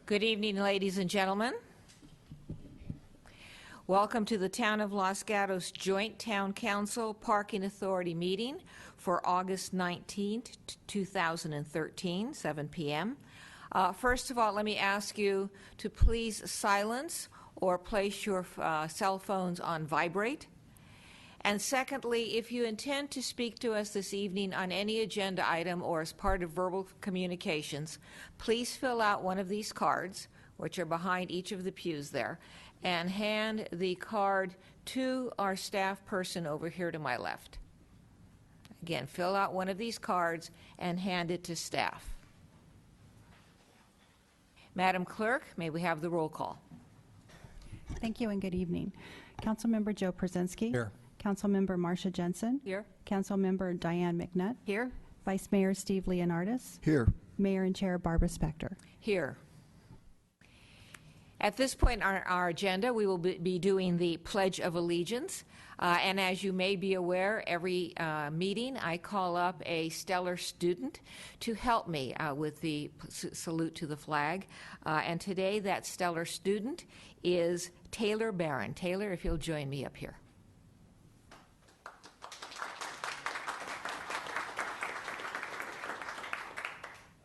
Good evening, ladies and gentlemen. Welcome to the Town of Los Gatos Joint Town Council Parking Authority meeting for August 19th, 2013, 7 p.m. First of all, let me ask you to please silence or place your cell phones on vibrate. And secondly, if you intend to speak to us this evening on any agenda item or as part of verbal communications, please fill out one of these cards, which are behind each of the pews there, and hand the card to our staff person over here to my left. Again, fill out one of these cards and hand it to staff. Madam Clerk, may we have the roll call? Thank you and good evening. Councilmember Joe Przynski. Here. Councilmember Marcia Jensen. Here. Councilmember Diane McNutt. Here. Vice Mayor Steve Leonardis. Here. Mayor and Chair Barbara Spector. Here. At this point on our agenda, we will be doing the Pledge of Allegiance. And as you may be aware, every meeting I call up a stellar student to help me with the salute to the flag. And today that stellar student is Taylor Barron. Taylor, if you'll join me up here.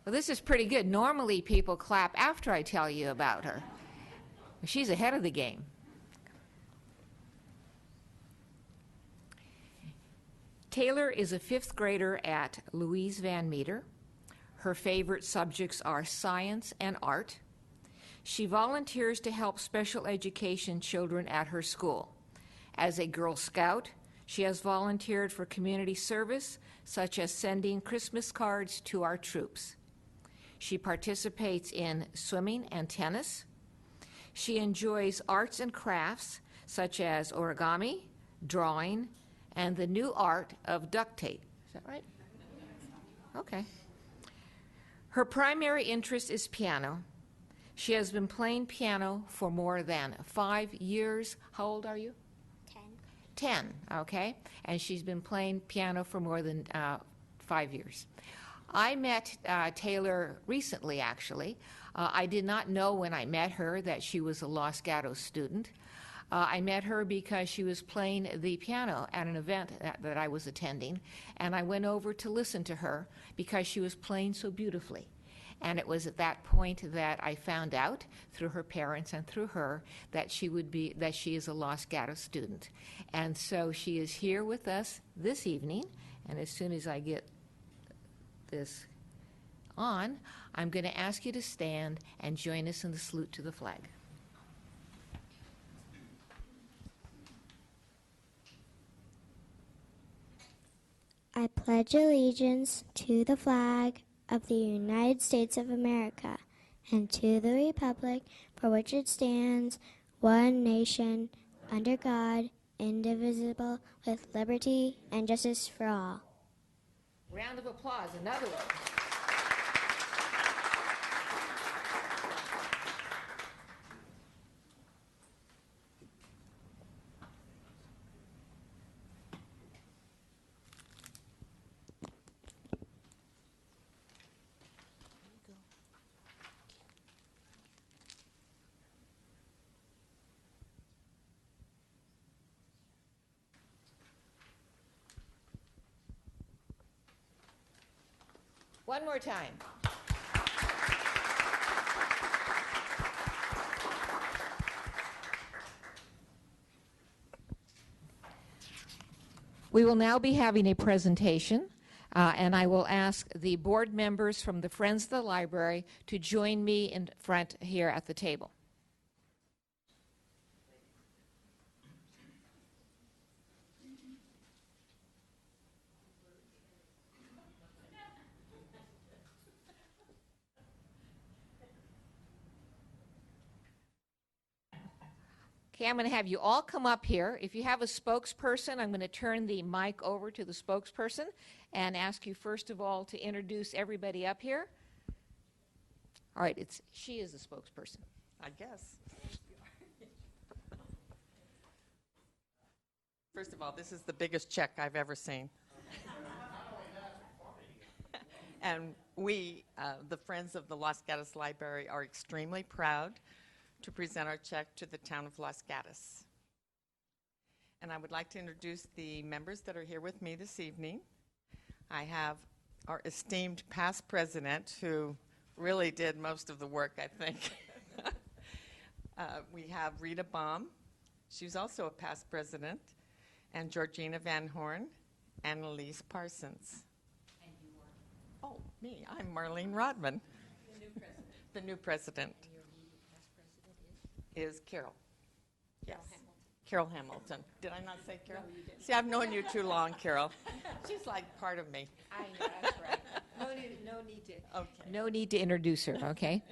Well, this is pretty good. Normally people clap after I tell you about her. She's ahead of the game. Taylor is a 5th grader at Louise Van Meter. Her favorite subjects are science and art. She volunteers to help special education children at her school. As a Girl Scout, she has volunteered for community service, such as sending Christmas cards to our troops. She participates in swimming and tennis. She enjoys arts and crafts such as origami, drawing, and the new art of duct tape. Is that right? Okay. Her primary interest is piano. She has been playing piano for more than 5 years. How old are you? 10, okay. And she's been playing piano for more than 5 years. I met Taylor recently, actually. I did not know when I met her that she was a Los Gatos student. I met her because she was playing the piano at an event that I was attending, and I went over to listen to her because she was playing so beautifully. And it was at that point that I found out through her parents and through her that she is a Los Gatos student. And so she is here with us this evening, and as soon as I get this on, I'm going to ask you to stand and join us in the salute to the flag. I pledge allegiance to the flag of the United States of America and to the republic for which it stands, one nation, under God, indivisible, with liberty and justice for all. Round of applause, another one. One more time. We will now be having a presentation, and I will ask the board members from the Friends of the Library to join me in front here at the table. Okay, I'm going to have you all come up here. If you have a spokesperson, I'm going to turn the mic over to the spokesperson and ask you first of all to introduce everybody up here. All right, she is the spokesperson. I guess. First of all, this is the biggest check I've ever seen. And We, the Friends of the Los Gatos Library, are extremely proud to present our check to the town of Los Gatos. And I would like to introduce the members that are here with me this evening. I have our esteemed past president, who really did most of the work, I think. We have Rita Baum. She's also a past president. And Georgina Van Horn and Elise Parsons. And you are? Oh, me. I'm Marlene Rodman. The new president. The new president. And your immediate past president is Carol. Yes. Carol Hamilton. Did I not say Carol? No, you didn't. See, I've known you too long, Carol. She's like part of me. I know, that's right. No need to introduce her, okay?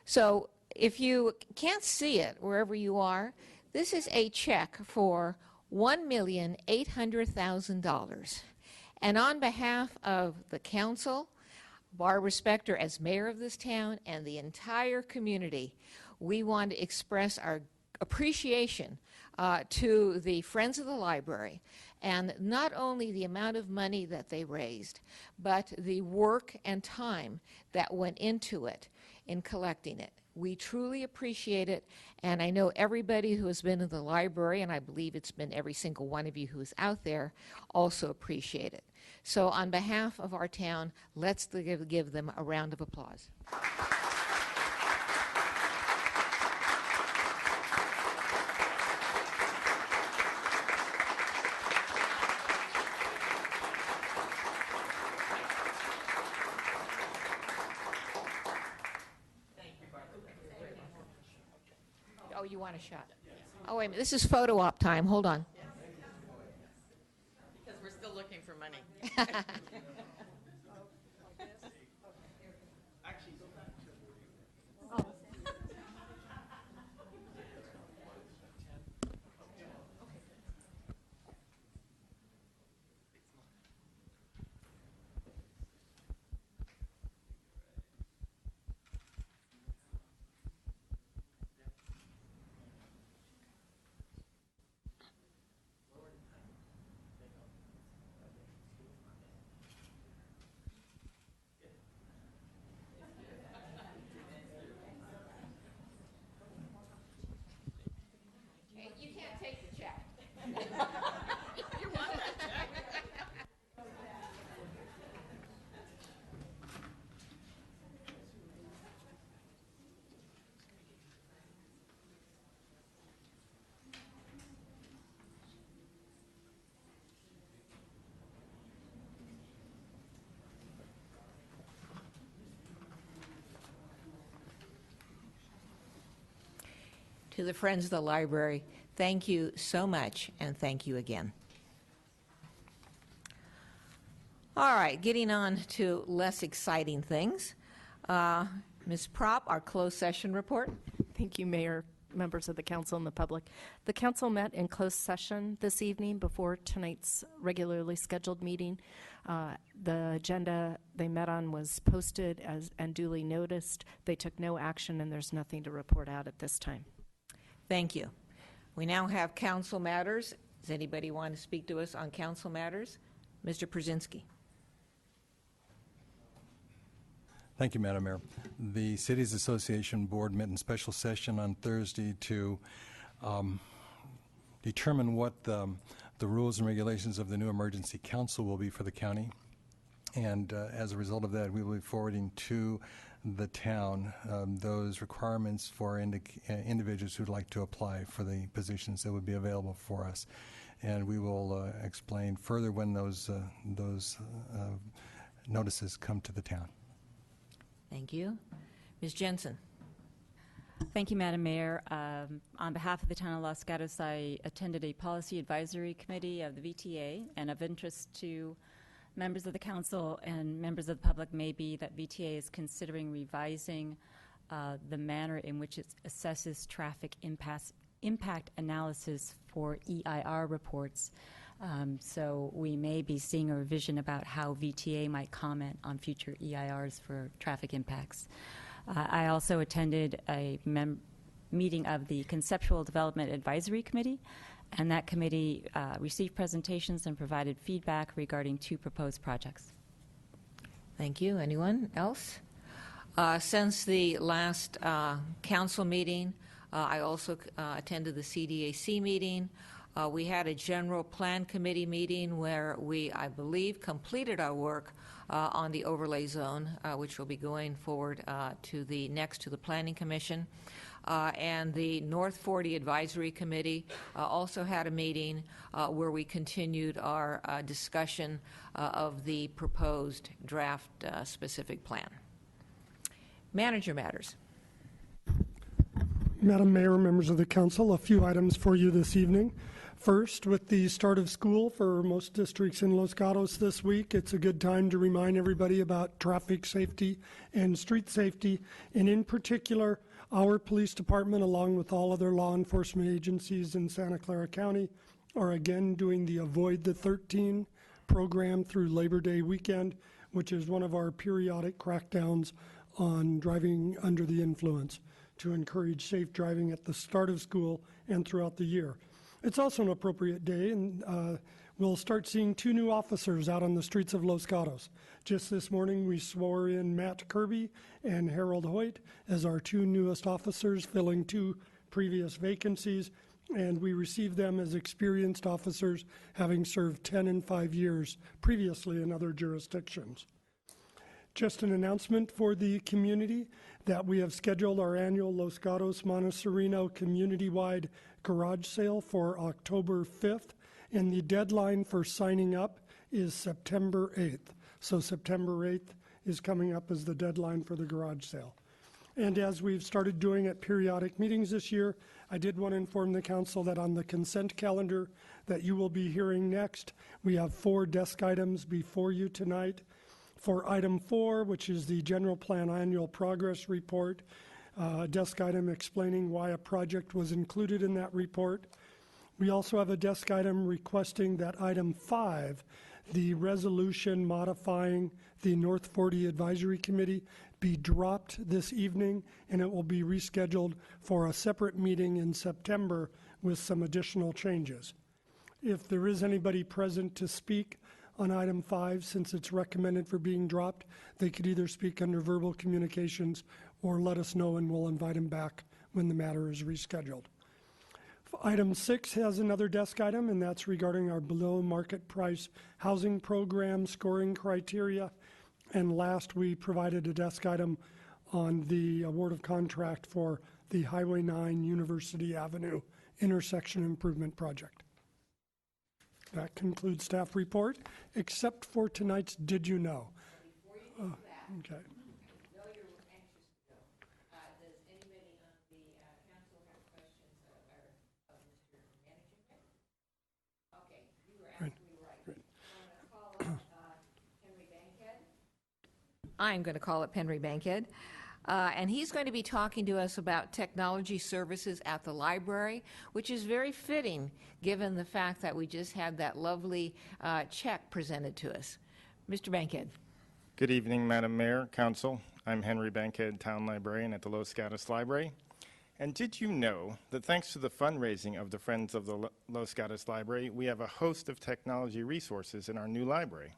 So if you can't see it wherever you are, this is a check for $1,800,000. And on behalf of the council, Barbara Spector as mayor of this town, and the entire community, we want to express our appreciation to the Friends of the Library, and not only the amount of money that they raised, but the work and time that went into it in collecting it. We truly appreciate it, and I know everybody who has been in the library, and I believe it's been every single one of you who is out there, also appreciate it. So on behalf of our town, let's give them a round of applause. Oh, you want a shot? Oh, wait a minute. This is photo op time. Hold on. Because we're still looking for money. You can't take the check. To the Friends of the Library, thank you so much, and thank you again. All right, getting on to less exciting things. Ms. Propp, our closed session report. Thank you, Mayor, members of the council, and the public. The council met in closed session this evening before tonight's regularly scheduled meeting. The agenda they met on was posted and duly noticed. They took no action, and there's nothing to report out at this time. Thank you. We now have council matters. Does anybody want to speak to us on council matters? Mr. Przinski. Thank you, Madam Mayor. The Cities Association Board met in special session on Thursday to determine what the rules and regulations of the new emergency council will be for the county. And as a result of that, we will be forwarding to the town those requirements for individuals who'd like to apply for the positions that would be available for us. And we will explain further when those notices come to the town. Thank you. Ms. Jensen. Thank you, Madam Mayor. On behalf of the town of Los Gatos, I attended a policy advisory committee of the VTA, and of interest to members of the council and members of the public may be that VTA is considering revising the manner in which it assesses traffic impact analysis for EIR reports. So we may be seeing a revision about how VTA might comment on future EIRs for traffic impacts. I also attended a meeting of the Conceptual Development Advisory Committee, and that committee received presentations and provided feedback regarding 2 proposed projects. Thank you. Anyone else? Since the last council meeting, I also attended the CDAC meeting. We had a general plan committee meeting where we, I believe, completed our work on the overlay zone, which will be going forward to the Planning Commission. And the North 40 Advisory Committee also had a meeting where we continued our discussion of the proposed draft specific plan. Manager matters. Madam Mayor, members of the council, a few items for you this evening. First, with the start of school for most districts in Los Gatos this week, it's a good time to remind everybody about traffic safety and street safety, and in particular, our police department, along with all other law enforcement agencies in Santa Clara County, are again doing the Avoid the 13 program through Labor Day weekend, which is one of our periodic crackdowns on driving under the influence to encourage safe driving at the start of school and throughout the year. It's also an appropriate day, and we'll start seeing 2 new officers out on the streets of Los Gatos. Just this morning, we swore in Matt Kirby and Harold Hoyt as our 2 newest officers, filling 2 previous vacancies, and we received them as experienced officers, having served 10 and 5 years previously in other jurisdictions. Just an announcement for the community that we have scheduled our annual Los Gatos Montessorino community-wide garage sale for October 5th, and the deadline for signing up is September 8th. So September 8th is coming up as the deadline for the garage sale. And as we've started doing at periodic meetings this year, I did want to inform the council that on the consent calendar that you will be hearing next, we have 4 desk items before you tonight. For item 4, which is the general plan annual progress report, a desk item explaining why a project was included in that report. We also have a desk item requesting that item 5, the resolution modifying the North 40 Advisory Committee, be dropped this evening, and it will be rescheduled for a separate meeting in September with some additional changes. If there is anybody present to speak on item 5, since it's recommended for being dropped, they could either speak under verbal communications or let us know, and we'll invite them back when the matter is rescheduled. Item 6 has another desk item, and that's regarding our below market price housing program scoring criteria. And last, we provided a desk item on the award of contract for the Highway 9 University Avenue intersection improvement project. That concludes staff report, except for tonight's Did You Know? Before you do that, Okay. I know you're anxious to go. Does anybody on the council have questions of Mr. Manager? Okay, you were absolutely right. Great. I'm going to call up Henry Bankhead. And he's going to be talking to us about technology services at the library, which is very fitting given the fact that we just had that lovely check presented to us. Mr. Bankhead. Good evening, Madam Mayor, Council. I'm Henry Bankhead, Town Librarian at the Los Gatos Library. And did you know that thanks to the fundraising of the Friends of the Los Gatos Library, we have a host of technology resources in our new library?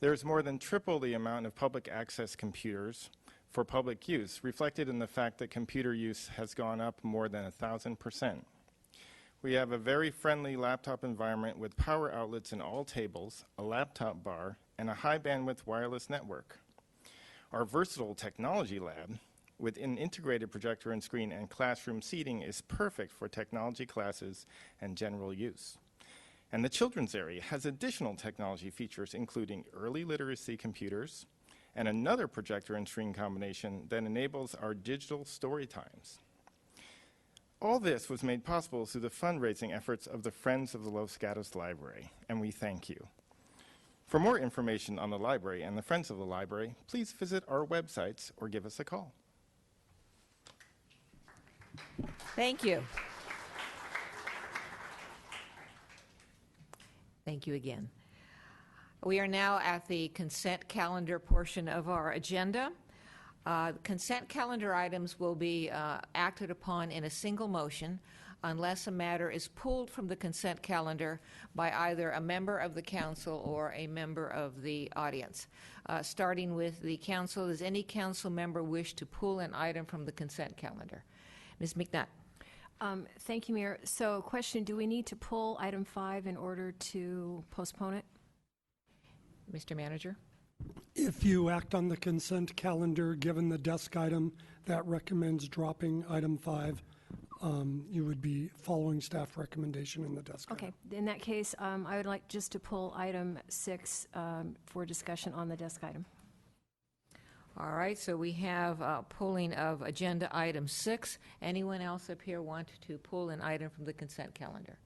There's more than triple the amount of public access computers for public use, reflected in the fact that computer use has gone up more than 1,000%. We have a very friendly laptop environment with power outlets in all tables, a laptop bar, and a high bandwidth wireless network. Our versatile technology lab, with an integrated projector and screen and classroom seating, is perfect for technology classes and general use. And the children's area has additional technology features, including early literacy computers, and another projector and screen combination that enables our digital story times. All this was made possible through the fundraising efforts of the Friends of the Los Gatos Library, and we thank you. For more information on the library and the Friends of the Library, please visit our websites or give us a call. Thank you. Thank you again. We are now at the consent calendar portion of our agenda. Consent calendar items will be acted upon in a single motion. unless a matter is pulled from the consent calendar by either a member of the council or a member of the audience. Starting with the council, does any council member wish to pull an item from the consent calendar? Ms. McNutt. Thank you, Mayor. So, question, do we need to pull item 5 in order to postpone it? Mr. Manager? If you act on the consent calendar, given the desk item that recommends dropping item 5, you would be following staff recommendation in the desk Okay, item. in that case, I would like just to pull item 6 for discussion on the desk item. All right, so we have pulling of agenda item 6. Anyone else up here want to pull an item from the consent calendar?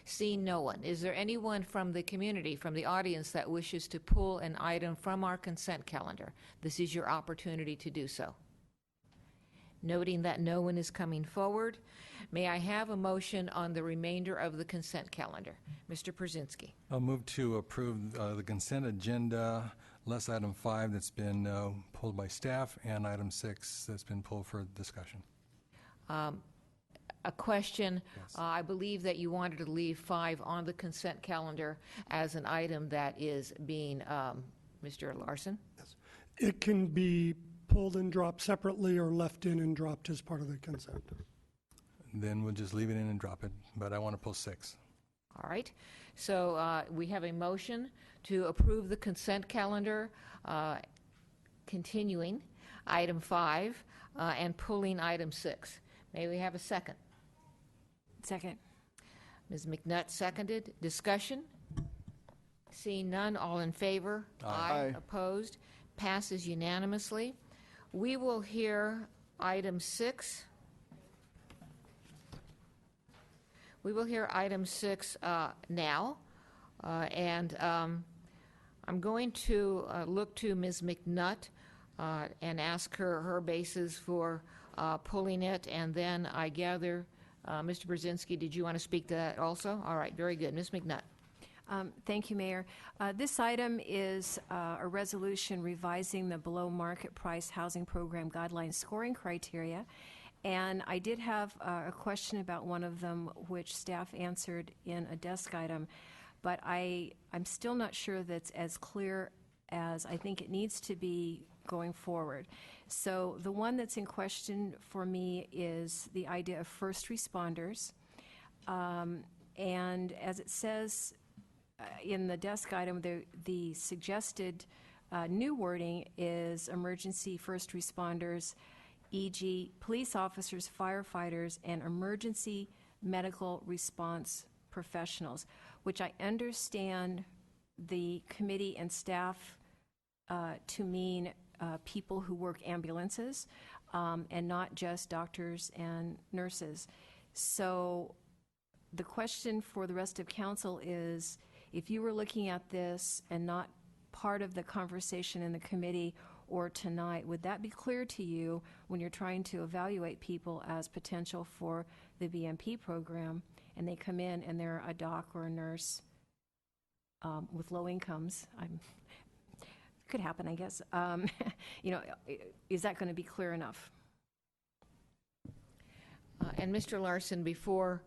Seeing no one, is there anyone from the community, from the audience, that wishes to pull an item from our consent calendar? This is your opportunity to do so. Noting that no one is coming forward, may I have a motion on the remainder of the consent calendar? Mr. Przynski. I'll move to approve the consent agenda, less item 5 that's been pulled by staff, and item 6 that's been pulled for discussion. A question. Yes. I believe that you wanted to leave 5 on the consent calendar as an item that is being, Mr. Larson? It can be pulled and dropped separately or left in and dropped as part of the consent. Then we'll just leave it in and drop it, but I want to pull 6. All right. So we have a motion to approve the consent calendar, continuing item 5 and pulling item 6. May we have a second? Second. Ms. McNutt seconded. Discussion? Seeing none, all in favor? Aye. Opposed? Passes unanimously. We will hear item 6. We will hear item 6 now, and I'm going to look to Ms. McNutt and ask her basis for pulling it, and then I gather, Mr. Brzezinski, did you want to speak to that also? All right, very good. Ms. McNutt. Thank you, Mayor. This item is a resolution revising the below market price housing program guideline scoring criteria. And I did have a question about one of them, which staff answered in a desk item, but I'm still not sure that's as clear as I think it needs to be going forward. So the one that's in question for me is the idea of first responders. And as it says in the desk item, the suggested new wording is emergency first responders, e.g. police officers, firefighters, and emergency medical response professionals, which I understand the committee and staff to mean people who work ambulances and not just doctors and nurses. So the question for the rest of council is, if you were looking at this and not part of the conversation in the committee or tonight, would that be clear to you when you're trying to evaluate people as potential for the BMP program and they come in and they're a doc or a nurse with low incomes? Could happen, I guess. You know, is that going to be clear enough? And Mr. Larson, before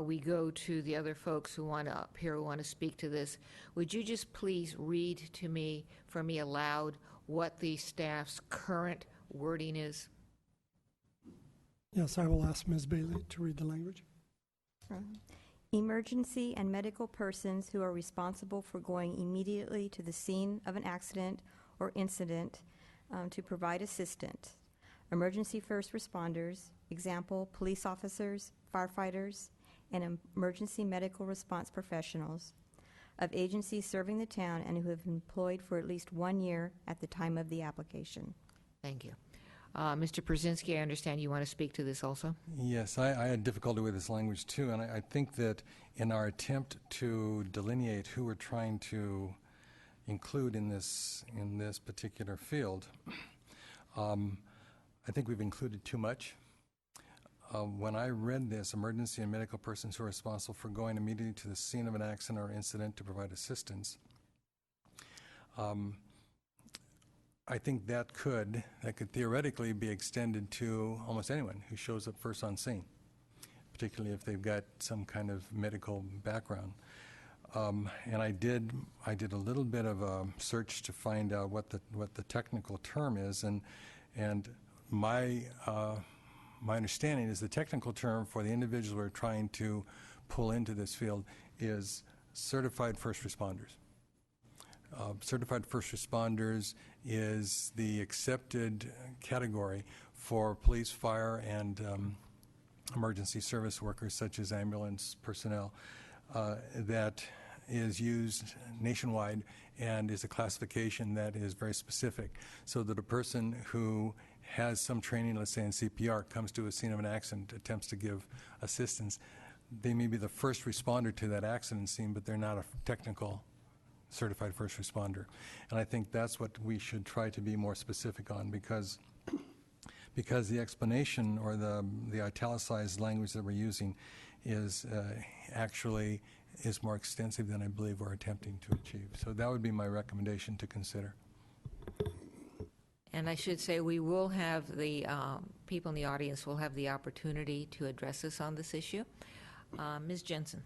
we go to the other folks who want to up here who want to speak to this, would you just please read to me, for me aloud, what the staff's current wording is? Yes, I will ask Ms. Bailey to read the language. Emergency and medical persons who are responsible for going immediately to the scene of an accident or incident to provide assistance. Emergency first responders, example, police officers, firefighters, and emergency medical response professionals of agencies serving the town and who have been employed for at least 1 year at the time of the application. Thank you. Mr. Przynski, I understand you want to speak to this also? Yes, I had difficulty with this language too, and I think that in our attempt to delineate who we're trying to include in this particular field, I think we've included too much. When I read this, emergency and medical persons who are responsible for going immediately to the scene of an accident or incident to provide assistance, I think that could theoretically be extended to almost anyone who shows up first on scene. particularly if they've got some kind of medical background. And I did a little bit of a search to find out what the technical term is, and my understanding is the technical term for the individuals we're trying to pull into this field is certified first responders. Certified first responders is the accepted category for police, fire, and emergency service workers, such as ambulance personnel, that is used nationwide and is a classification that is very specific, so that a person who has some training, let's say in CPR, comes to a scene of an accident, attempts to give assistance, they may be the first responder to that accident scene, but they're not a technical certified first responder. And I think that's what we should try to be more specific on, because the explanation or the italicized language that we're using is actually is more extensive than I believe we're attempting to achieve. So that would be my recommendation to consider. And I should say we will have the people in the audience will have the opportunity to address us on this issue. Ms. Jensen.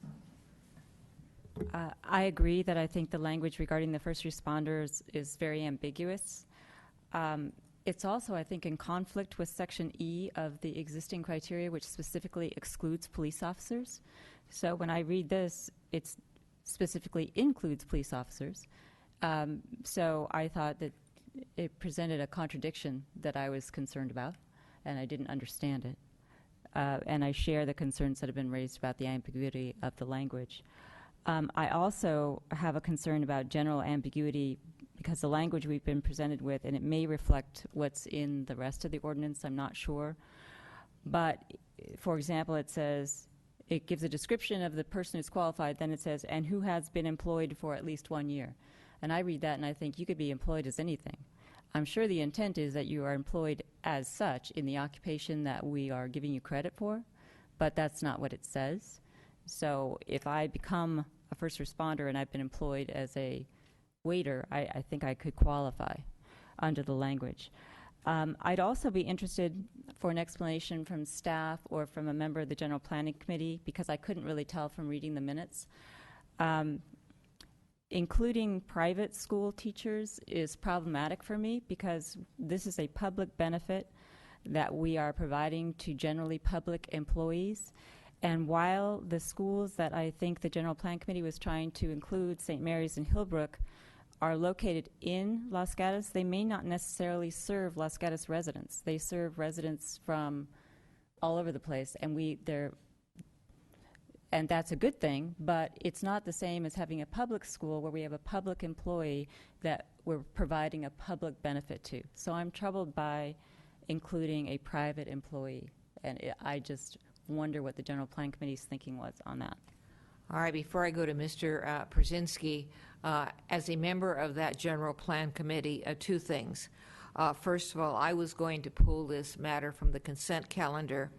I agree that I think the language regarding the first responders is very ambiguous. It's also, I think, in conflict with Section E of the existing criteria, which specifically excludes police officers. So when I read this, it specifically includes police officers. So I thought that it presented a contradiction that I was concerned about, and I didn't understand it. And I share the concerns that have been raised about the ambiguity of the language. I also have a concern about general ambiguity because the language we've been presented with, and it may reflect what's in the rest of the ordinance, I'm not sure. But, for example, it says, it gives a description of the person who's qualified, then it says, and who has been employed for at least 1 year. And I read that and I think you could be employed as anything. I'm sure the intent is that you are employed as such in the occupation that we are giving you credit for, but that's not what it says. So if I become a first responder and I've been employed as a waiter, I think I could qualify under the language. I'd also be interested for an explanation from staff or from a member of the General Planning Committee, because I couldn't really tell from reading the minutes. Including private school teachers is problematic for me because this is a public benefit that we are providing to generally public employees. And while the schools that I think the General Plan Committee was trying to include, St. Mary's and Hillbrook, are located in Los Gatos, they may not necessarily serve Los Gatos residents. They serve residents from all over the place, and that's a good thing, but it's not the same as having a public school where we have a public employee that we're providing a public benefit to. So I'm troubled by including a private employee, and I just wonder what the General Plan Committee's thinking was on that. All right, before I go to Mr. Przinski, as a member of that General Plan Committee, two things. First of all, I was going to pull this matter from the consent calendar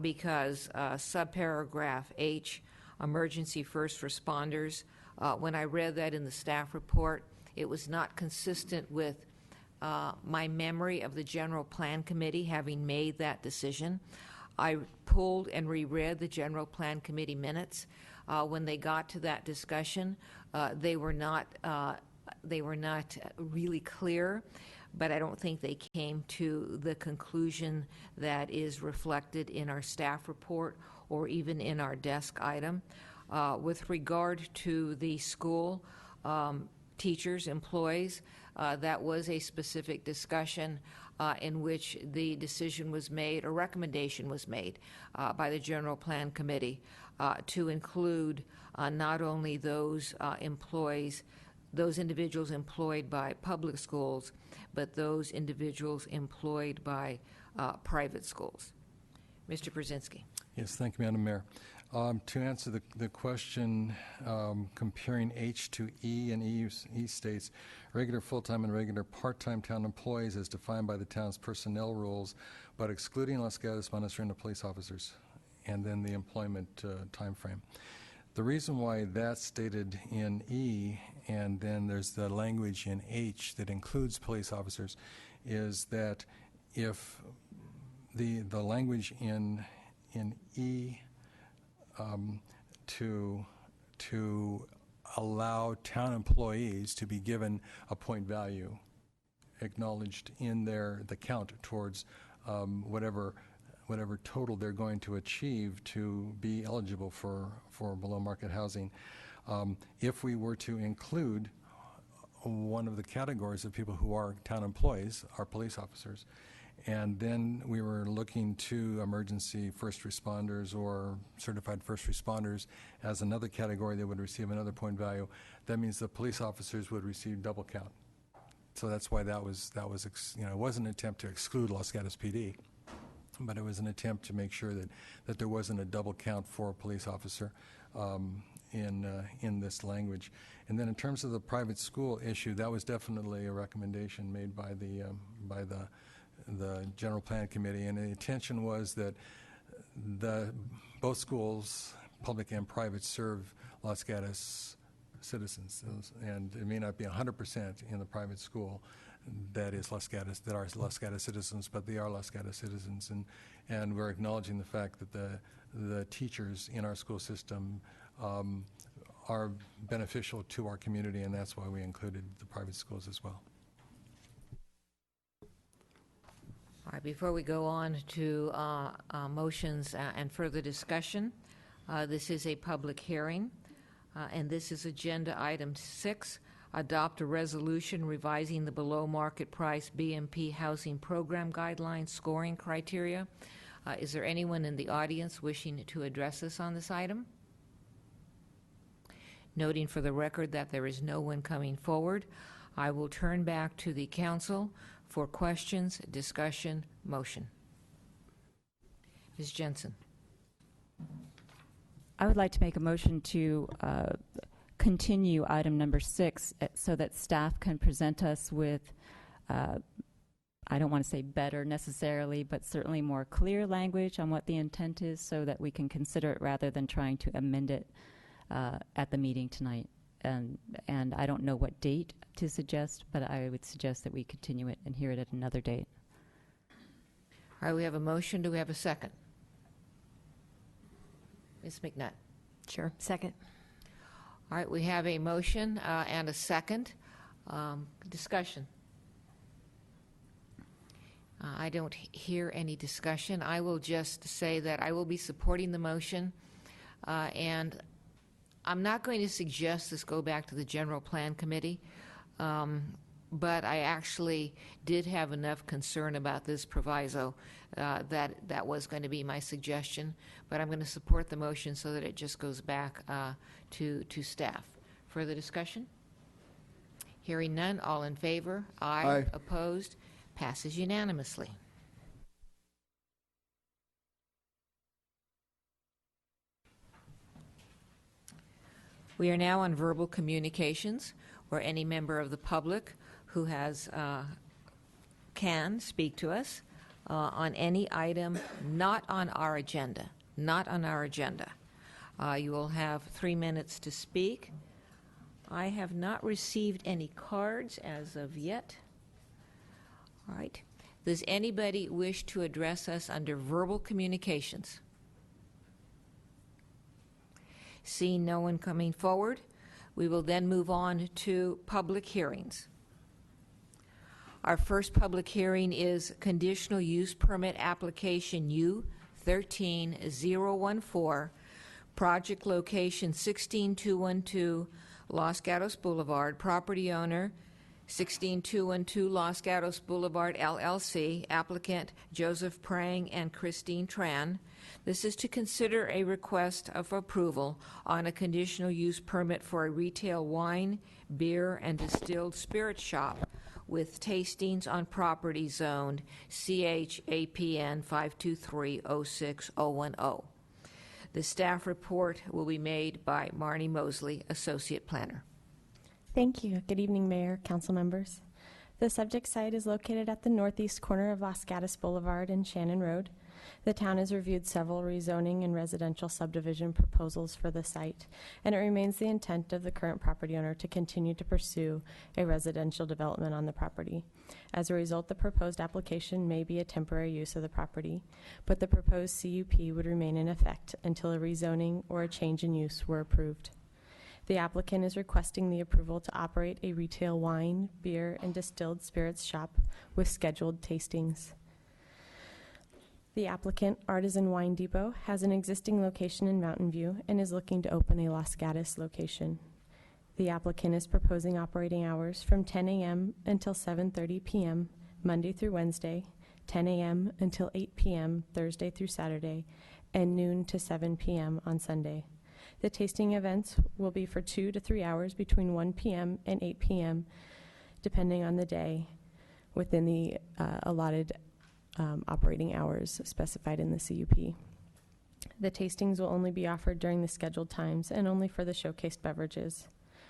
because subparagraph H, emergency first responders, when I read that in the staff report, it was not consistent with my memory of the General Plan Committee having made that decision. I pulled and reread the General Plan Committee minutes. When they got to that discussion, they were not really clear, but I don't think they came to the conclusion that is reflected in our staff report or even in our desk item. With regard to the school, teachers, employees, that was a specific discussion in which the decision was made, or recommendation was made by the General Plan Committee to include not only those employees, those individuals employed by public schools, but those individuals employed by private schools. Mr. Przinski. Yes, thank you, Madam Mayor. To answer the question, comparing H to E, and E states, regular full-time and regular part-time town employees as defined by the town's personnel rules, but excluding Los Gatos, Montessori, and the police officers, and then the employment time frame. The reason why that's stated in E, and then there's the language in H that includes police officers, is that if the language in E to allow town employees to be given a point value acknowledged in the count towards whatever total they're going to achieve to be eligible for below market housing. If we were to include one of the categories of people who are town employees, our police officers, and then we were looking to emergency first responders or certified first responders as another category that would receive another point value, that means the police officers would receive double count. So that's why that was it wasn't an attempt to exclude Los Gatos PD, but it was an attempt to make sure that there wasn't a double count for a police officer in this language. And then in terms of the private school issue, that was definitely a recommendation made by the General Plan Committee, and the intention was that both schools, public and private, serve Los Gatos citizens, and it may not be 100% in the private school that are Los Gatos citizens, but they are Los Gatos citizens, and we're acknowledging the fact that the teachers in our school system are beneficial to our community, and that's why we included the private schools as well. All right, before we go on to motions and further discussion, this is a public hearing, and this is Agenda Item 6, adopt a resolution revising the below market price BMP housing program guidelines scoring criteria. Is there anyone in the audience wishing to address us on this item? Noting for the record that there is no one coming forward, I will turn back to the council for questions, discussion, motion. Ms. Jensen. I would like to make a motion to continue item number 6 so that staff can present us with, I don't want to say better necessarily, but certainly more clear language on what the intent is so that we can consider it rather than trying to amend it at the meeting tonight. And I don't know what date to suggest, but I would suggest that we continue it and hear it at another date. All right, we have a motion. Do we have a second? Ms. McNutt. Sure. Second. All right, we have a motion and a second. Discussion. I don't hear any discussion. I will just say that I will be supporting the motion, and I'm not going to suggest this go back to the General Plan Committee, but I actually did have enough concern about this proviso that was going to be my suggestion, but I'm going to support the motion so that it just goes back to staff. Further discussion? Hearing none, all in favor? Aye. Opposed? Passes unanimously. We are now on verbal communications, where any member of the public who has can speak to us on any item not on our agenda. Not on our agenda. You will have 3 minutes to speak. I have not received any cards as of yet. All right. Does anybody wish to address us under verbal communications? Seeing no one coming forward, we will then move on to public hearings. Our first public hearing is conditional use permit application U13014, project location 16212 Los Gatos Boulevard, property owner 16212 Los Gatos Boulevard LLC, applicant Joseph Prang and Christine Tran. This is to consider a request of approval on a conditional use permit for a retail wine, beer, and distilled spirit shop with tastings on property zoned CHAPN 523-06010. The staff report will be made by Marnie Mosley, Associate Planner. Thank you. Good evening, Mayor, council members. The subject site is located at the northeast corner of Los Gatos Boulevard and Shannon Road. The town has reviewed several rezoning and residential subdivision proposals for the site, and it remains the intent of the current property owner to continue to pursue a residential development on the property. As a result, the proposed application may be a temporary use of the property, but the proposed CUP would remain in effect until a rezoning or a change in use were approved. The applicant is requesting the approval to operate a retail wine, beer, and distilled spirits shop with scheduled tastings. The applicant, Artisan Wine Depot, has an existing location in Mountain View and is looking to open a Los Gatos location. The applicant is proposing operating hours from 10 a.m. until 7:30 p.m. Monday through Wednesday, 10 a.m. until 8 p.m. Thursday through Saturday, and noon to 7 p.m. on Sunday. The tasting events will be for 2 to 3 hours between 1 p.m. and 8 p.m., depending on the day, within the allotted operating hours specified in the CUP. The tastings will only be offered during the scheduled times and only for the showcased beverages.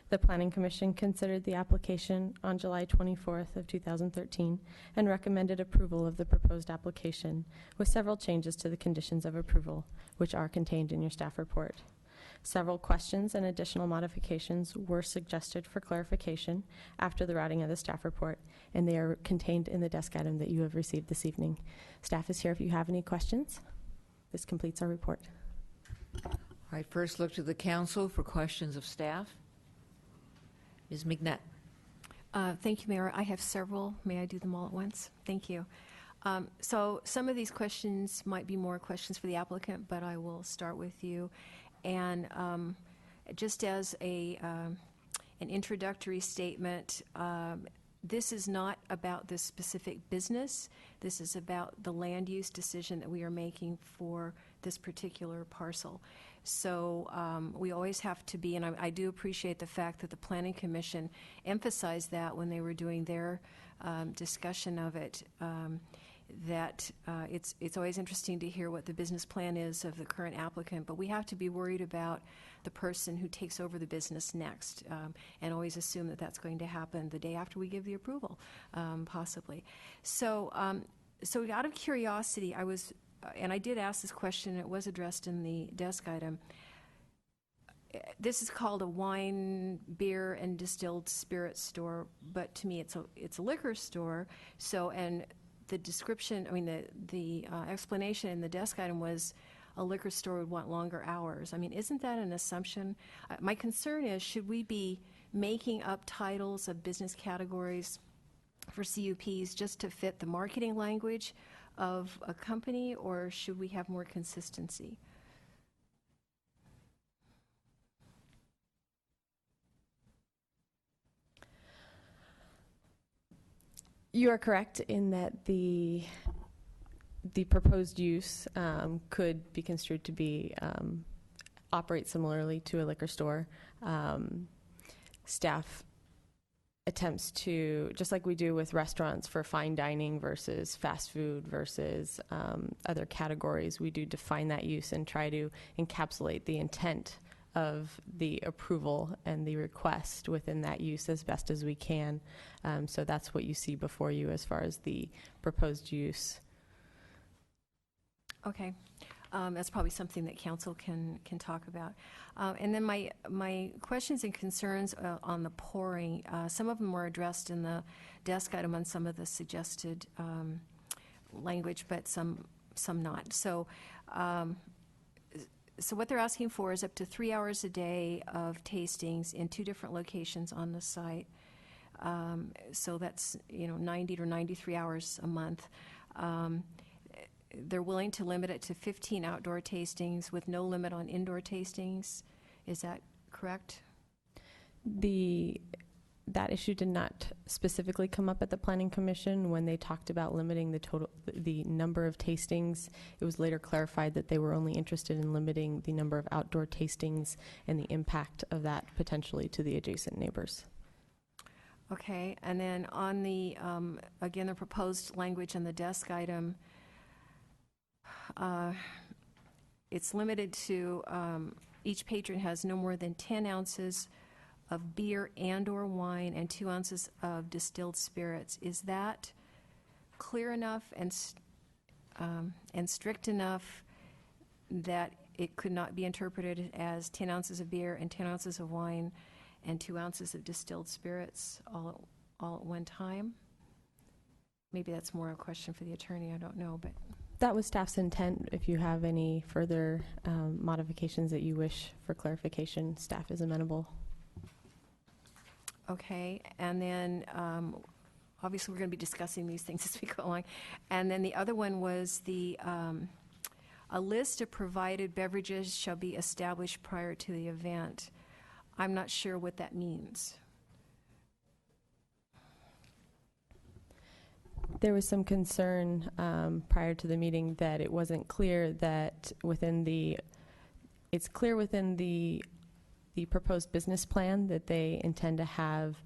The Planning Commission considered the application on July 24th of 2013 and recommended approval of the proposed application with several changes to the conditions of approval, which are contained in your staff report. Several questions and additional modifications were suggested for clarification after the routing of the staff report, and they are contained in the desk item that you have received this evening. Staff is here if you have any questions. This completes our report. All right, first look to the council for questions of staff. Ms. McNutt. Thank you, Mayor. I have several. May I do them all at once? Thank you. So some of these questions might be more questions for the applicant, but I will start with you. And just as an introductory statement, this is not about this specific business. This is about the land use decision that we are making for this particular parcel. So we always have to be, and I do appreciate the fact that the Planning Commission emphasized that when they were doing their discussion of it, that it's always interesting to hear what the business plan is of the current applicant, but we have to be worried about the person who takes over the business next, and always assume that that's going to happen the day after we give the approval, possibly. So out of curiosity, I was, and I did ask this question, it was addressed in the desk item. This is called a wine, beer, and distilled spirits store, but to me it's a liquor store. So, and the description, I mean, the explanation in the desk item was a liquor store would want longer hours. I mean, isn't that an assumption? My concern is, should we be making up titles of business categories for CUPs just to fit the marketing language of a company, or should we have more consistency? You are correct in that the proposed use could be construed to be operate similarly to a liquor store. Staff attempts to, just like we do with restaurants for fine dining versus fast food versus other categories, we do define that use and try to encapsulate the intent of the approval and the request within that use as best as we can. So that's what you see before you as far as the proposed use. Okay. That's probably something that council can talk about. And then my questions and concerns on the pouring, some of them were addressed in the desk item on some of the suggested language, but some not. So what they're asking for is up to 3 hours a day of tastings in 2 different locations on the site. So that's 90 to 93 hours a month. They're willing to limit it to 15 outdoor tastings with no limit on indoor tastings. Is that correct? That issue did not specifically come up at the Planning Commission when they talked about limiting the number of tastings. It was later clarified that they were only interested in limiting the number of outdoor tastings and the impact of that potentially to the adjacent neighbors. Okay, and then on the, again, the proposed language on the desk item, it's limited to each patron has no more than 10 ounces of beer and or wine and 2 ounces of distilled spirits. Is that clear enough? And and strict enough that it could not be interpreted as 10 ounces of beer and 10 ounces of wine and 2 ounces of distilled spirits all at one time. Maybe that's more a question for the attorney, I don't know, but. That was staff's intent. If you have any further modifications that you wish for clarification, staff is amenable. Okay, and then obviously we're going to be discussing these things as we go along. And then the other one was a list of provided beverages shall be established prior to the event. I'm not sure what that means. There was some concern prior to the meeting that it wasn't clear that it's clear within the proposed business plan that they intend to have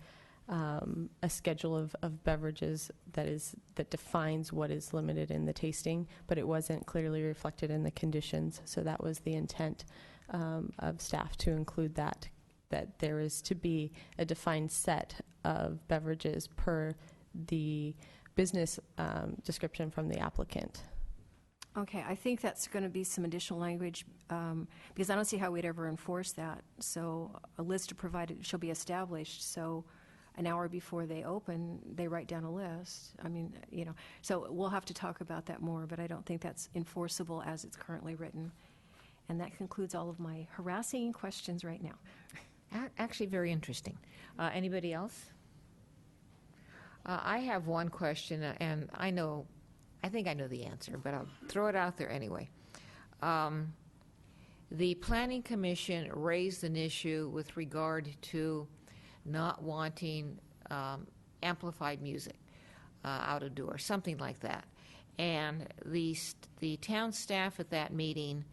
a schedule of beverages that defines what is limited in the tasting, but it wasn't clearly reflected in the conditions. So that was the intent of staff, to include that there is to be a defined set of beverages per the business description from the applicant. Okay, I think that's going to be some additional language because I don't see how we'd ever enforce that. So a list of provided shall be established. So an hour before they open, they write down a list. I mean, so we'll have to talk about that more, but I don't think that's enforceable as it's currently written. And that concludes all of my harassing questions right now. Actually, very interesting. Anybody else? I have one question, and I think I know the answer, but I'll throw it out there anyway. The Planning Commission raised an issue with regard to not wanting amplified music out of door, something like that. And the town staff at that meeting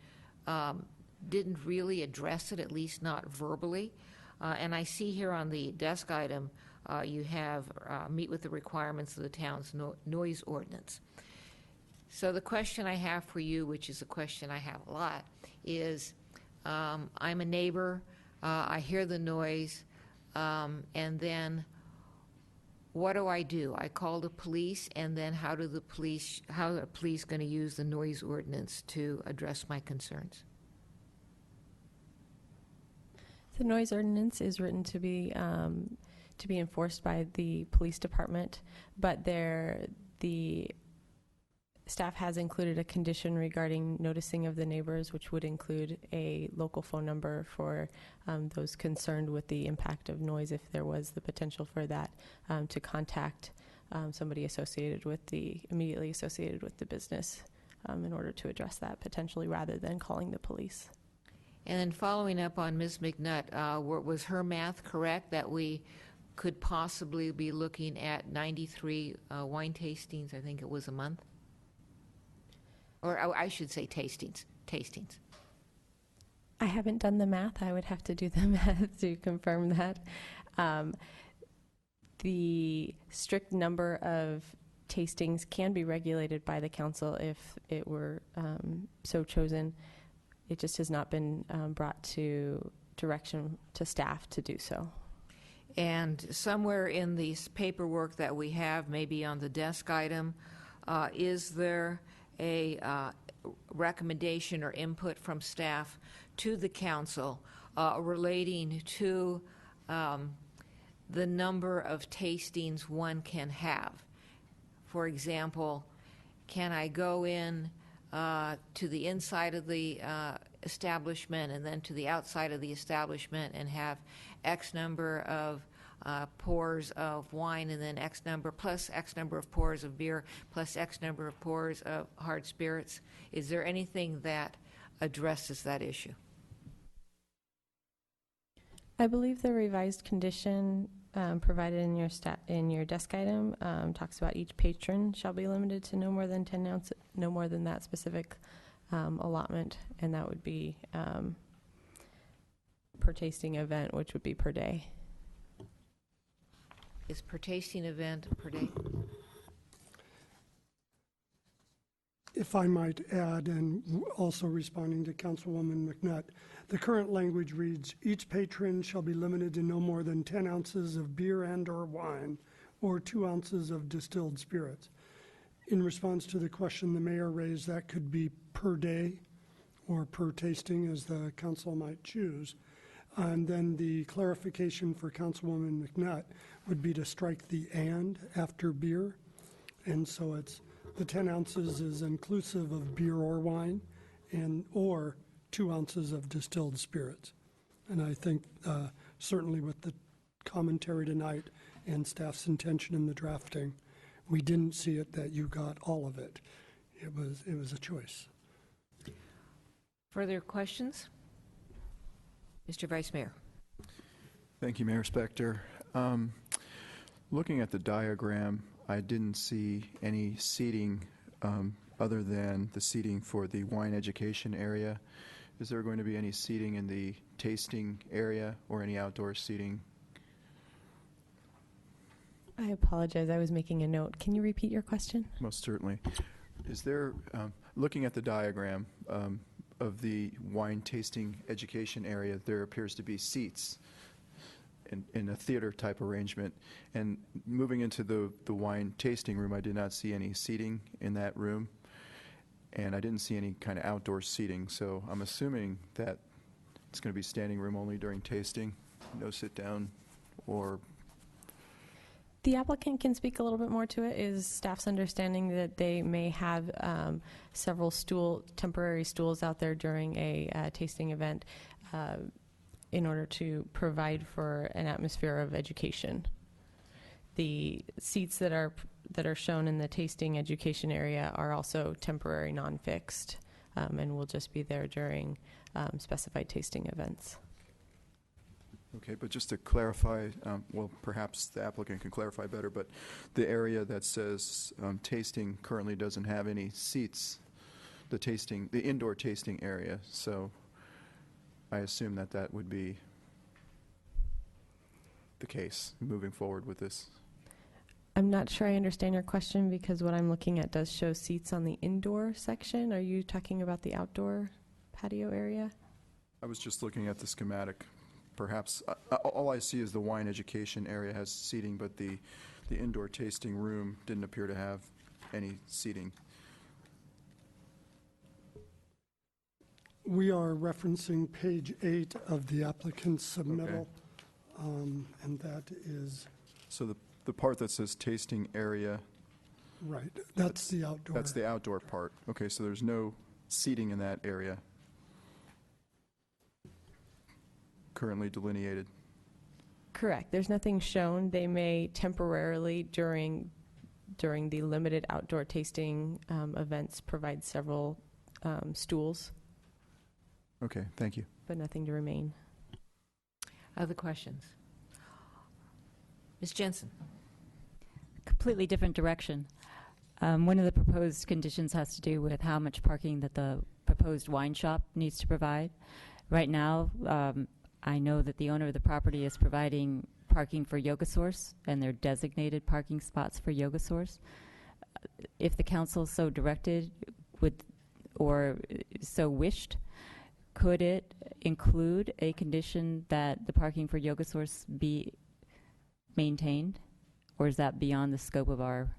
didn't really address it, at least not verbally. And I see here on the desk item, you have meet with the requirements of the town's noise ordinance. So the question I have for you, which is a question I have a lot, is I'm a neighbor, I hear the noise, and then what do? I call the police, and then how are the police going to use the noise ordinance to address my concerns? The noise ordinance is written to be enforced by the police department, but the staff has included a condition regarding noticing of the neighbors, which would include a local phone number for those concerned with the impact of noise, if there was the potential for that, to contact somebody immediately associated with the business in order to address that potentially, rather than calling the police. And then following up on Ms. McNutt, was her math correct that we could possibly be looking at 93 wine tastings, I think it was a month? Or I should say tastings. I haven't done the math. I would have to do the math to confirm that. The strict number of tastings can be regulated by the council if it were so chosen. It just has not been brought to direction to staff to do so. And somewhere in the paperwork that we have, maybe on the desk item, is there a recommendation or input from staff to the council relating to the number of tastings one can have? For example, can I go in to the inside of the establishment and then to the outside of the establishment and have X number of pours of wine and then X number plus X number of pours of beer plus X number of pours of hard spirits? Is there anything that addresses that issue? I believe the revised condition provided in your desk item talks about each patron shall be limited to no more than 10 ounces, no more than that specific allotment, and that would be per tasting event, which would be per day. Is per tasting event per day? If I might add, and also responding to Councilwoman McNutt, the current language reads, each patron shall be limited to no more than 10 ounces of beer and or wine or 2 ounces of distilled spirits. In response to the question the mayor raised, that could be per day or per tasting, as the council might choose. And then the clarification for Councilwoman McNutt would be to strike the "and" after beer. And so it's the 10 ounces is inclusive of beer or wine, or 2 ounces of distilled spirits. And I think certainly with the commentary tonight and staff's intention in the drafting, we didn't see it that you got all of it. It was a choice. Further questions? Mr. Vice Mayor. Thank you, Mayor Spector. Looking at the diagram, I didn't see any seating other than the seating for the wine education area. Is there going to be any seating in the tasting area or any outdoor seating? I apologize. I was making a note. Can you repeat your question? Most certainly. Is there, looking at the diagram of the wine tasting education area, there appears to be seats in a theater type arrangement. And moving into the wine tasting room, I did not see any seating in that room. And I didn't see any kind of outdoor seating. So I'm assuming that it's going to be standing room only during tasting, no sit down or... The applicant can speak a little bit more to it. Is staff's understanding that they may have several temporary stools out there during a tasting event in order to provide for an atmosphere of education. The seats that are shown in the tasting education area are also temporary, non-fixed, and will just be there during specified tasting events. Okay, but just to clarify, well, perhaps the applicant can clarify better, but the area that says tasting currently doesn't have any seats, the indoor tasting area, so I assume that would be the case moving forward with this. I'm not sure I understand your question because what I'm looking at does show seats on the indoor section. Are you talking about the outdoor patio area? I was just looking at the schematic. Perhaps all I see is the wine education area has seating, but the indoor tasting room didn't appear to have any seating. We are referencing page 8 of the applicant's submittal, and that is... So the part that says tasting area... Right, that's the outdoor. That's the outdoor part. Okay, so there's no seating in that area currently delineated. Correct. There's nothing shown. They may temporarily, during the limited outdoor tasting events, provide several stools. Okay, thank you. But nothing to remain. Other questions? Ms. Jensen. Completely different direction. One of the proposed conditions has to do with how much parking that the proposed wine shop needs to provide. Right now, I know that the owner of the property is providing parking for Yoga Source, and they're designated parking spots for Yoga Source. If the council so directed or so wished, could it include a condition that the parking for Yoga Source be maintained, or is that beyond the scope of our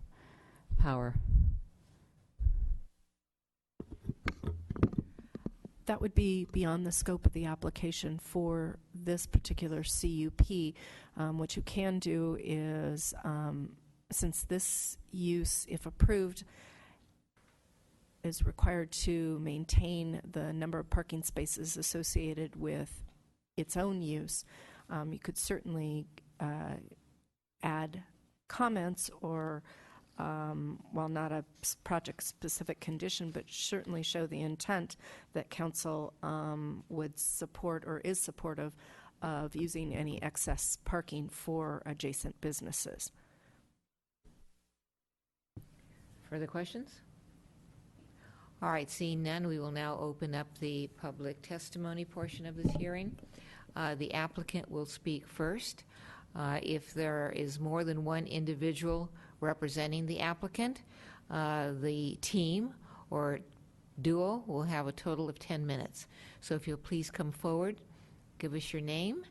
power? That would be beyond the scope of the application for this particular CUP. What you can do is, since this use, if approved, is required to maintain the number of parking spaces associated with its own use, you could certainly add comments or while not a project-specific condition, but certainly show the intent that council would support or is supportive of using any excess parking for adjacent businesses. Further questions? All right, seeing none, we will now open up the public testimony portion of this hearing. The applicant will speak first. If there is more than one individual representing the applicant, the team or duo will have a total of 10 minutes. So if you'll please come forward, give us your name,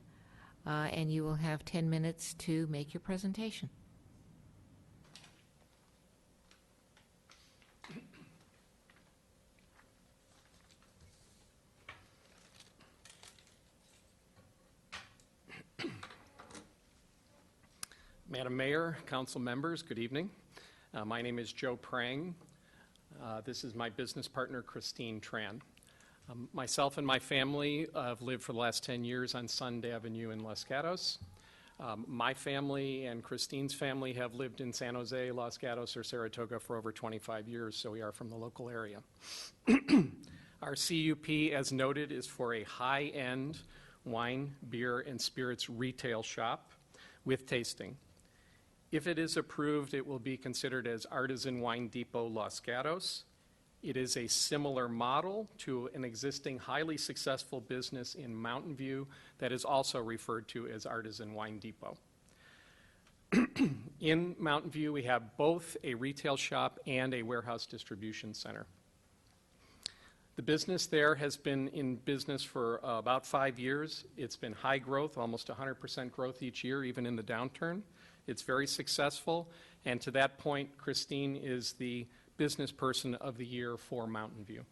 and you will have 10 minutes to make your presentation. Madam Mayor, council members, good evening. My name is Joe Prang. This is my business partner, Christine Tran. Myself and my family have lived for the last 10 years on Sund Avenue in Los Gatos. My family and Christine's family have lived in San Jose, Los Gatos, or Saratoga for over 25 years, so we are from the local area. Our CUP, as noted, is for a high-end wine, beer, and spirits retail shop with tasting. If it is approved, it will be considered as Artisan Wine Depot Los Gatos. It is a similar model to an existing highly successful business in Mountain View that is also referred to as Artisan Wine Depot. In Mountain View, we have both a retail shop and a warehouse distribution center. The business there has been in business for about 5 years. It's been high growth, almost 100% growth each year, even in the downturn. It's very successful, and to that point, Christine is the business person of the year for Mountain View.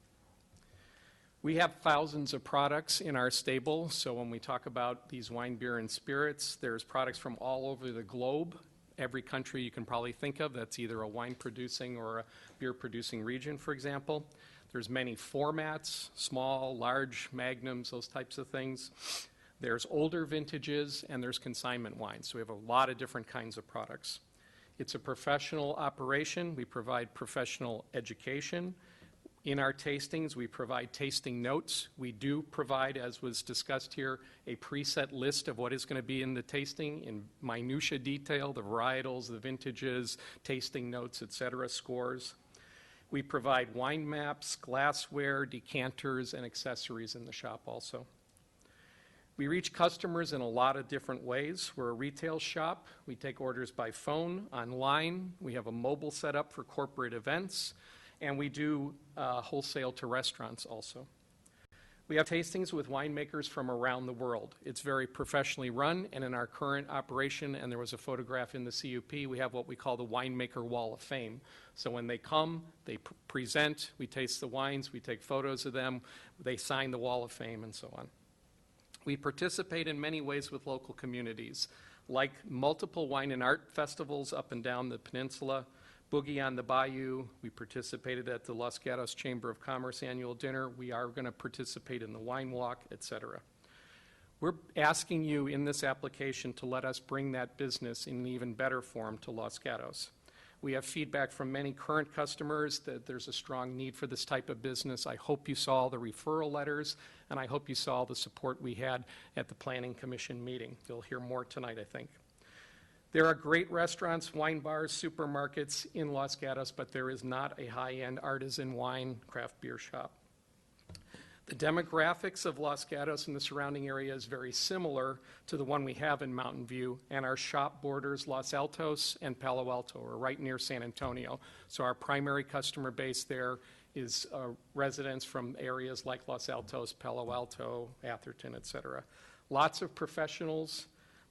We have thousands of products in our stable, so when we talk about these wine, beer, and spirits, there's products from all over the globe. Every country you can probably think of that's either a wine-producing or a beer-producing region, for example. There's many formats, small, large, magnums, those types of things. There's older vintages, and there's consignment wines, so we have a lot of different kinds of products. It's a professional operation. We provide professional education. In our tastings, we provide tasting notes. We do provide, as was discussed here, a preset list of what is going to be in the tasting in minutia detail, the varietals, the vintages, tasting notes, etc., scores. We provide wine maps, glassware, decanters, and accessories in the shop also. We reach customers in a lot of different ways. We're a retail shop. We take orders by phone, online. We have a mobile setup for corporate events, and we do wholesale to restaurants also. We have tastings with winemakers from around the world. It's very professionally run, and in our current operation, and there was a photograph in the CUP, we have what we call the Winemaker Wall of Fame. So when they come, they present, we taste the wines, we take photos of them, they sign the Wall of Fame, and so on. We participate in many ways with local communities, like multiple wine and art festivals up and down the peninsula, Boogie on the Bayou. We participated at the Los Gatos Chamber of Commerce annual dinner. We are going to participate in the wine walk, etc. We're asking you in this application to let us bring that business in an even better form to Los Gatos. We have feedback from many current customers that there's a strong need for this type of business. I hope you saw the referral letters, and I hope you saw the support we had at the Planning Commission meeting. You'll hear more tonight, I think. There are great restaurants, wine bars, supermarkets in Los Gatos, but there is not a high-end artisan wine craft beer shop. The demographics of Los Gatos and the surrounding area is very similar to the one we have in Mountain View, and our shop borders Los Altos and Palo Alto, or right near San Antonio. So our primary customer base there is residents from areas like Los Altos, Palo Alto, Atherton, etc. Lots of professionals,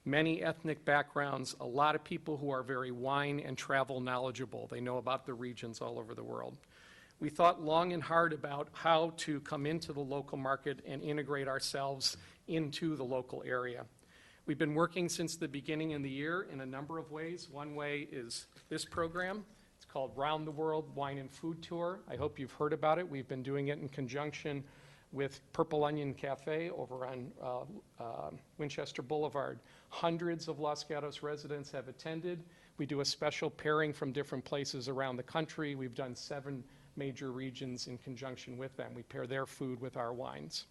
many ethnic backgrounds, a lot of people who are very wine and travel knowledgeable. They know about the regions all over the world. We thought long and hard about how to come into the local market and integrate ourselves into the local area. We've been working since the beginning of the year in a number of ways. One way is this program. It's called Round the World Wine and Food Tour. I hope you've heard about it. We've been doing it in conjunction with Purple Onion Cafe over on Winchester Boulevard. Hundreds of Los Gatos residents have attended. We do a special pairing from different places around the country. We've done 7 major regions in conjunction with them. We pair their food with our wines.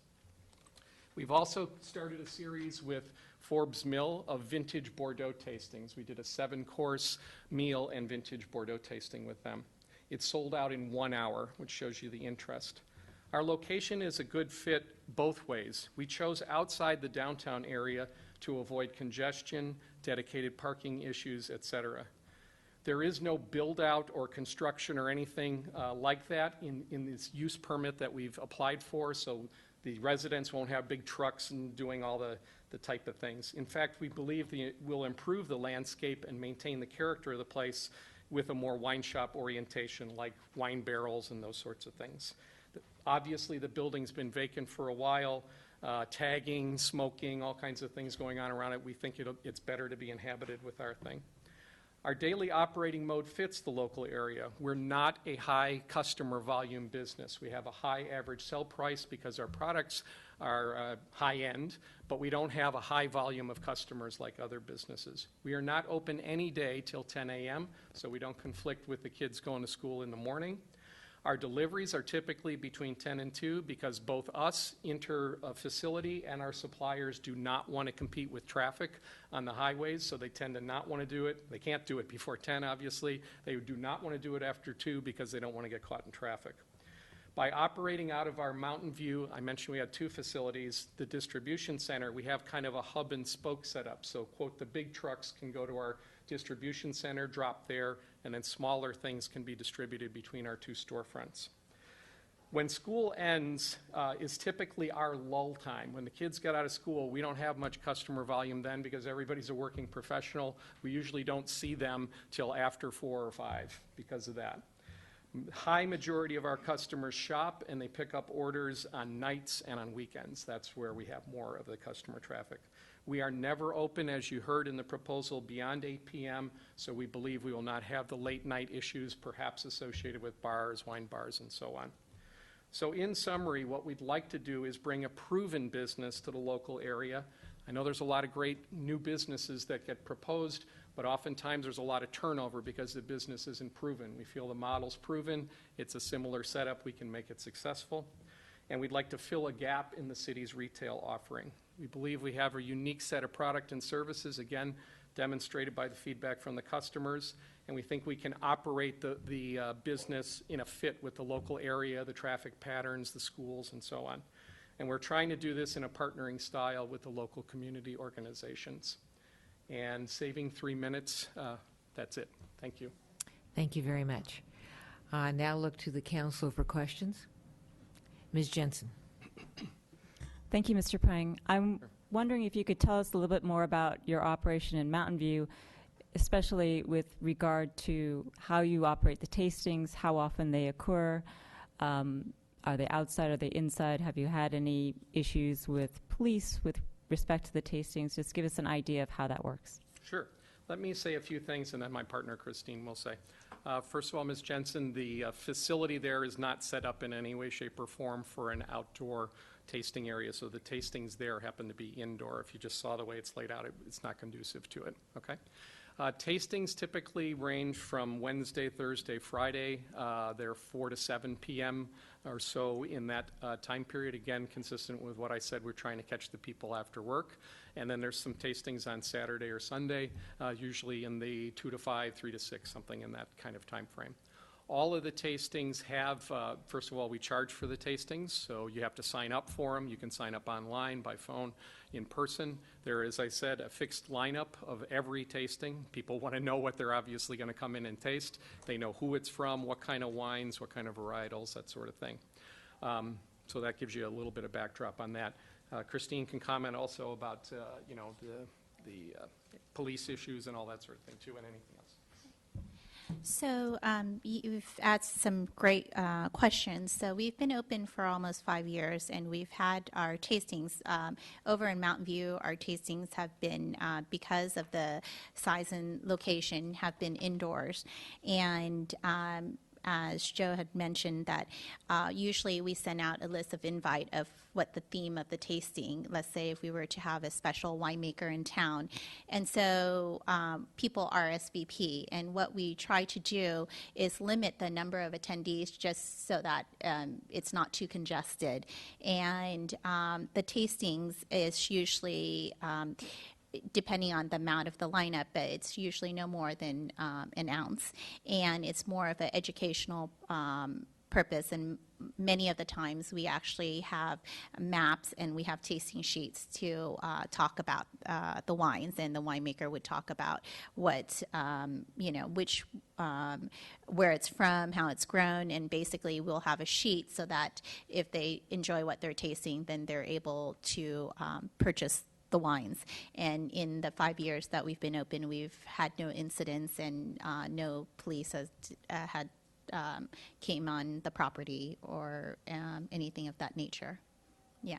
We've also started a series with Forbes Mill of vintage Bordeaux tastings. We did a 7-course meal and vintage Bordeaux tasting with them. It sold out in 1 hour, which shows you the interest. Our location is a good fit both ways. We chose outside the downtown area to avoid congestion, dedicated parking issues, etc. There is no build-out or construction or anything like that in this use permit that we've applied for, so the residents won't have big trucks and doing all the type of things. In fact, we believe it will improve the landscape and maintain the character of the place with a more wine shop orientation, like wine barrels and those sorts of things. Obviously, the building's been vacant for a while. Tagging, smoking, all kinds of things going on around it. We think it's better to be inhabited with our thing. Our daily operating mode fits the local area. We're not a high customer volume business. We have a high average sell price because our products are high end, but we don't have a high volume of customers like other businesses. We are not open any day till 10 a.m., so we don't conflict with the kids going to school in the morning. Our deliveries are typically between 10 and 2 because both us, facility, and our suppliers do not want to compete with traffic on the highways, so they tend to not want to do it. They can't do it before 10, obviously. They do not want to do it after 2 because they don't want to get caught in traffic. By operating out of our Mountain View, I mentioned we had 2 facilities, the distribution center, we have kind of a hub and spoke setup. So, quote, the big trucks can go to our distribution center, drop there, and then smaller things can be distributed between our 2 storefronts. When school ends is typically our lull time. When the kids get out of school, we don't have much customer volume then because everybody's a working professional. We usually don't see them till after 4 or 5 because of that. High majority of our customers shop and they pick up orders on nights and on weekends. That's where we have more of the customer traffic. We are never open, as you heard in the proposal, beyond 8 p.m., so we believe we will not have the late night issues perhaps associated with bars, wine bars, and so on. So in summary, what we'd like to do is bring a proven business to the local area. I know there's a lot of great new businesses that get proposed, but oftentimes there's a lot of turnover because the business isn't proven. We feel the model's proven, it's a similar setup, we can make it successful, and we'd like to fill a gap in the city's retail offering. We believe we have a unique set of product and services, again, demonstrated by the feedback from the customers, and we think we can operate the business in a fit with the local area, the traffic patterns, the schools, and so on. And we're trying to do this in a partnering style with the local community organizations. And saving 3 minutes, that's it. Thank you. Thank you very much. Now look to the council for questions. Ms. Jensen. Thank you, Mr. Prang. I'm wondering if you could tell us a little bit more about your operation in Mountain View, especially with regard to how you operate the tastings, how often they occur. Are they outside? Are they inside? Have you had any issues with police with respect to the tastings? Just give us an idea of how that works. Sure. Let me say a few things, and then my partner, Christine, will say. First of all, Ms. Jensen, the facility there is not set up in any way, shape, or form for an outdoor tasting area, so the tastings there happen to be indoor. If you just saw the way it's laid out, it's not conducive to it, okay? Tastings typically range from Wednesday, Thursday, Friday. They're 4 to 7 p.m. or so in that time period. Again, consistent with what I said, we're trying to catch the people after work. And then there's some tastings on Saturday or Sunday, usually in the 2 to 5, 3 to 6, something in that kind of time frame. All of the tastings have, first of all, we charge for the tastings, so you have to sign up for them. You can sign up online, by phone, in person. There is, I said, a fixed lineup of every tasting. People want to know what they're obviously going to come in and taste. They know who it's from, what kind of wines, what kind of varietals, that sort of thing. So that gives you a little bit of backdrop on that. Christine can comment also about, the police issues and all that sort of thing, too, and anything else. So you've asked some great questions. So we've been open for almost 5 years, and we've had our tastings over in Mountain View. Our tastings have been, because of the size and location, have been indoors. And as Joe had mentioned, that usually we send out a list of invite of what the theme of the tasting, let's say if we were to have a special winemaker in town. And so people RSVP, and what we try to do is limit the number of attendees just so that it's not too congested. And the tastings is usually depending on the amount of the lineup, but it's usually no more than an ounce. And it's more of an educational purpose, and many of the times we actually have maps and we have tasting sheets to talk about the wines, and the winemaker would talk about what, which, where it's from, how it's grown, and basically we'll have a sheet so that if they enjoy what they're tasting, then they're able to purchase the wines. And in the 5 years that we've been open, we've had no incidents, and no police has came on the property or anything of that nature. Yeah.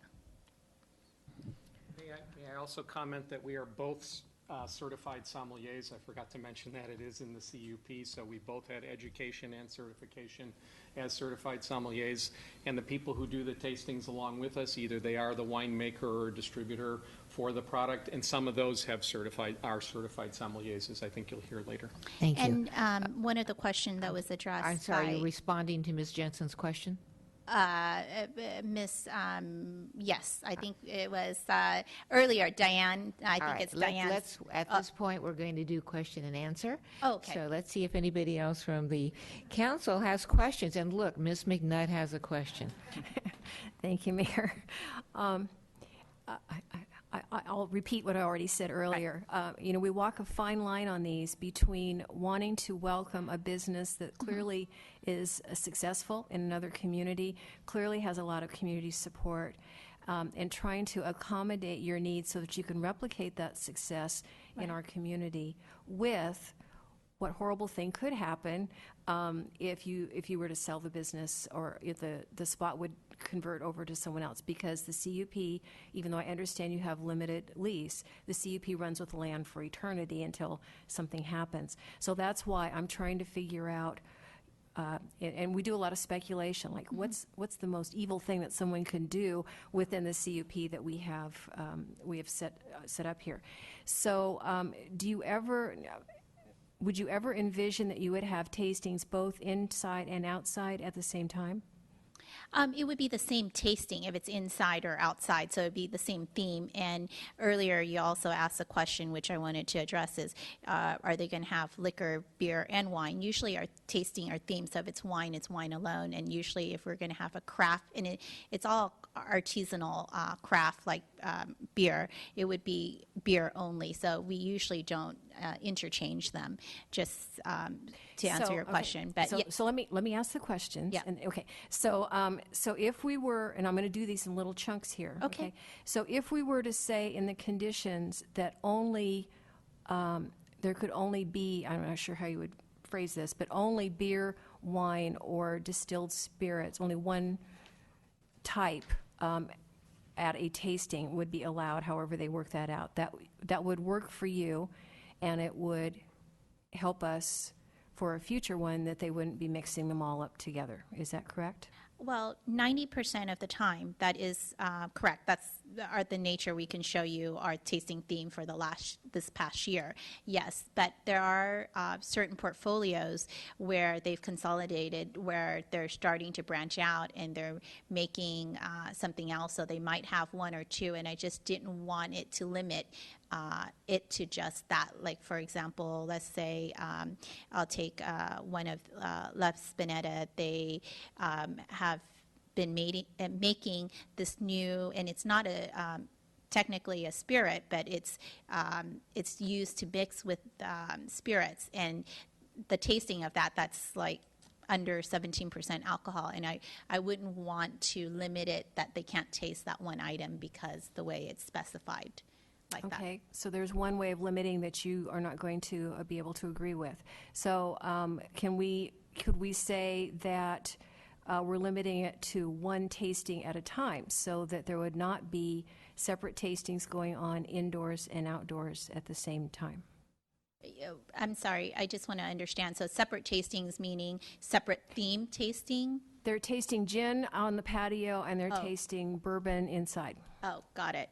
May I also comment that we are both certified sommeliers. I forgot to mention that it is in the CUP, so we both had education and certification as certified sommeliers. And the people who do the tastings along with us, either they are the winemaker or distributor for the product, and some of those are certified sommeliers, as I think you'll hear later. Thank you. And one of the questions that was addressed I'm sorry, by you're responding to Ms. Jensen's question? Miss, yes, I think it was earlier, Diane. I think it's Diane. Let's, at this point, we're going to do question and answer. Okay. So let's see if anybody else from the council has questions. And look, Ms. McNutt has a question. Thank you, Mayor. I'll repeat what I already said earlier. We walk a fine line on these between wanting to welcome a business that clearly is successful in another community, clearly has a lot of community support, and trying to accommodate your needs so that you can replicate that success in our community with what horrible thing could happen if you were to sell the business, or if the spot would convert over to someone else, because the CUP, even though I understand you have limited lease, the CUP runs with land for eternity until something happens. So that's why I'm trying to figure out, and we do a lot of speculation, like what's the most evil thing that someone can do within the CUP that we have set up here. So would you ever envision that you would have tastings both inside and outside at the same time? It would be the same tasting if it's inside or outside, so it would be the same theme. And earlier you also asked a question which I wanted to address is, are they going to have liquor, beer, and wine? Usually our tasting, our theme, so if it's wine alone. And usually if we're going to have a craft, and it's all artisanal craft like beer, it would be beer only. So we usually don't interchange them, just to answer your question. But so let me ask the questions. Yeah. Okay. So if we were, and I'm going to do these in little chunks here. Okay. So if we were to say in the conditions that only there could only be, I'm not sure how you would phrase this, but only beer, wine, or distilled spirits, only one type at a tasting would be allowed, however they work that out. That would work for you, and it would help us for a future one that they wouldn't be mixing them all up together. Is that correct? Well, 90% of the time, that is correct. That's the nature we can show you our tasting theme for this past year. Yes, but there are certain portfolios where they've consolidated, where they're starting to branch out and they're making something else. So they might have one or two, and I just didn't want it to limit it to just that. Like, for example, let's say I'll take one of La Spinetta. They have been making this new, and it's not a technically a spirit, but it's used to mix with spirits, and the tasting of that's like under 17% alcohol, and I wouldn't want to limit it that they can't taste that one item because the way it's specified. Like okay, so there's one way of limiting that you are not going to be able to agree with. So could we say that we're limiting it to one tasting at a time, so that there would not be separate tastings going on indoors and outdoors at the same time? I'm sorry, I just want to understand. So separate tastings meaning separate theme tasting? They're tasting gin on the patio, and they're tasting bourbon inside. Oh, got it.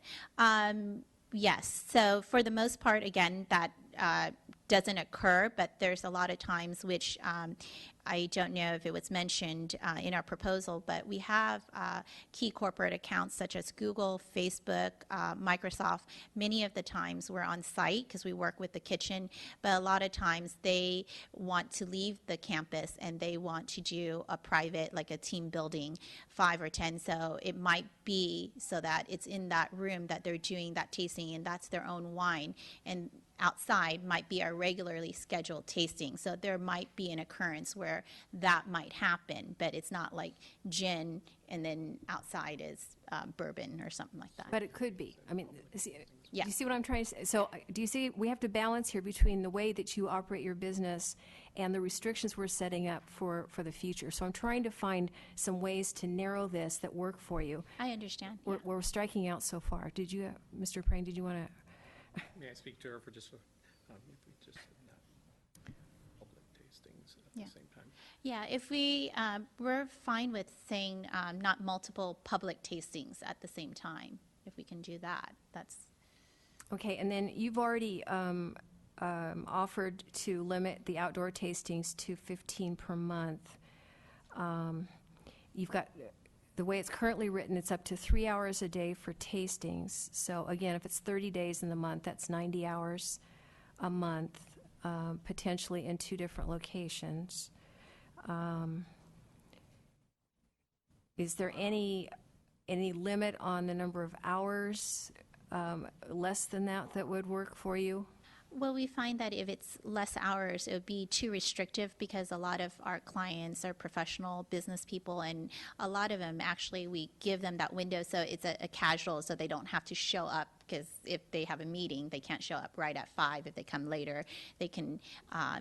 Yes. So for the most part, again, that doesn't occur, but there's a lot of times which I don't know if it was mentioned in our proposal, but we have key corporate accounts such as Google, Facebook, Microsoft. Many of the times we're on site because we work with the kitchen, but a lot of times they want to leave the campus and they want to do a private, like a team building, 5 or 10. So it might be so that it's in that room that they're doing that tasting, and that's their own wine. And outside might be our regularly scheduled tasting. So there might be an occurrence where that might happen, but it's not like gin and then outside is bourbon or something like that. But it could be. I mean, Yeah. Do you see what I'm trying to say? So do you see we have to balance here between the way that you operate your business and the restrictions we're setting up for the future? So I'm trying to find some ways to narrow this that work for you. I understand. We're striking out so far. Did you, Mr. Prane, did you want to May I speak to her for just, if we just not public tastings at Yeah. the same time? Yeah, if we're fine with saying not multiple public tastings at the same time. If we can do that, that's. Okay, and then you've already offered to limit the outdoor tastings to 15 per month. You've got, the way it's currently written, it's up to 3 hours a day for tastings. So again, if it's 30 days in the month, that's 90 hours a month, potentially in 2 different locations. Is there any limit on the number of hours, less than that would work for you? Well, we find that if it's less hours, it would be too restrictive because a lot of our clients are professional business people, and a lot of them actually we give them that window so it's a casual, so they don't have to show up, because if they have a meeting, they can't show up right at 5. If they come later, they can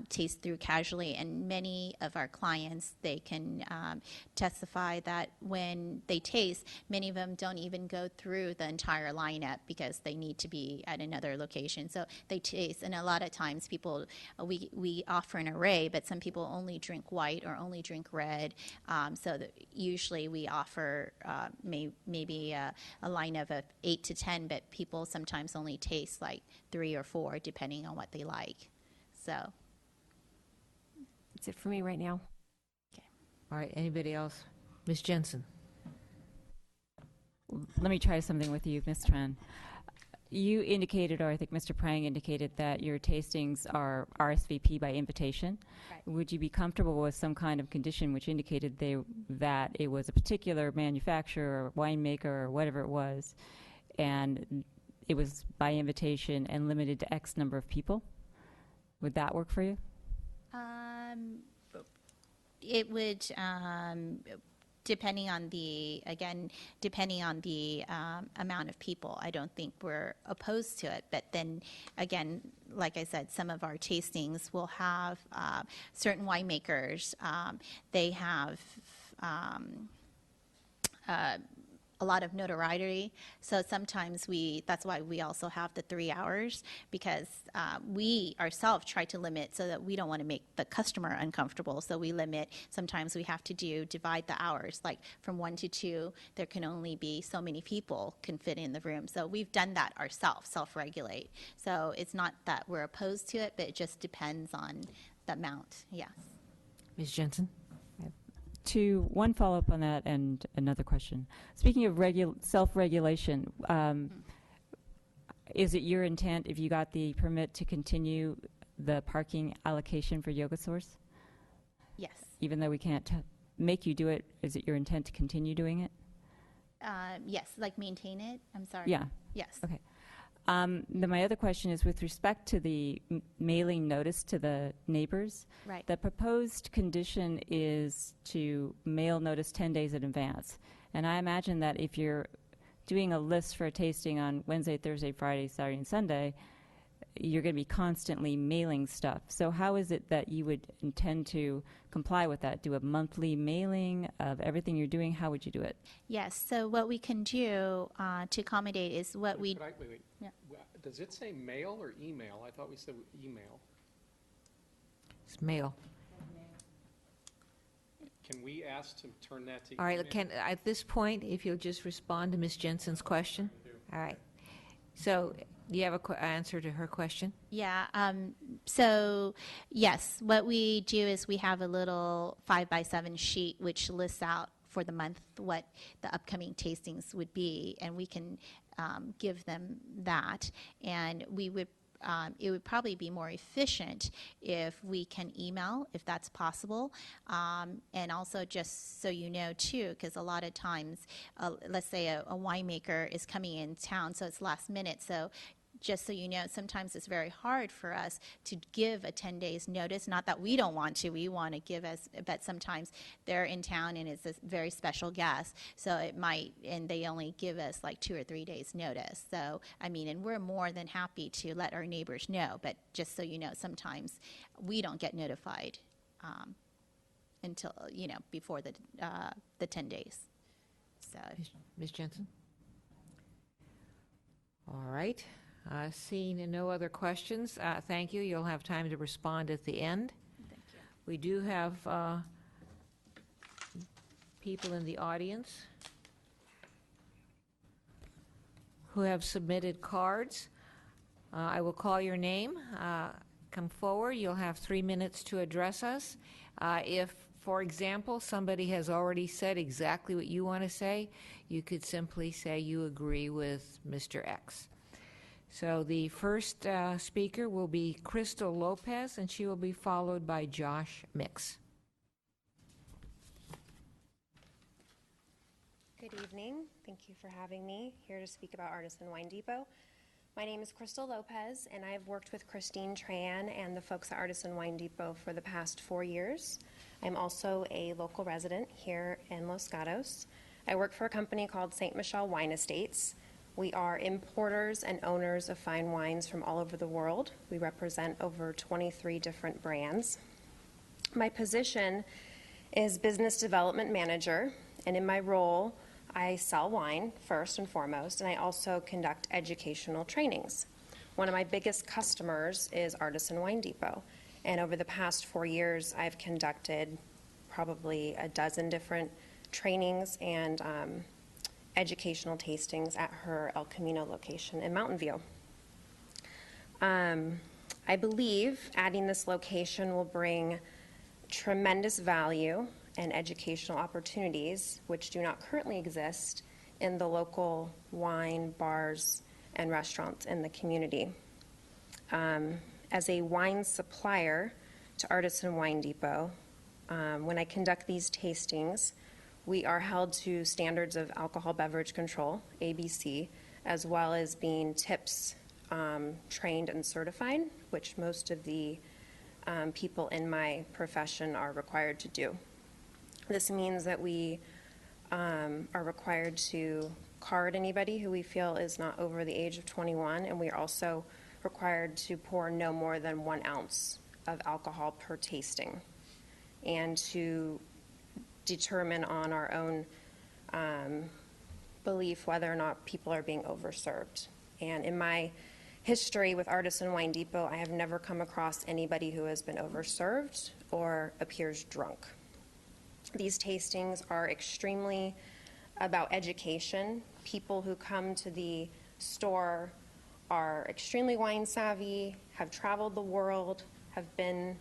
taste through casually. And many of our clients, they can testify that when they taste, many of them don't even go through the entire lineup because they need to be at another location. So they taste, and a lot of times people, we offer an array, but some people only drink white or only drink red. So that usually we offer maybe a lineup of 8 to 10, but people sometimes only taste like 3 or 4 depending on what they like. So that's it for me right now. All right, anybody else? Ms. Jensen. Let me try something with you, Ms. Tran. You indicated, or I think Mr. Prang indicated, that your tastings are RSVP by invitation. Right. Would you be comfortable with some kind of condition which indicated that it was a particular manufacturer or winemaker or whatever it was, and it was by invitation and limited to X number of people? Would that work for you? It would, depending on the amount of people. I don't think we're opposed to it. But then again, like I said, some of our tastings will have certain winemakers. They have a lot of notoriety. So sometimes that's why we also have the 3 hours, because we ourselves try to limit so that we don't want to make the customer uncomfortable. So we limit, sometimes we have to divide the hours, like from 1 to 2, there can only be so many people can fit in the room. So we've done that ourselves, self-regulate. So it's not that we're opposed to it, but it just depends on the amount, yes. Ms. Jensen? One follow-up on that and another question. Speaking of self-regulation, is it your intent, if you got the permit, to continue the parking allocation for Yoga Source? Yes. Even though we can't make you do it, is it your intent to continue doing it? Yes, like maintain it? I'm sorry. Yeah. Yes. Okay. Then my other question is with respect to the mailing notice to the neighbors. Right. The proposed condition is to mail notice 10 days in advance. And I imagine that if you're doing a list for a tasting on Wednesday, Thursday, Friday, Saturday, and Sunday, you're going to be constantly mailing stuff. So how is it that you would intend to comply with that? Do a monthly mailing of everything you're doing? How would you do it? Yes. So what we can do to accommodate is what we... Wait. Yeah. Does it say mail or email? I thought we said email. It's mail. Can we ask to turn that to All right, email? at this point, if you'll just respond to Ms. Jensen's question. All right. So do you have an answer to her question? Yeah. So yes, what we do is we have a little 5x7 sheet which lists out for the month what the upcoming tastings would be, and we can give them that. And we would it would probably be more efficient if we can email, if that's possible. And also, just so you know, too, because a lot of times, let's say a winemaker is coming in town, so it's last minute. So just so you know, sometimes it's very hard for us to give a 10 days notice. Not that we don't want to, we want to give us, but sometimes they're in town and it's a very special guest. So it might, and they only give us like 2 or 3 days notice. So, I mean, and we're more than happy to let our neighbors know, but just so you know, sometimes we don't get notified until, before the 10 days. So. Ms. Jensen? All right. Seeing no other questions, thank you. You'll have time to respond at the end. Thank you. We do have people in the audience who have submitted cards. I will call your name. Come forward. You'll have 3 minutes to address us. If, for example, somebody has already said exactly what you want to say, you could simply say you agree with Mr. X. So the first speaker will be Crystal Lopez, and she will be followed by Josh Mix. Good evening. Thank you for having me here to speak about Artisan Wine Depot. My name is Crystal Lopez, and I have worked with Christine Tran and the folks at Artisan Wine Depot for the past 4 years. I'm also a local resident here in Los Gatos. I work for a company called St. Michel Wine Estates. We are importers and owners of fine wines from all over the world. We represent over 23 different brands. My position is Business Development Manager, and in my role, I sell wine first and foremost, and I also conduct educational trainings. One of my biggest customers is Artisan Wine Depot, and over the past 4 years, I've conducted probably a dozen different trainings and educational tastings at her El Camino location in Mountain View. I believe adding this location will bring tremendous value and educational opportunities which do not currently exist in the local wine bars and restaurants in the community. As a wine supplier to Artisan Wine Depot, when I conduct these tastings, we are held to standards of alcohol beverage control, ABC, as well as being TIPS trained and certified, which most of the people in my profession are required to do. This means that we are required to card anybody who we feel is not over the age of 21, and we are also required to pour no more than 1 ounce of alcohol per tasting, and to determine on our own belief whether or not people are being overserved. And in my history with Artisan Wine Depot, I have never come across anybody who has been overserved or appears drunk. These tastings are extremely about education. People who come to the store are extremely wine savvy, have traveled the world, have been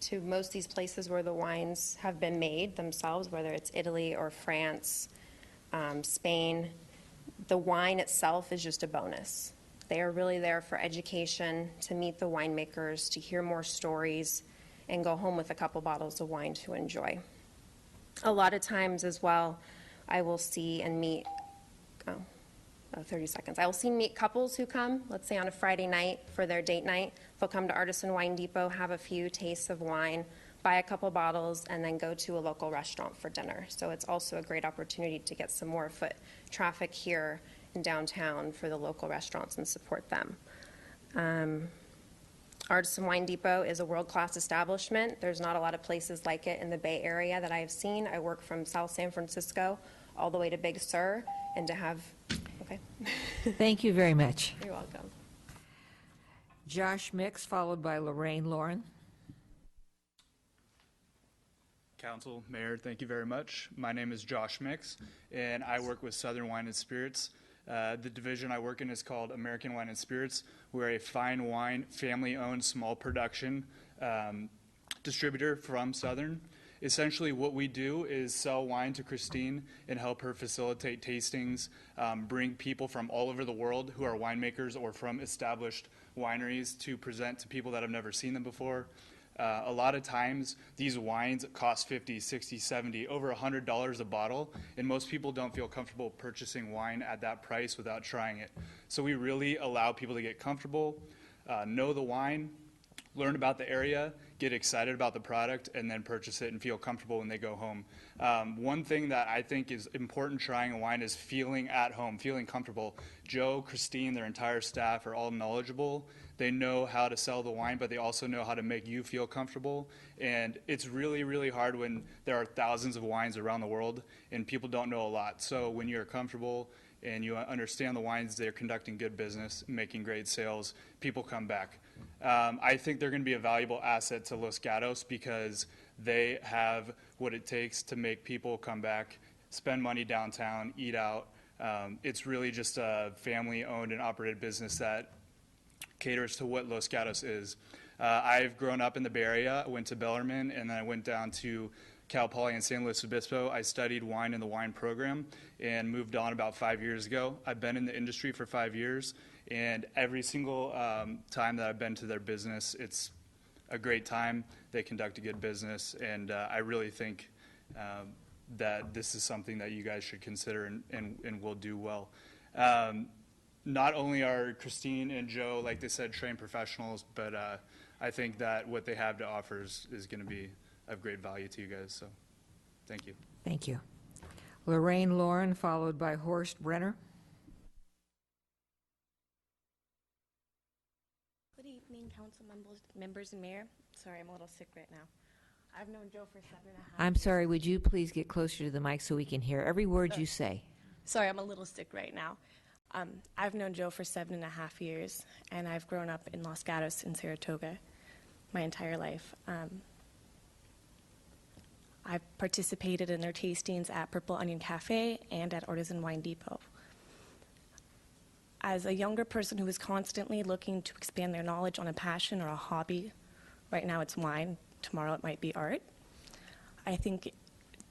to most of these places where the wines have been made themselves, whether it's Italy or France, Spain. The wine itself is just a bonus. They are really there for education, to meet the winemakers, to hear more stories, and go home with a couple bottles of wine to enjoy. A lot of times as well, I will see and meet, 30 seconds. I will see meet couples who come, let's say on a Friday night for their date night. They'll come to Artisan Wine Depot, have a few tastes of wine, buy a couple bottles, and then go to a local restaurant for dinner. So it's also a great opportunity to get some more foot traffic here in downtown for the local restaurants and support them. Artisan Wine Depot is a world-class establishment. There's not a lot of places like it in the Bay Area that I have seen. I work from South San Francisco all the way to Big Sur, and to have, okay. Thank you very much. You're welcome. Josh Mix, followed by Lorraine Lauren. Council, Mayor, thank you very much. My name is Josh Mix, and I work with Southern Wine and Spirits. The division I work in is called American Wine and Spirits. We're a fine wine, family-owned, small production distributor from Southern. Essentially, what we do is sell wine to Christine and help her facilitate tastings, bring people from all over the world who are winemakers or from established wineries to present to people that have never seen them before. A lot of times, these wines cost $50, $60, $70, over $100 a bottle, and most people don't feel comfortable purchasing wine at that price without trying it. So we really allow people to get comfortable, know the wine, learn about the area, get excited about the product, and then purchase it and feel comfortable when they go home. One thing that I think is important trying a wine is feeling at home, feeling comfortable. Joe, Christine, their entire staff are all knowledgeable. They know how to sell the wine, but they also know how to make you feel comfortable. And it's really, really hard when there are thousands of wines around the world and people don't know a lot. So when you're comfortable and you understand the wines, they're conducting good business, making great sales, people come back. I think they're going to be a valuable asset to Los Gatos because they have what it takes to make people come back, spend money downtown, eat out. It's really just a family-owned and operated business that caters to what Los Gatos is. I've grown up in the Bay Area. I went to Bellarmine, and then I went down to Cal Poly in San Luis Obispo. I studied wine in the wine program and moved on about 5 years ago. I've been in the industry for 5 years, and every single time that I've been to their business, it's a great time. They conduct a good business, and I really think that this is something that you guys should consider and will do well. Not only are Christine and Joe, like they said, trained professionals, but I think that what they have to offer is going to be of great value to you guys. So thank you. Thank you. Lorraine Lauren, followed by Horst Brenner. Good evening, council members and mayor. Sorry, I'm a little sick right now. I've known Joe for 7.5 I'm sorry, would you please get closer to the mic so we can hear every word you say? Sorry, I'm a little sick right now. I've known Joe for 7.5 years, and I've grown up in Los Gatos in Saratoga my entire life. I've participated in their tastings at Purple Onion Cafe and at Artisan Wine Depot. As a younger person who is constantly looking to expand their knowledge on a passion or a hobby, right now it's wine, tomorrow it might be art, I think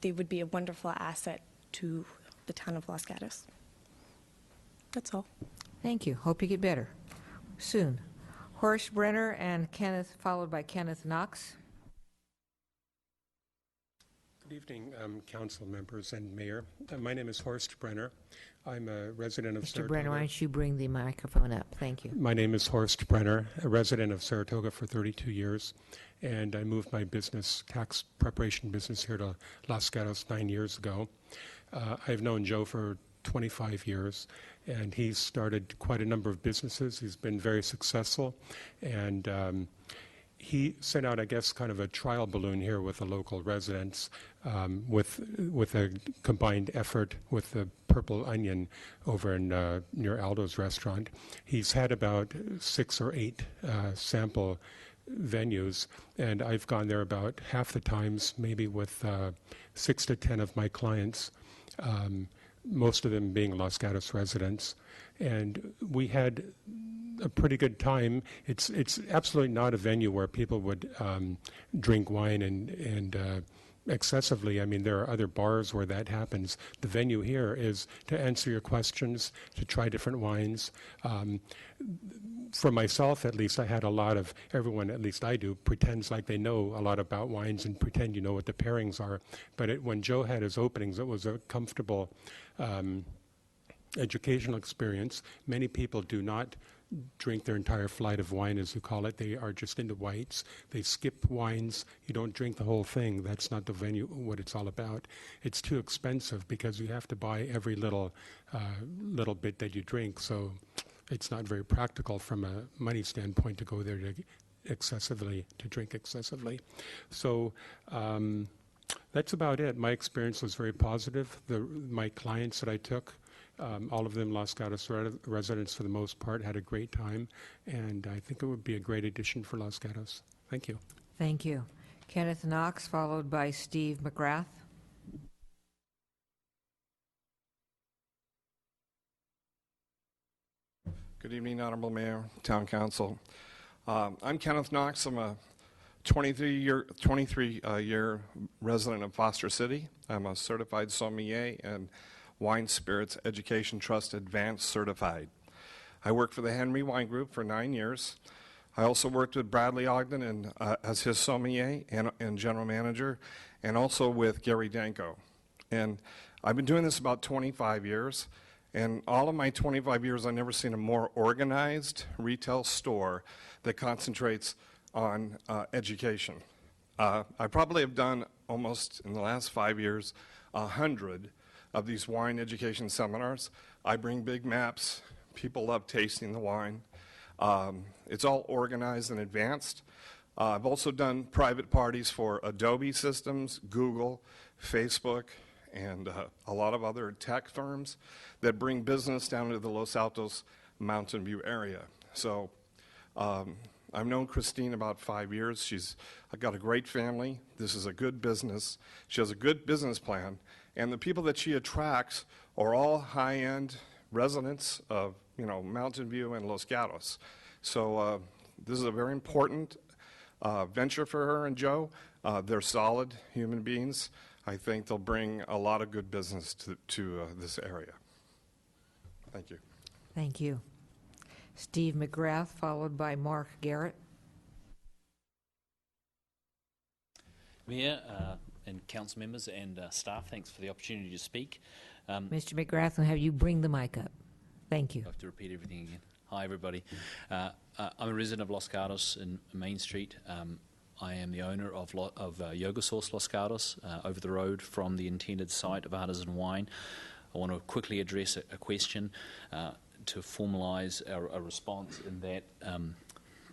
they would be a wonderful asset to the town of Los Gatos. That's all. Thank you. Hope you get better soon. Horst Brenner and Kenneth, followed by Kenneth Knox. Good evening, council members and mayor. My name is Horst Brenner. I'm a resident of Mr. Saratoga. Brenner, why don't you bring the microphone up? Thank you. My name is Horst Brenner, a resident of Saratoga for 32 years, and I moved my business, tax preparation business, here to Los Gatos 9 years ago. I've known Joe for 25 years, and he's started quite a number of businesses. He's been very successful, and he sent out, I guess, kind of a trial balloon here with the local residents with a combined effort with the Purple Onion over in near Aldo's restaurant. He's had about 6 or 8 sample venues, and I've gone there about half the times, maybe with 6 to 10 of my clients, most of them being Los Gatos residents. And we had a pretty good time. It's absolutely not a venue where people would drink wine and excessively. I mean, there are other bars where that happens. The venue here is to answer your questions, to try different wines. For myself, at least, I had a lot of, everyone, at least I do, pretends like they know a lot about wines and pretend you know what the pairings are. But when Joe had his openings, it was a comfortable educational experience. Many people do not drink their entire flight of wine, as you call it. They are just into whites. They skip wines. You don't drink the whole thing. That's not the venue, what it's all about. It's too expensive because you have to buy every little bit that you drink. So it's not very practical from a money standpoint to go there to drink excessively. So that's about it. My experience was very positive. My clients that I took, all of them Los Gatos residents for the most part, had a great time, and I think it would be a great addition for Los Gatos. Thank you. Thank you. Kenneth Knox, followed by Steve McGrath. Good evening, Honorable Mayor, Town Council. I'm Kenneth Knox. I'm a 23-year resident of Foster City. I'm a certified sommelier and Wine Spirits Education Trust Advanced Certified. I worked for the Henry Wine Group for 9 years. I also worked with Bradley Ogden as his sommelier and general manager, and also with Gary Danko. And I've been doing this about 25 years. And all of my 25 years, I've never seen a more organized retail store that concentrates on education. I probably have done almost, in the last 5 years, 100 of these wine education seminars. I bring big maps. People love tasting the wine. It's all organized and advanced. I've also done private parties for Adobe systems, Google, Facebook, and a lot of other tech firms that bring business down to the Los Altos Mountain View area. So I've known Christine about 5 years. She's got a great family. This is a good business. She has a good business plan, and the people that she attracts are all high-end residents of, Mountain View and Los Gatos. So this is a very important venture for her and Joe. They're solid human beings. I think they'll bring a lot of good business to this area. Thank you. Thank you. Steve McGrath, followed by Mark Garrett. Mayor and council members and staff, thanks for the opportunity to speak. Mr. McGrath, I'll have you bring the mic up. Thank you. I have to repeat everything again. Hi, everybody. I'm a resident of Los Gatos in Main Street. I am the owner of Yoga Source Los Gatos, over the road from the intended site of Artisan Wine. I want to quickly address a question to formalise a response in that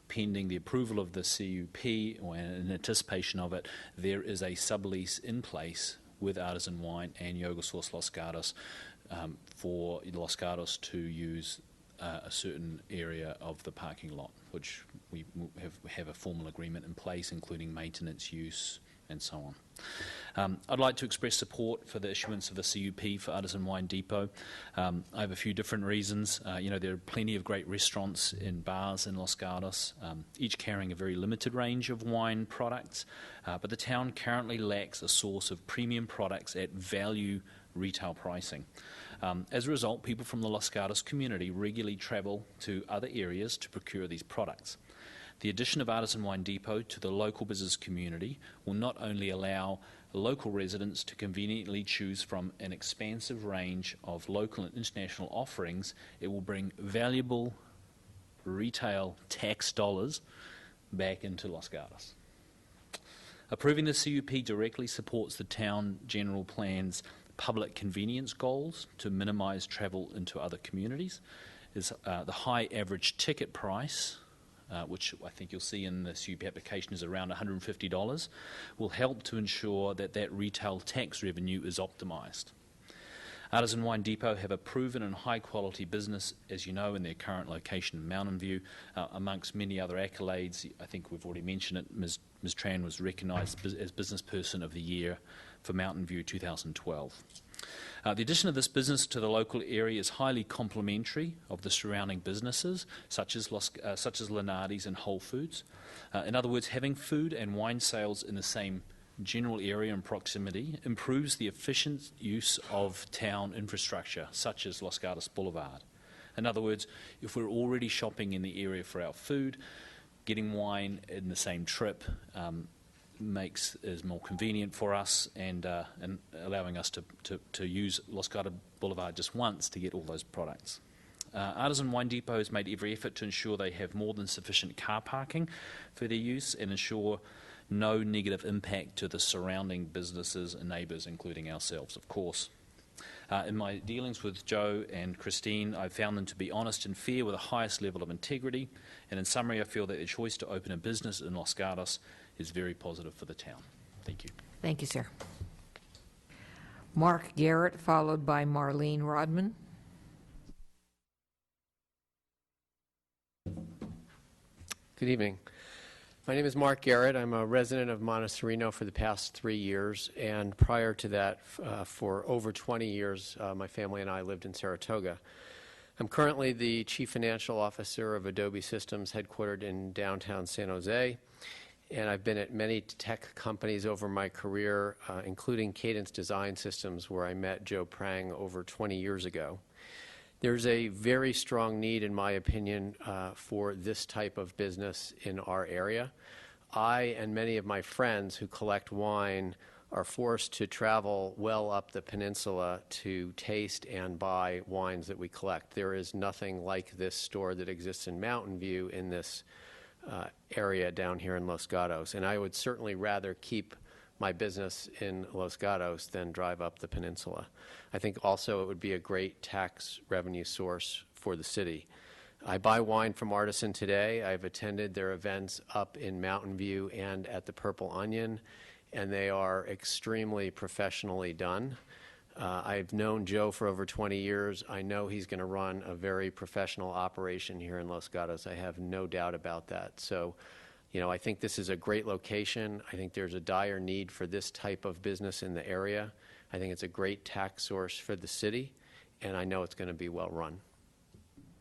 pending the approval of the CUP, or in anticipation of it, there is a sublease in place with Artisan Wine and Yoga Source Los Gatos for Los Gatos to use a certain area of the parking lot, which we have a formal agreement in place, including maintenance, use, and so on. I'd like to express support for the issuance of a CUP for Artisan Wine Depot. I have a few different reasons. There are plenty of great restaurants and bars in Los Gatos, each carrying a very limited range of wine products, but the town currently lacks a source of premium products at value retail pricing. As a result, people from the Los Gatos community regularly travel to other areas to procure these products. The addition of Artisan Wine Depot to the local business community will not only allow local residents to conveniently choose from an expansive range of local and international offerings, it will bring valuable retail tax dollars back into Los Gatos. Approving the CUP directly supports the town general plan's public convenience goals to minimise travel into other communities. The high average ticket price, which I think you'll see in the CUP application is around $150, will help to ensure that that retail tax revenue is optimised. Artisan Wine Depot have a proven and high-quality business, as you know, in their current location in Mountain View. Amongst many other accolades, I think we've already mentioned it, Ms. Tran was recognised as Business Person of the Year for Mountain View 2012. The addition of this business to the local area is highly complementary of the surrounding businesses, such as Lenardi's and Whole Foods. In other words, having food and wine sales in the same general area and proximity improves the efficient use of town infrastructure, such as Los Gatos Boulevard. In other words, if we're already shopping in the area for our food, getting wine in the same trip is more convenient for us and allowing us to use Los Gatos Boulevard just once to get all those products. Artisan Wine Depot has made every effort to ensure they have more than sufficient car parking for their use and ensure no negative impact to the surrounding businesses and neighbours, including ourselves, of course. In my dealings with Joe and Christine, I've found them to be honest and fair with the highest level of integrity, and in summary, I feel that their choice to open a business in Los Gatos is very positive for the town. Thank you. Thank you, sir. Mark Garrett, followed by Marlene Rodman. Good evening. My name is Mark Garrett. I'm a resident of Montecito for the past 3 years, and prior to that, for over 20 years, my family and I lived in Saratoga. I'm currently the Chief Financial Officer of Adobe Systems, headquartered in downtown San Jose, and I've been at many tech companies over my career, including Cadence Design Systems, where I met Joe Prang over 20 years ago. There's a very strong need, in my opinion, for this type of business in our area. I and many of my friends who collect wine are forced to travel well up the peninsula to taste and buy wines that we collect. There is nothing like this store that exists in Mountain View in this area down here in Los Gatos, and I would certainly rather keep my business in Los Gatos than drive up the peninsula. I think also it would be a great tax revenue source for the city. I buy wine from Artisan today. I've attended their events up in Mountain View and at the Purple Onion, and they are extremely professionally done. I've known Joe for over 20 years. I know he's going to run a very professional operation here in Los Gatos. I have no doubt about that. So, I think this is a great location. I think there's a dire need for this type of business in the area. I think it's a great tax source for the city, and I know it's going to be well run.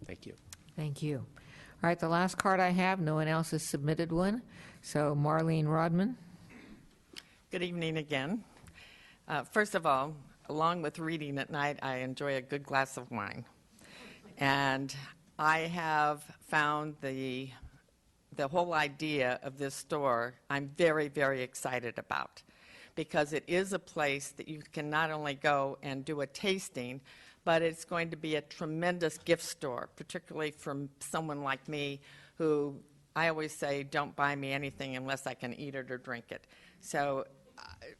Thank you. Thank you. All right, the last card I have, no one else has submitted one. So Marlene Rodman. Good evening again. First of all, along with reading at night, I enjoy a good glass of wine. And I have found the whole idea of this store I'm very, very excited about, because it is a place that you can not only go and do a tasting, but it's going to be a tremendous gift store, particularly from someone like me who I always say, don't buy me anything unless I can eat it or drink it. So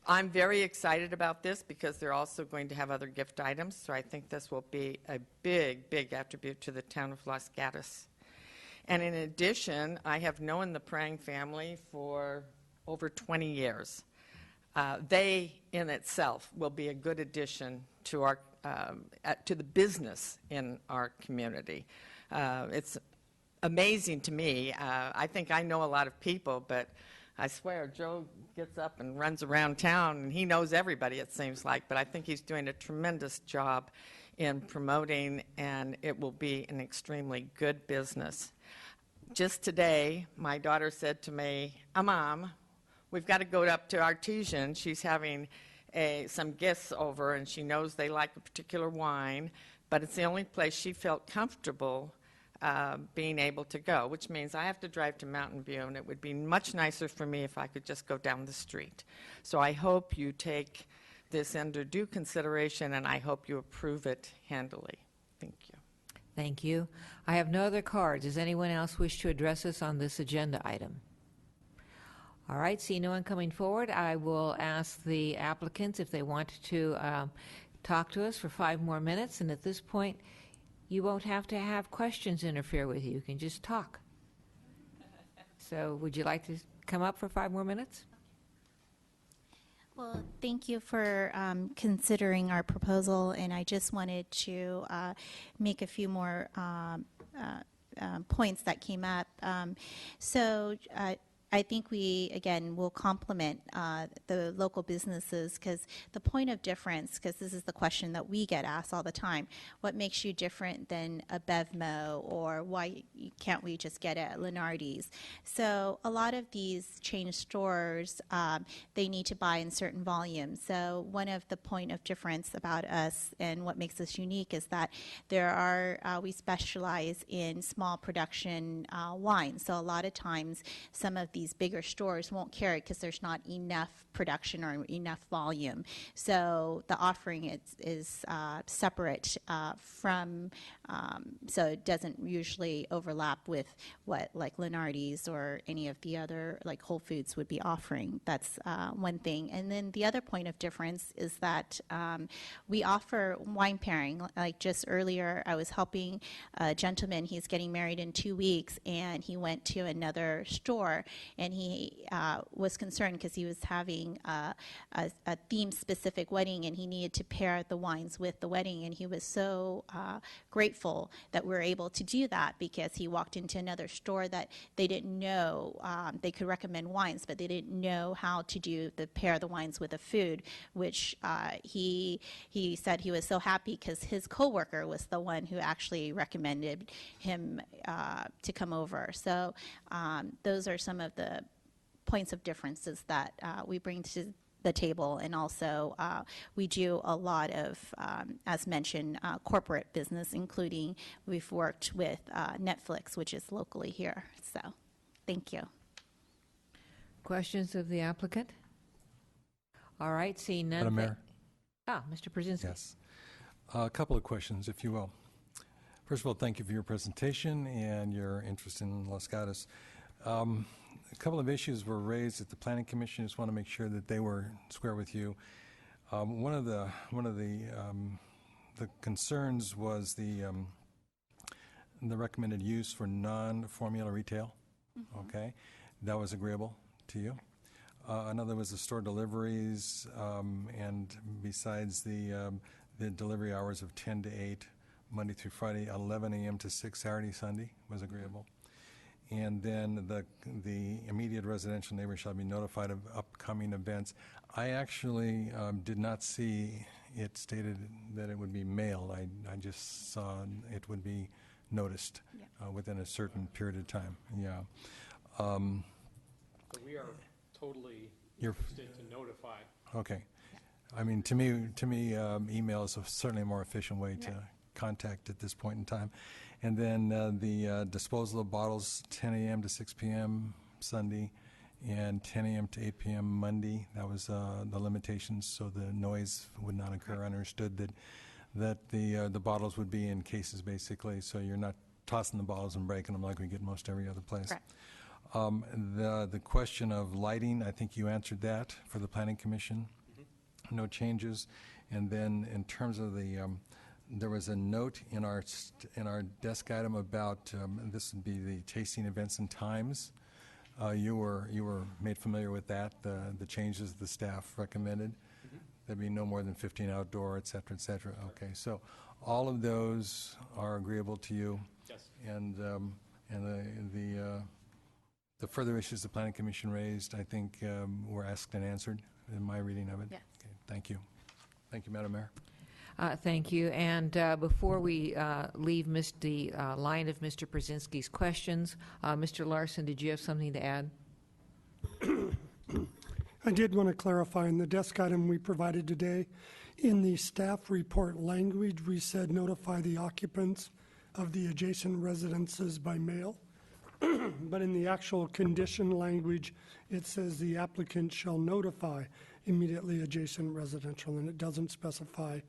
I'm very excited about this because they're also going to have other gift items. So I think this will be a big, big attribute to the town of Los Gatos. And in addition, I have known the Prang family for over 20 years. They, in itself, will be a good addition to our to the business in our community. It's amazing to me. I think I know a lot of people, but I swear Joe gets up and runs around town, and he knows everybody, it seems like. But I think he's doing a tremendous job in promoting, and it will be an extremely good business. Just today, my daughter said to me, Mom, we've got to go up to Artesian. She's having some guests over, and she knows they like a particular wine, but it's the only place she felt comfortable being able to go, which means I have to drive to Mountain View, and it would be much nicer for me if I could just go down the street. So I hope you take this under due consideration, and I hope you approve it handily. Thank you. Thank you. I have no other cards. Does anyone else wish to address us on this agenda item? All right, see no one coming forward. I will ask the applicants if they want to talk to us for 5 more minutes, and at this point, you won't have to have questions interfere with you. You can just talk. So would you like to come up for 5 more minutes? Well, thank you for considering our proposal, and I just wanted to make a few more points that came up. I think we, again, will complement the local businesses, because the point of difference, because this is the question that we get asked all the time, what makes you different than a Bevmo, or why can't we just get it at Lenardi's? So a lot of these chain stores, they need to buy in certain volumes. So one of the point of difference about us and what makes us unique is that there are, we specialize in small production wine. So a lot of times some of these bigger stores won't carry because there's not enough production or enough volume. So the offering is separate from, so it doesn't usually overlap with what like Lenardi's or any of the other like Whole Foods would be offering. That's one thing. And then the other point of difference is that we offer wine pairing. Like just earlier, I was helping a gentleman. He's getting married in 2 weeks, and he went to another store, and he was concerned because he was having a theme-specific wedding, and he needed to pair the wines with the wedding, and he was so grateful that we were able to do that, because he walked into another store that they didn't know, they could recommend wines, but they didn't know how to pair the wines with the food, which he said he was so happy because his coworker was the one who actually recommended him to come over. So those are some of the points of differences that we bring to the table, and also we do a lot of, as mentioned, corporate business, including we've worked with Netflix, which is locally here. So thank you. Questions of the applicant? All right, seeing none. Madam Mayor? Mr. Brzezinski. Yes. A couple of questions, if you will. First of all, thank you for your presentation and your interest in Los Gatos. A couple of issues were raised at the Planning Commission. Just want to make sure that they were square with you. One of the concerns was the recommended use for non-formula retail. Mm-hmm. Okay, that was agreeable to you. Another was the store deliveries, and besides the delivery hours of 10 to 8, Monday through Friday, 11 a.m. to 6 Saturday, Sunday was agreeable. And then the immediate residential neighbors shall be notified of upcoming events. I actually did not see it stated that it would be mailed. I just saw it would be noticed within a certain period of time. Yeah. So we are totally interested to notify. Okay. I mean, to me, email is certainly a more efficient way to contact at this point in time. And then the disposal of bottles, 10 a.m. to 6 p.m. Sunday, and 10 a.m. to 8 p.m. Monday. That was the limitations, so the noise would not occur. I understood that the bottles would be in cases, basically, so you're not tossing the bottles and breaking them like we get most every other place. Correct. The question of lighting, I think you answered that for the Planning Commission. No changes. And then in terms of there was a note in our desk item about this would be the tasting events and times. You were made familiar with that, the changes the staff recommended. There'd be no more than 15 outdoor, et cetera, et cetera. Okay, so all of those are agreeable to you. Yes. And the further issues the Planning Commission raised, I think were asked and answered in my reading of it. Yes. Okay, thank you. Thank you, Madam Mayor. Thank you. And before we leave the line of Mr. Brzezinski's questions, Mr. Larson, did you have something to add? I did want to clarify in the desk item we provided today, in the staff report language, we said notify the occupants of the adjacent residences by mail. But in the actual condition language, it says the applicant shall notify immediately adjacent residential, and it doesn't specify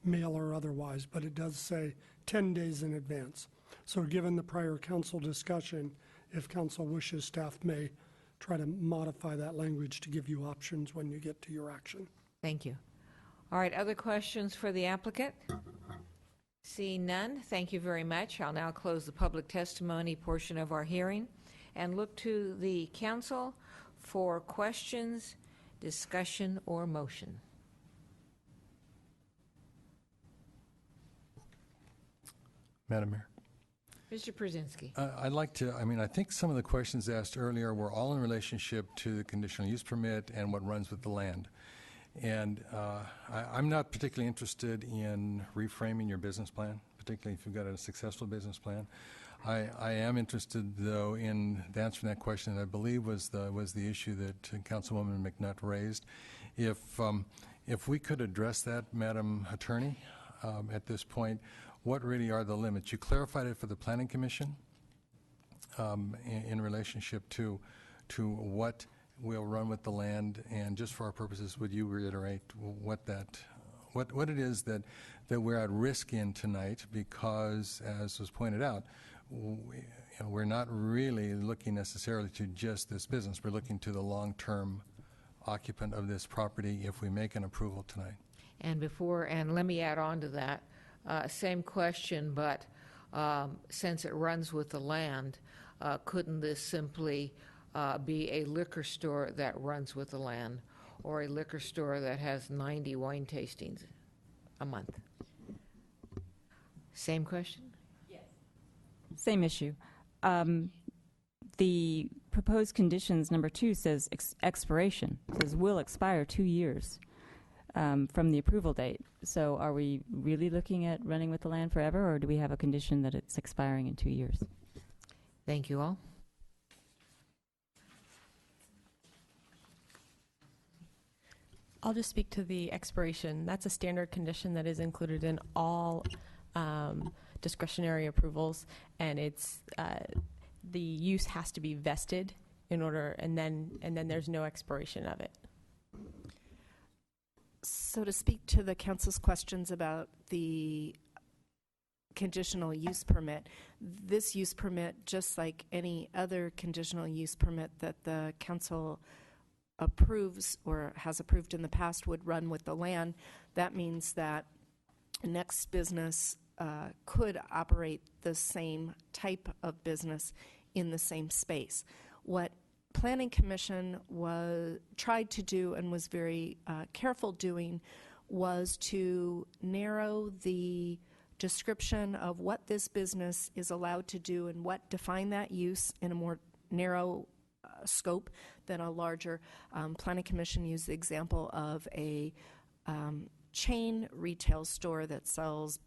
mail or otherwise, but it does say 10 days in advance. So given the prior council discussion, if council wishes, staff may try to modify that language to give you options when you get to your action. Thank you. All right, other questions for the applicant? Seeing none, thank you very much. I'll now close the public testimony portion of our hearing and look to the council for questions, discussion, or motion. Madam Mayor. Mr. Brzezinski. I'd like to, I think some of the questions asked earlier were all in relationship to the conditional use permit and what runs with the land. And I'm not particularly interested in reframing your business plan, particularly if you've got a successful business plan. I am interested, though, in answering that question that I believe was the issue that Councilwoman McNutt raised. If we could address that, Madam Attorney, at this point, what really are the limits? You clarified it for the Planning Commission in relationship to what will run with the land, and just for our purposes, would you reiterate what it is that we're at risk in tonight? Because, as was pointed out, we're not really looking necessarily to just this business. We're looking to the long-term occupant of this property if we make an approval tonight. And let me add on to that. Same question, but since it runs with the land, couldn't this simply be a liquor store that runs with the land, or a liquor store that has 90 wine tastings a month? Same question? Yes. Same issue. The proposed conditions, number 2, says expiration. It says will expire 2 years from the approval date. So are we really looking at running with the land forever, or do we have a condition that it's expiring in 2 years? Thank you all. I'll just speak to the expiration. That's a standard condition that is included in all discretionary approvals, and it's the use has to be vested in order, and then there's no expiration of it. So to speak to the council's questions about the conditional use permit, this use permit, just like any other conditional use permit that the council approves or has approved in the past, would run with the land. That means that next business could operate the same type of business in the same space. What Planning Commission tried to do and was very careful doing was to narrow the description of what this business is allowed to do and what define that use in a more narrow scope than a larger. Planning Commission used the example of a chain retail store that sells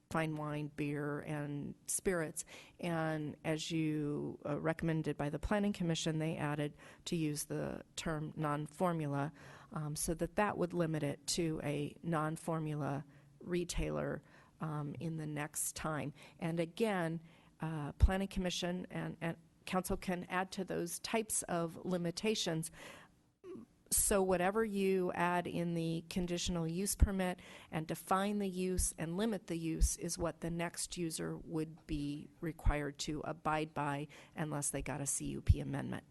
fine wine, beer, and spirits. And as you recommended by the Planning Commission, they added to use the term non-formula so that would limit it to a non-formula retailer in the next time. And again, Planning Commission and Council can add to those types of limitations. So whatever you add in the conditional use permit and define the use and limit the use is what the next user would be required to abide by unless they got a CUP amendment.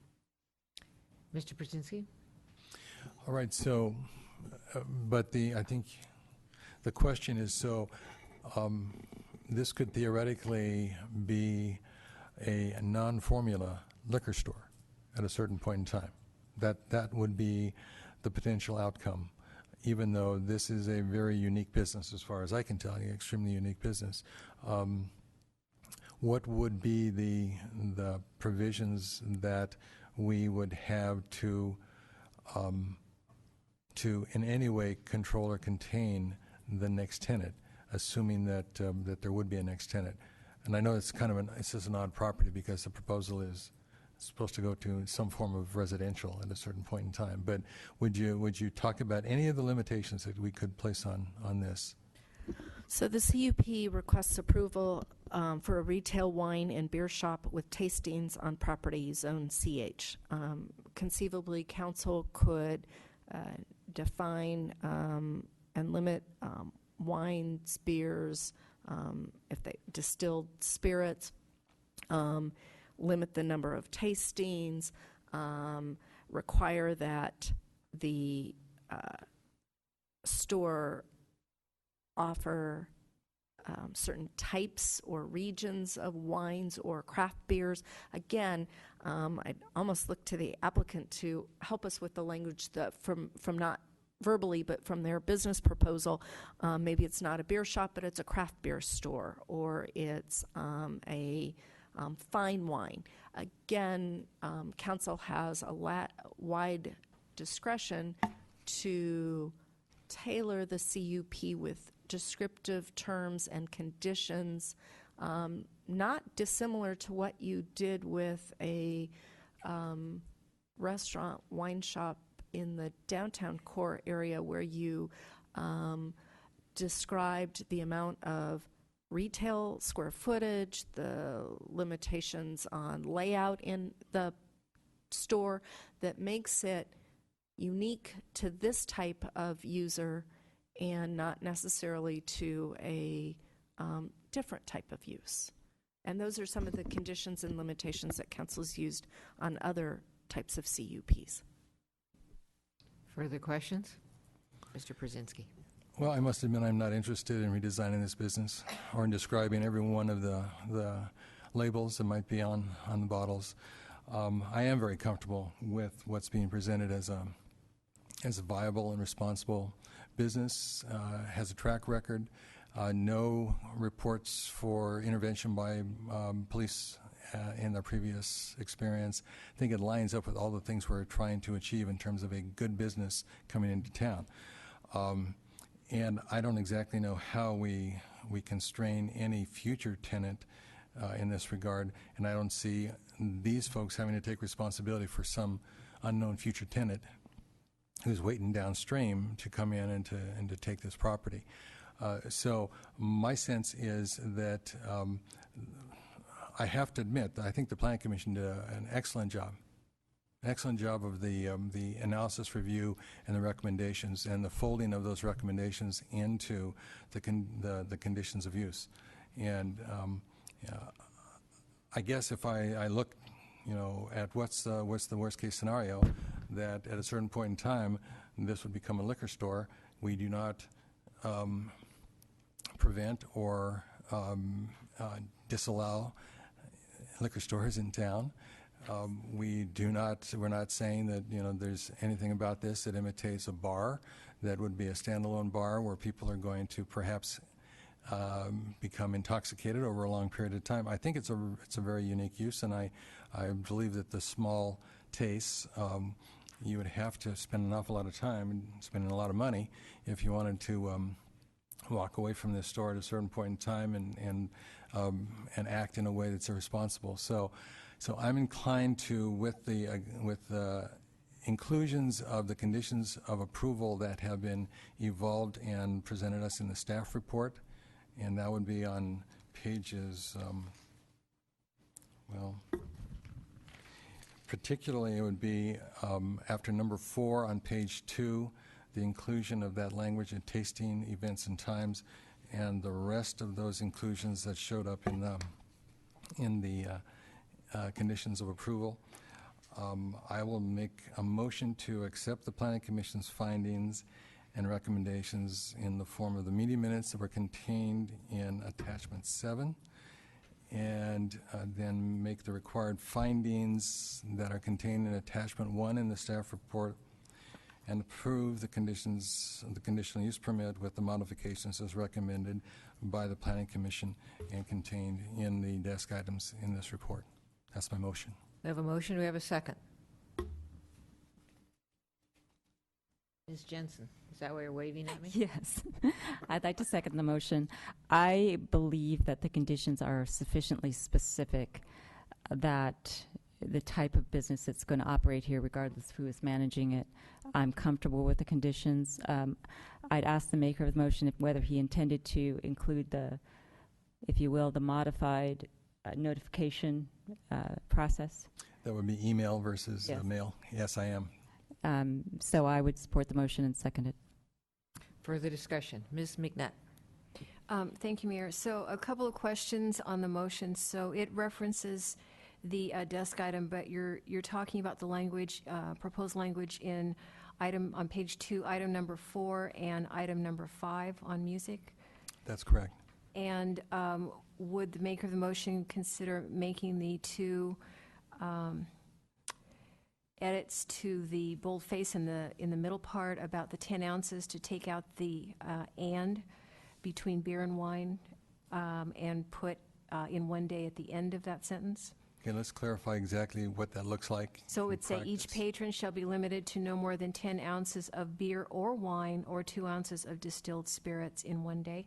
Mr. Brzezinski? All right, so, I think the question is, so this could theoretically be a non-formula liquor store at a certain point in time. That would be the potential outcome, even though this is a very unique business as far as I can tell you, extremely unique business. What would be the provisions that we would have to in any way control or contain the next tenant, assuming that there would be a next tenant? And I know it's it's just an odd property because the proposal is supposed to go to some form of residential at a certain point in time. But would you talk about any of the limitations that we could place on this? So the CUP requests approval for a retail wine and beer shop with tastings on property zone CH. Conceivably, council could define and limit wines, beers, if they distilled spirits, limit the number of tastings, require that the store offer certain types or regions of wines or craft beers. Again, I'd almost look to the applicant to help us with the language from not verbally, but from their business proposal. Maybe it's not a beer shop, but it's a craft beer store, or it's a fine wine. Again, council has a wide discretion to tailor the CUP with descriptive terms and conditions, not dissimilar to what you did with a restaurant, wine shop in the downtown core area, where you described the amount of retail square footage, the limitations on layout in the store that makes it unique to this type of user and not necessarily to a different type of use. And those are some of the conditions and limitations that council's used on other types of CUPs. Further questions? Mr. Brzezinski. Well, I must admit I'm not interested in redesigning this business or in describing every one of the labels that might be on the bottles. I am very comfortable with what's being presented as a viable and responsible business, has a track record, no reports for intervention by police in their previous experience. I think it lines up with all the things we're trying to achieve in terms of a good business coming into town. And I don't exactly know how we constrain any future tenant in this regard, and I don't see these folks having to take responsibility for some unknown future tenant who's waiting downstream to come in and to take this property. So my sense is that I have to admit that I think the Planning Commission did an excellent job. Excellent job of the analysis review and the recommendations and the folding of those recommendations into the conditions of use. And I guess if I look, at what's the worst case scenario, that at a certain point in time this would become a liquor store. We do not prevent or disallow liquor stores in town. We're not saying that, there's anything about this that imitates a bar that would be a standalone bar where people are going to perhaps become intoxicated over a long period of time. I think it's a very unique use, and I believe that the small tastes, you would have to spend an awful lot of time and spending a lot of money if you wanted to walk away from this store at a certain point in time and act in a way that's irresponsible. So I'm inclined to, with the inclusions of the conditions of approval that have been evolved and presented us in the staff report, and that would be on pages, particularly it would be after number 4 on page 2, the inclusion of that language in tasting events and times, and the rest of those inclusions that showed up in the conditions of approval. I will make a motion to accept the Planning Commission's findings and recommendations in the form of the meeting minutes that were contained in Attachment 7, and then make the required findings that are contained in Attachment 1 in the staff report, and approve the conditions of the conditional use permit with the modifications as recommended by the Planning Commission and contained in the desk items in this report. That's my motion. We have a motion. Do we have a second? Ms. Jensen, is that why you're waving at me? Yes. I'd like to second the motion. I believe that the conditions are sufficiently specific that the type of business that's going to operate here, regardless of who is managing it, I'm comfortable with the conditions. I'd ask the maker of the motion whether he intended to include the, if you will, the modified notification process. That would be email versus Yes. mail. Yes, I am. So I would support the motion and second it. Further discussion. Ms. McNutt. Thank you, Mayor. So a couple of questions on the motion. So it references the desk item, but you're talking about the language, proposed language in item on page 2, item number 4, and item number 5 on music. That's correct. And would the maker of the motion consider making the 2 edits to the boldface in the middle part about the 10 ounces to take out the and between beer and wine and put in 1 day at the end of that sentence? Okay, let's clarify exactly what that looks like. So it would in say each practice. patron shall be limited to no more than 10 ounces of beer or wine or 2 ounces of distilled spirits in 1 day.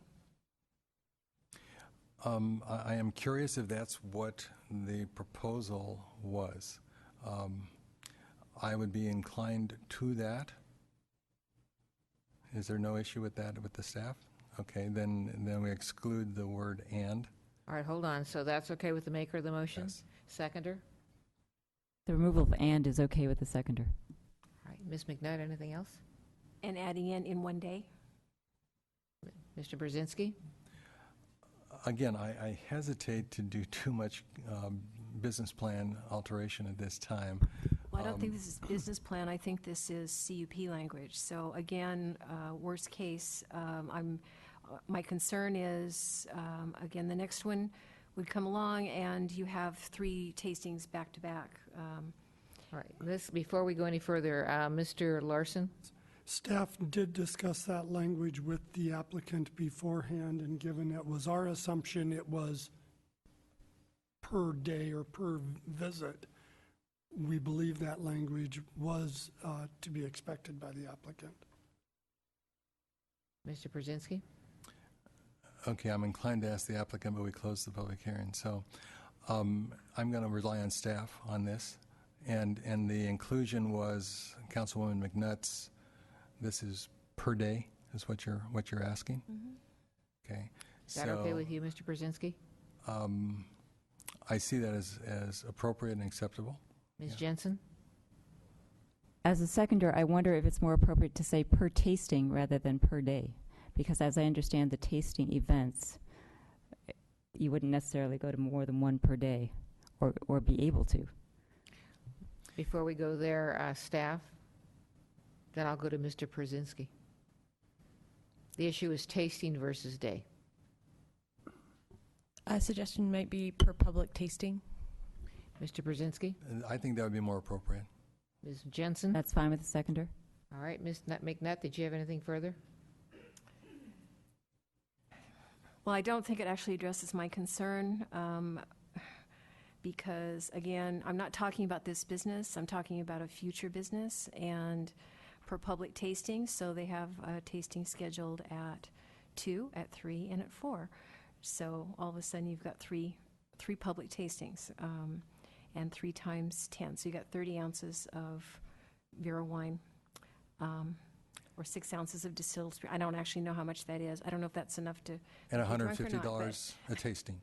I am curious if that's what the proposal was. I would be inclined to that. Is there no issue with that with the staff? Okay, then we exclude the word and. All right, hold on. So that's okay with the maker of the motion? Yes. Seconder? The removal of and is okay with the seconder. All right, Ms. McNutt, anything else? And adding in 1 day? Mr. Brzezinski? Again, I hesitate to do too much business plan alteration at this time. Well, I don't think this is business plan. I think this is CUP language. So again, worst case, my concern is, again, the next one would come along and you have 3 tastings back to back. All right, before we go any further, Mr. Larson? Staff did discuss that language with the applicant beforehand, and given it was our assumption it was per day or per visit, we believe that language was to be expected by the applicant. Mr. Brzezinski? Okay, I'm inclined to ask the applicant, but we closed the public hearing. So I'm going to rely on staff on this. And the inclusion was Councilwoman McNutt's, this is per day, is what you're asking? Mm-hmm. Okay. Is that okay with you, Mr. Brzezinski? I see that as appropriate and acceptable. Ms. Jensen? As a seconder, I wonder if it's more appropriate to say per tasting rather than per day. Because as I understand the tasting events, you wouldn't necessarily go to more than 1 per day or be able to. Before we go there, staff, then I'll go to Mr. Brzezinski. The issue is tasting versus day. A suggestion might be per public tasting. Mr. Brzezinski? I think that would be more appropriate. Ms. Jensen? That's fine with the seconder. All right, Ms. McNutt, did you have anything further? Well, I don't think it actually addresses my concern because, again, I'm not talking about this business. I'm talking about a future business and per public tasting. So they have a tasting scheduled at 2, at 3, and at 4. So all of a sudden you've got three public tastings and 3 times 10. So you got 30 ounces of Vera wine. Or 6 ounces of distilled spirit. I don't actually know how much that is. I don't know if that's enough to And get you drunk or not, $150 a tasting.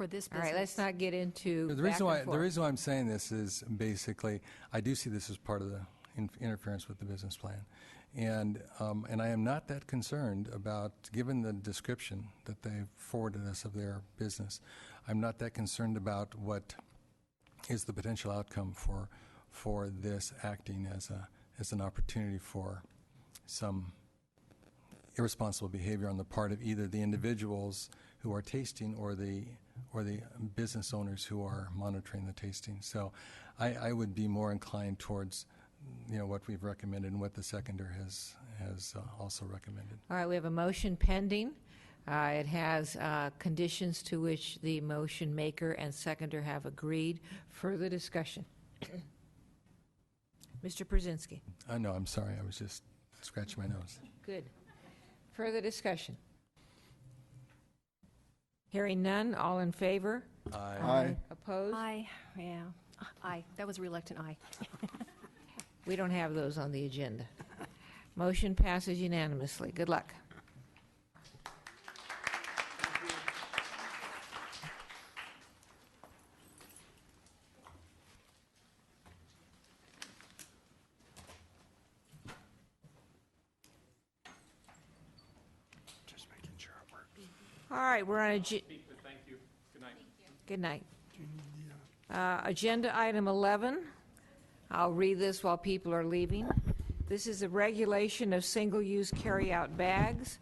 for this All business. right, let's not get into The reason why I'm saying this is basically, I do see this as part of the interference with the business plan, and I am not that concerned about, given the description that they forwarded us of their business, I'm not that concerned about what is the potential outcome for this acting as an opportunity for some irresponsible behavior on the part of either the individuals who are tasting or the business owners who are monitoring the tasting. So I would be more inclined towards what we've recommended and what the seconder has also recommended. All right, we have a motion pending. It has conditions to which the motion maker and seconder have agreed. Further discussion. Mr. Brzezinski. No, I'm sorry. I was just scratching my nose. Good. Further discussion. Hearing none, all in favor? Aye. Aye. Opposed? Aye, yeah. Aye, that was a reluctant aye. We don't have those on the agenda. Motion passes unanimously. Good luck. All right, we're on Thank you. Good night. Good night. Agenda item 11. I'll read this while people are leaving. This is a regulation of single-use carry-out bags.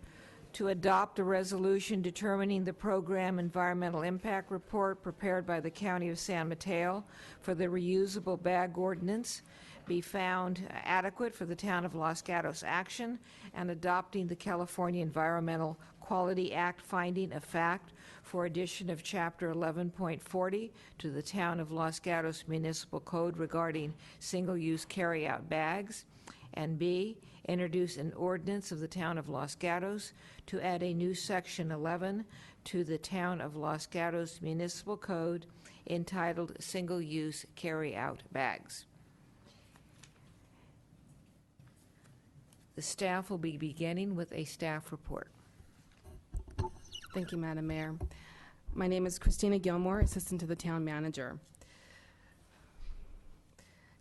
To adopt a resolution determining the program environmental impact report prepared by the County of San Mateo for the reusable bag ordinance be found adequate for the town of Los Gatos action, and adopting the California Environmental Quality Act finding of fact for addition of Chapter 11.40 to the Town of Los Gatos Municipal Code regarding single-use carry-out bags, and B, introduce an ordinance of the Town of Los Gatos to add a new Section 11 to the Town of Los Gatos Municipal Code entitled Single-Use Carry-Out Bags. The staff will be beginning with a staff report. Thank you, Madam Mayor. My name is Christina Gilmore, Assistant to the Town Manager.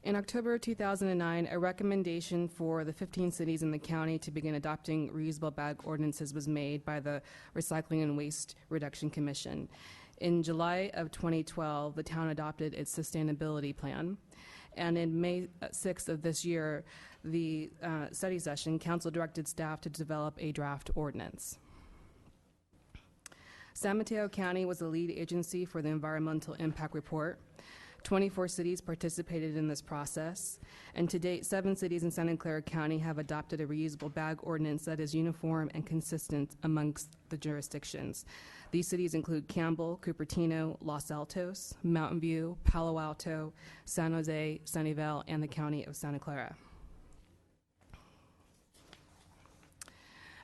In October 2009, a recommendation for the 15 cities in the county to begin adopting reusable bag ordinances was made by the Recycling and Waste Reduction Commission. In July of 2012, the town adopted its sustainability plan. And in May 6th of this year, the study session, council directed staff to develop a draft ordinance. San Mateo County was the lead agency for the environmental impact report. 24 cities participated in this process, and to date, 7 cities in Santa Clara County have adopted a reusable bag ordinance that is uniform and consistent amongst the jurisdictions. These cities include Campbell, Cupertino, Los Altos, Mountain View, Palo Alto, San Jose, Sunnyvale, and the County of Santa Clara.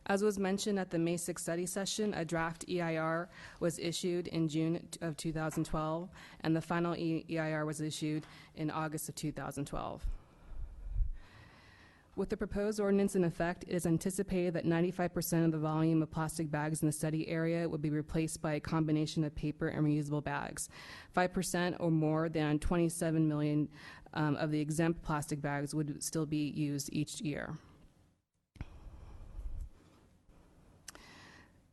As was mentioned at the May 6th study session, a draft EIR was issued in June of 2012, and the final EIR was issued in August of 2012. With the proposed ordinance in effect, it is anticipated that 95% of the volume of plastic bags in the study area would be replaced by a combination of paper and reusable bags. 5% or more than 27 million of the exempt plastic bags would still be used each year.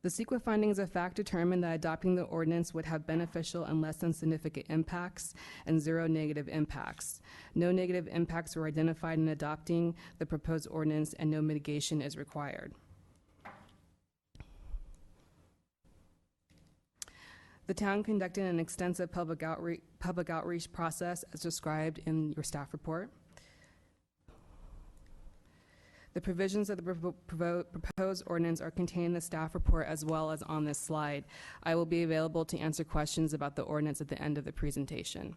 The CEQA findings of fact determined that adopting the ordinance would have beneficial and less than significant impacts and 0 negative impacts. No negative impacts were identified in adopting the proposed ordinance, and no mitigation is required. The town conducted an extensive public outreach process as described in your staff report. The provisions of the proposed ordinance are contained in the staff report as well as on this slide. I will be available to answer questions about the ordinance at the end of the presentation.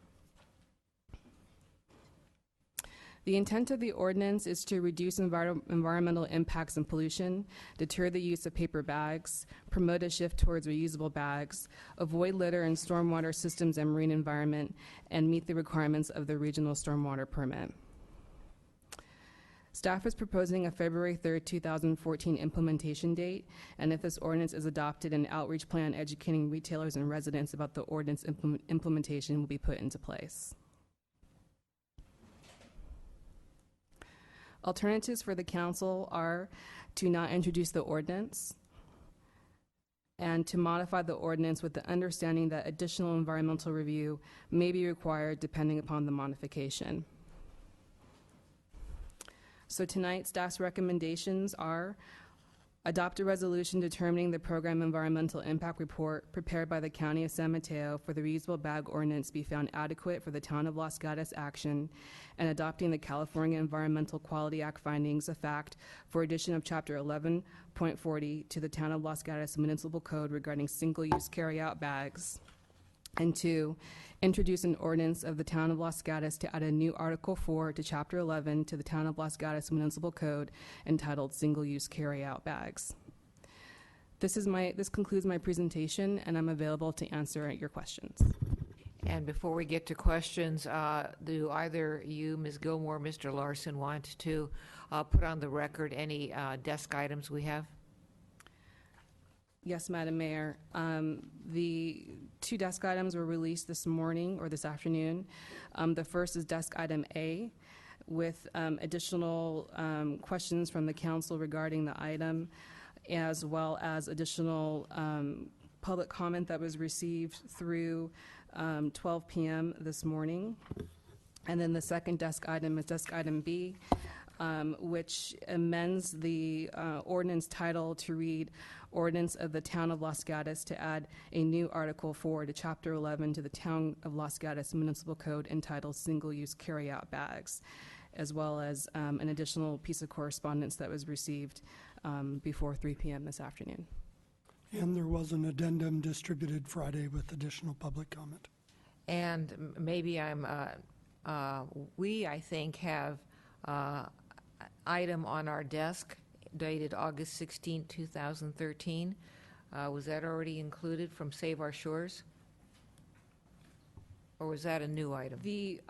The intent of the ordinance is to reduce environmental impacts and pollution, deter the use of paper bags, promote a shift towards reusable bags, avoid litter in stormwater systems and marine environment, and meet the requirements of the regional stormwater permit. Staff is proposing a February 3rd, 2014 implementation date, and if this ordinance is adopted, an outreach plan educating retailers and residents about the ordinance implementation will be put into place. Alternatives for the council are to not introduce the ordinance and to modify the ordinance with the understanding that additional environmental review may be required depending upon the modification. So tonight, staff's recommendations are adopt a resolution determining the program environmental impact report prepared by the County of San Mateo for the reusable bag ordinance be found adequate for the town of Los Gatos action, and adopting the California Environmental Quality Act findings of fact for addition of Chapter 11.40 to the town of Los Gatos Municipal Code regarding single-use carry-out bags. And 2, introduce an ordinance of the town of Los Gatos to add a new Article 4 to Chapter 11 to the town of Los Gatos Municipal Code entitled Single-Use Carry-Out Bags. This concludes my presentation, and I'm available to answer your questions. And before we get to questions, do either you, Ms. Gilmore, Mr. Larson, want to put on the record any desk items we have? Yes, Madam Mayor. The 2 desk items were released this morning or this afternoon. The first is desk item A with additional questions from the council regarding the item, as well as additional public comment that was received through 12 p.m. this morning. And then the second desk item is desk item B, which amends the ordinance title to read Ordinance of the Town of Los Gatos to add a new Article 4 to Chapter 11 to the Town of Los Gatos Municipal Code entitled Single-Use Carry-Out Bags, as well as an additional piece of correspondence that was received before 3 p.m. this afternoon. And there was an addendum distributed Friday with additional public comment. And maybe we, I think, have item on our desk dated August 16, 2013. Was that already included from Save Our Shores? Or was that a new item? The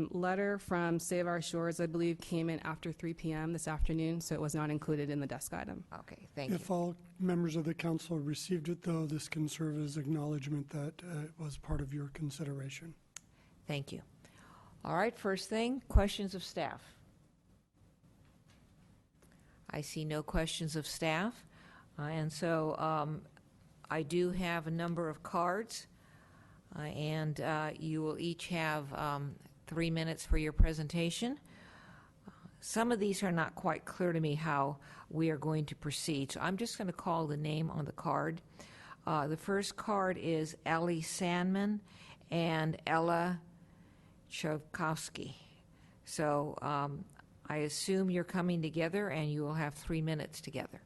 letter from Save Our Shores, I believe, came in after 3 p.m. this afternoon, so it was not included in the desk item. Okay, thank you. If all members of the council received it, though, this can serve as acknowledgement that it was part of your consideration. Thank you. All right, first thing, questions of staff. I see no questions of staff, and so I do have a number of cards, and you will each have 3 minutes for your presentation. Some of these are not quite clear to me how we are going to proceed, so I'm just going to call the name on the card. The first card is Ellie Sandman and Ella Chovkowski. So I assume you're coming together and you will have 3 minutes together.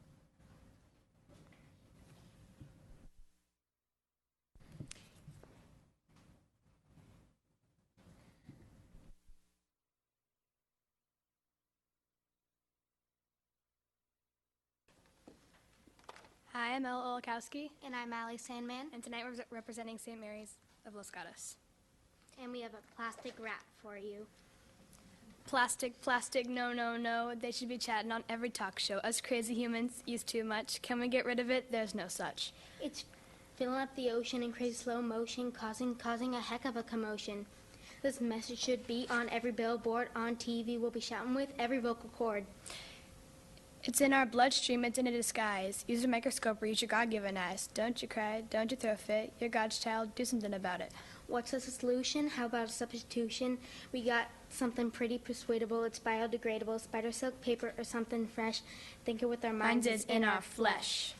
Hi, I'm Ella Olakowski. And I'm Allie Sandman. And tonight we're representing St. Mary's of Los Gatos. And we have a plastic wrap for you. Plastic, plastic, no, no, no. They should be chatting on every talk show. Us crazy humans use too much. Can we get rid of it? There's no such. It's filling up the ocean in crazy slow motion, causing a heck of a commotion. This message should be on every billboard, on TV. We'll be shouting with every vocal cord. It's in our bloodstream, it's in a disguise. Use a microscope or use your God-given eyes. Don't you cry, don't you throw a fit. You're God's child, do something about it. What's the solution? How about a substitution? We got something pretty persuadable. It's biodegradable, spider silk, paper, or something fresh. Think it with our minds. Minds is in our flesh.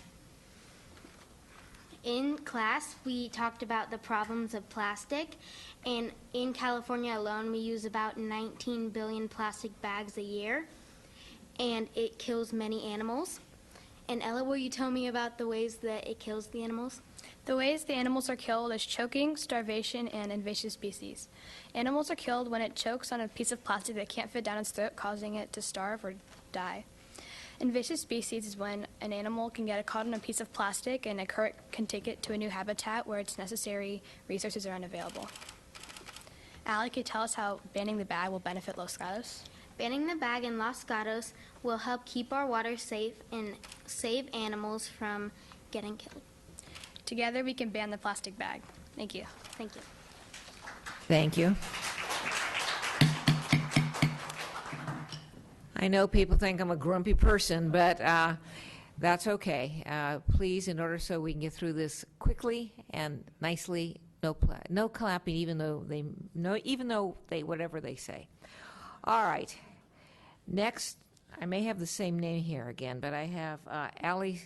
In class, we talked about the problems of plastic, and in California alone, we use about 19 billion plastic bags a year, and it kills many animals. And Ella, will you tell me about the ways that it kills the animals? The ways the animals are killed is choking, starvation, and invasive species. Animals are killed when it chokes on a piece of plastic that can't fit down its throat, causing it to starve or die. Invasive species is when an animal can get caught on a piece of plastic and a current can take it to a new habitat where its necessary resources are unavailable. Allie, can you tell us how banning the bag will benefit Los Gatos? Banning the bag in Los Gatos will help keep our water safe and save animals from getting killed. Together we can ban the plastic bag. Thank you. Thank you. Thank you. I know people think I'm a grumpy person, but that's okay. Please, in order so we can get through this quickly and nicely, no clapping, even though they whatever they say. All right. Next, I may have the same name here again, but I have Allie.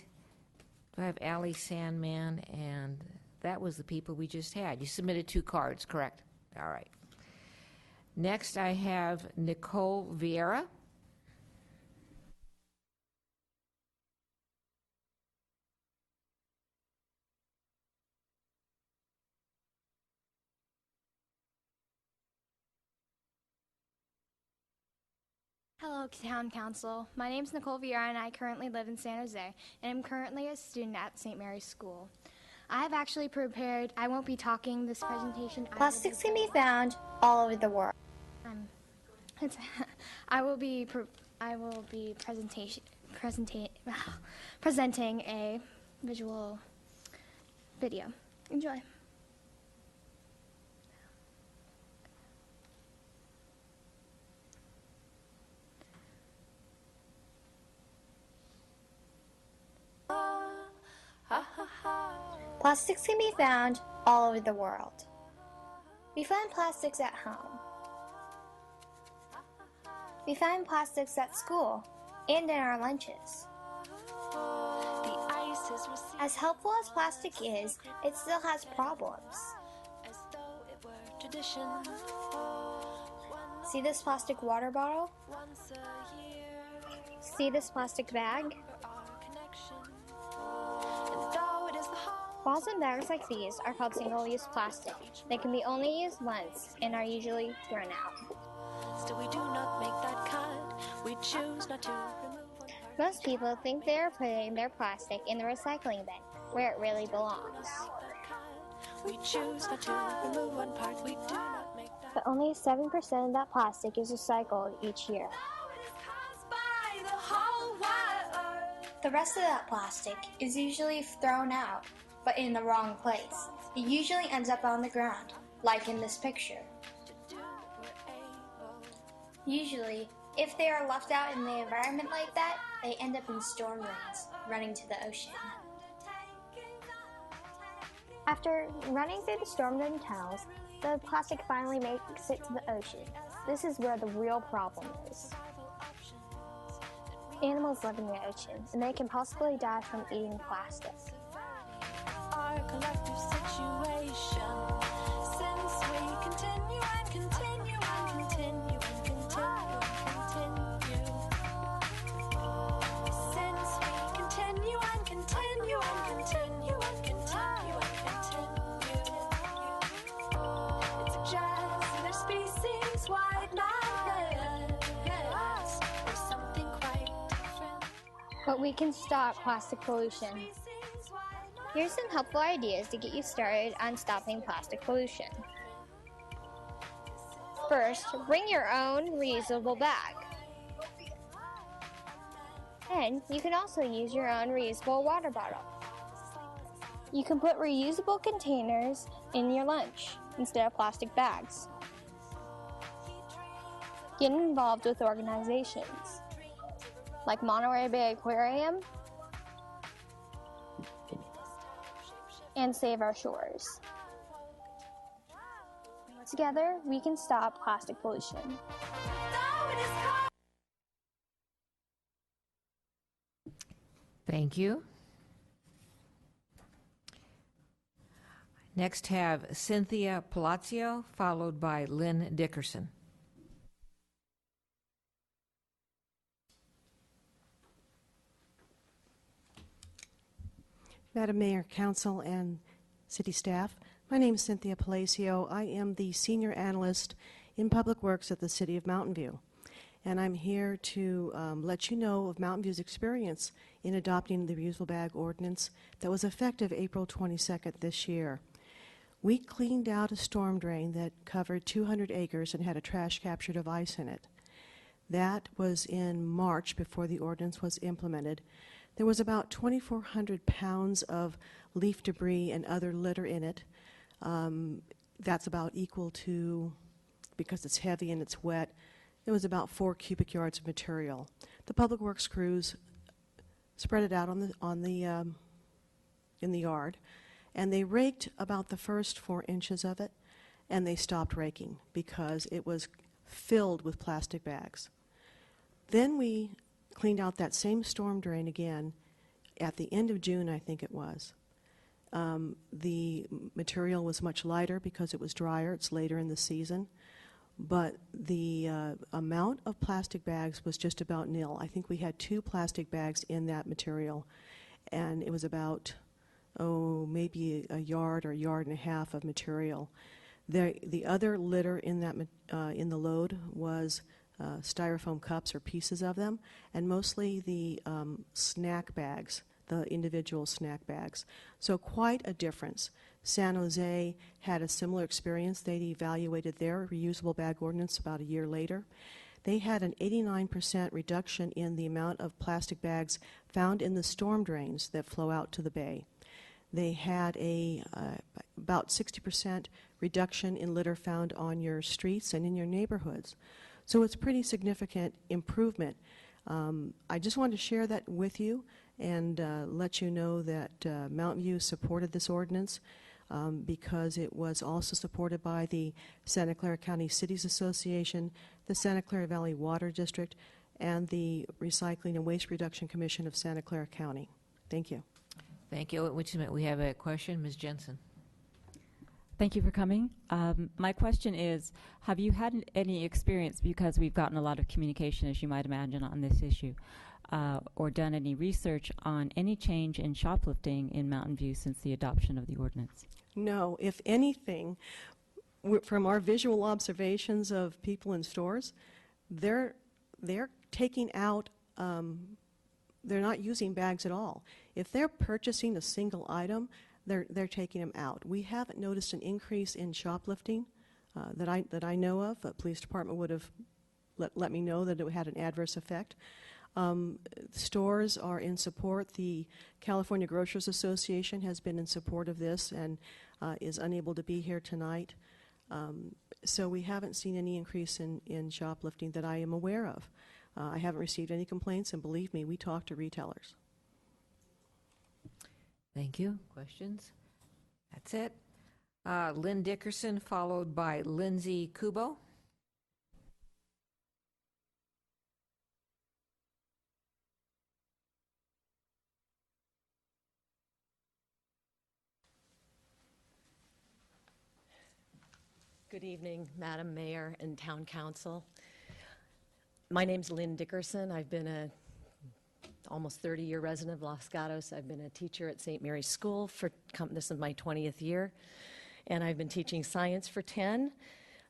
Do I have Allie Sandman? And that was the people we just had. You submitted 2 cards, correct? All right. Next, I have Nicole Vieira. Hello, Town Council. My name is Nicole Vieira, and I currently live in San Jose, and I'm currently a student at St. Mary's School. I have actually prepared, I won't be talking this presentation. Plastics can be found all over the world. I will be presenting a visual video. Enjoy. Plastics can be found all over the world. We find plastics at home. We find plastics at school and in our lunches. As helpful as plastic is, it still has problems. See this plastic water bottle? See this plastic bag? Bottles and bags like these are called single-use plastic. They can be only used once and are usually thrown out. Still, we do not make that cut. We choose not to remove. Most people think they are putting their plastic in the recycling bin, where it really belongs. We choose not to remove one part. We do not make that. But only 7% of that plastic is recycled each year. The rest of that plastic is usually thrown out, but in the wrong place. It usually ends up on the ground, like in this picture. Usually, if they are left out in the environment like that, they end up in storm drains, running to the ocean. After running through the storm drain tunnels, the plastic finally makes it to the ocean. This is where the real problem is. Animals live in the ocean, and they can possibly die from eating plastic. Our collective situation, since we continue and continue and continue and continue and continue. Since we continue and continue and continue and continue and continue. It suggests there's species-wide madness, or something quite different. But we can stop plastic pollution. Here's some helpful ideas to get you started on stopping plastic pollution. First, bring your own reusable bag. Then, you can also use your own reusable water bottle. You can put reusable containers in your lunch instead of plastic bags. Get involved with organizations like Monterey Bay Aquarium and Save Our Shores. Together, we can stop plastic pollution. Thank you. Next have Cynthia Palacio, followed by Lynn Dickerson. Madam Mayor, Council, and City staff, my name is Cynthia Palacio. I am the Senior Analyst in Public Works at the City of Mountain View. And I'm here to let you know of Mountain View's experience in adopting the reusable bag ordinance that was effective April 22nd this year. We cleaned out a storm drain that covered 200 acres and had a trash capture device in it. That was in March before the ordinance was implemented. There was about 2,400 pounds of leaf debris and other litter in it. That's about equal to, because it's heavy and it's wet, it was about 4 cubic yards of material. The Public Works crews spread it out in the yard, and they raked about the first 4 inches of it, and they stopped raking because it was filled with plastic bags. Then we cleaned out that same storm drain again at the end of June, I think it was. The material was much lighter because it was drier. It's later in the season. But the amount of plastic bags was just about nil. I think we had 2 plastic bags in that material, and it was about, maybe a yard or a yard and a half of material. The other litter in that in the load was styrofoam cups or pieces of them, and mostly the snack bags, the individual snack bags. So quite a difference. San Jose had a similar experience. They evaluated their reusable bag ordinance about a year later. They had an 89% reduction in the amount of plastic bags found in the storm drains that flow out to the bay. They had about 60% reduction in litter found on your streets and in your neighborhoods. So it's pretty significant improvement. I just wanted to share that with you and let you know that Mountain View supported this ordinance because it was also supported by the Santa Clara County Cities Association, the Santa Clara Valley Water District, and the Recycling and Waste Reduction Commission of Santa Clara County. Thank you. Thank you. Wait a minute. We have a question. Ms. Jensen. Thank you for coming. My question is, have you had any experience, because we've gotten a lot of communication, as you might imagine, on this issue, or done any research on any change in shoplifting in Mountain View since the adoption of the ordinance? No. If anything, from our visual observations of people in stores, they're taking out, they're not using bags at all. If they're purchasing a single item, they're taking them out. We haven't noticed an increase in shoplifting that I know of. The police department would have let me know that it had an adverse effect. Stores are in support. The California Grocers Association has been in support of this and is unable to be here tonight. So we haven't seen any increase in shoplifting that I am aware of. I haven't received any complaints, and believe me, we talk to retailers. Thank you. Questions? That's it. Lynn Dickerson, followed by Lindsay Kubo. Good evening, Madam Mayor and Town Council. My name's Lynn Dickerson. I've been a almost 30-year resident of Los Gatos. I've been a teacher at St. Mary's School for, this is my 20th year, and I've been teaching science for 10.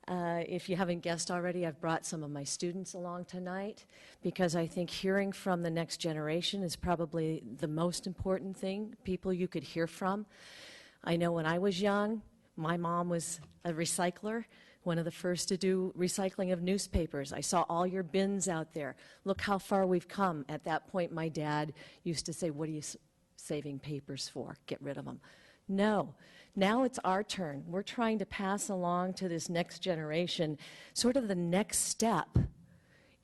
If you haven't guessed already, I've brought some of my students along tonight because I think hearing from the next generation is probably the most important thing, people you could hear from. I know when I was young, my mom was a recycler, one of the first to do recycling of newspapers. I saw all your bins out there. Look how far we've come. At that point, my dad used to say, "What are you saving papers for? Get rid of them." No. Now it's our turn. We're trying to pass along to this next generation sort of the next step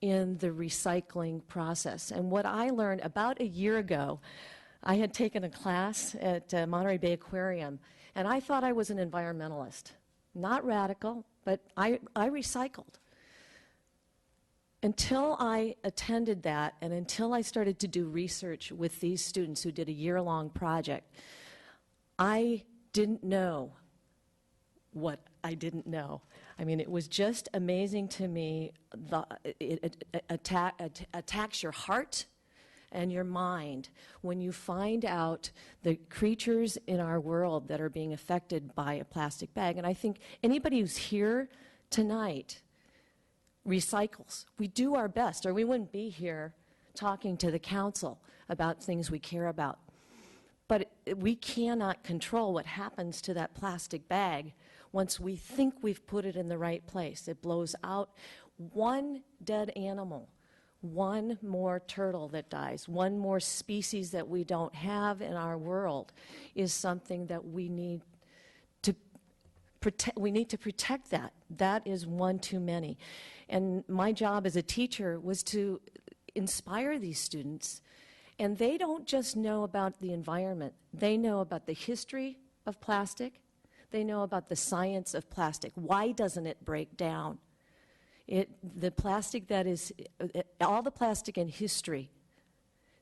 in the recycling process. And what I learned about a year ago, I had taken a class at Monterey Bay Aquarium, and I thought I was an environmentalist. Not radical, but I recycled. Until I attended that and until I started to do research with these students who did a year-long project, I didn't know what I didn't know. I mean, it was just amazing to me. It attacks your heart and your mind when you find out the creatures in our world that are being affected by a plastic bag. And I think anybody who's here tonight recycles. We do our best, or we wouldn't be here talking to the council about things we care about. But we cannot control what happens to that plastic bag once we think we've put it in the right place. It blows out. One dead animal, one more turtle that dies, one more species that we don't have in our world is something that we need to protect. We need to protect that. That is one too many. And my job as a teacher was to inspire these students. And they don't just know about the environment. They know about the history of plastic. They know about the science of plastic. Why doesn't it break down? The plastic that is, all the plastic in history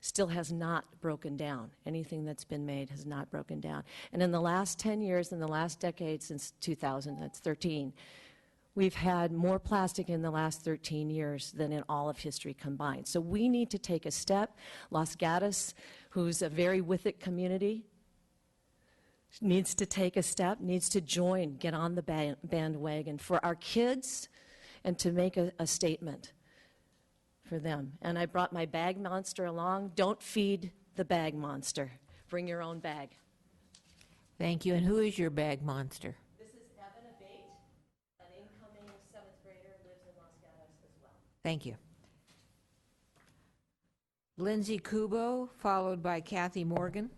still has not broken down. Anything that's been made has not broken down. And in the last 10 years, in the last decade, since 2000, that's 13, we've had more plastic in the last 13 years than in all of history combined. So we need to take a step. Los Gatos, who's a very with it community, needs to take a step, needs to join, get on the bandwagon for our kids and to make a statement for them. And I brought my bag monster along. Don't feed the bag monster. Bring your own bag. Thank you. And who is your bag monster? This is Evan Abate, an incoming 7th grader, lives in Los Gatos as well. Thank you. Lindsay Kubo, followed by Kathy Morgan.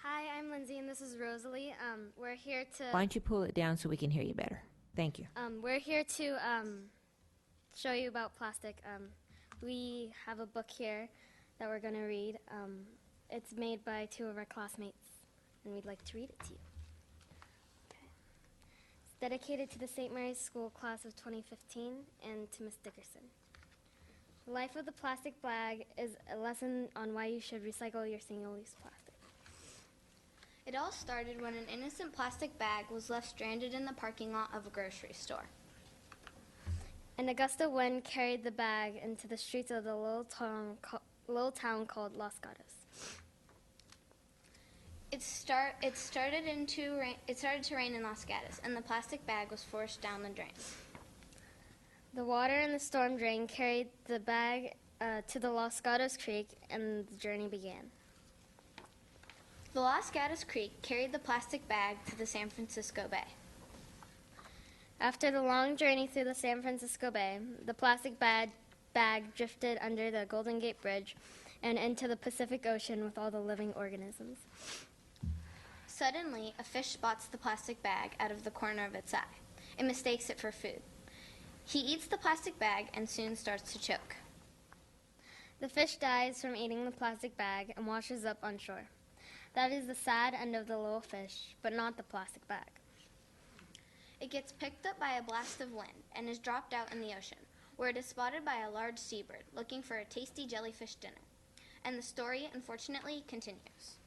Hi, I'm Lindsay, and this is Rosalie. We're here to. Why don't you pull it down so we can hear you better? Thank you. We're here to show you about plastic. We have a book here that we're going to read. It's made by 2 of our classmates, and we'd like to read it to you. Okay. It's dedicated to the St. Mary's School class of 2015 and to Miss Dickerson. The life of the plastic bag is a lesson on why you should recycle your single-use plastic. It all started when an innocent plastic bag was left stranded in the parking lot of a grocery store. An Augusta wind carried the bag into the streets of the little town called Los Gatos. It started to rain in Los Gatos, and the plastic bag was forced down the drain. The water in the storm drain carried the bag to the Los Gatos Creek, and the journey began. The Los Gatos Creek carried the plastic bag to the San Francisco Bay. After the long journey through the San Francisco Bay, the plastic bag drifted under the Golden Gate Bridge and into the Pacific Ocean with all the living organisms. Suddenly, a fish spots the plastic bag out of the corner of its eye. It mistakes it for food. He eats the plastic bag and soon starts to choke. The fish dies from eating the plastic bag and washes up on shore. That is the sad end of the little fish, but not the plastic bag. It gets picked up by a blast of wind and is dropped out in the ocean, where it is spotted by a large seabird looking for a tasty jellyfish dinner. And the story, unfortunately, continues.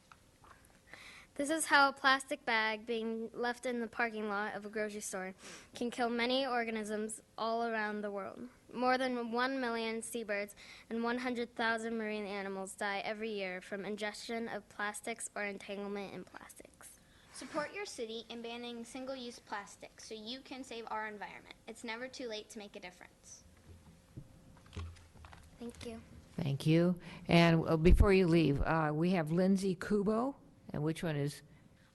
This is how a plastic bag being left in the parking lot of a grocery store can kill many organisms all around the world. More than 1 million seabirds and 100,000 marine animals die every year from ingestion of plastics or entanglement in plastics. Support your city in banning single-use plastic so you can save our environment. It's never too late to make a difference. Thank you. Thank you. And before you leave, we have Lindsay Kubo. And which one is?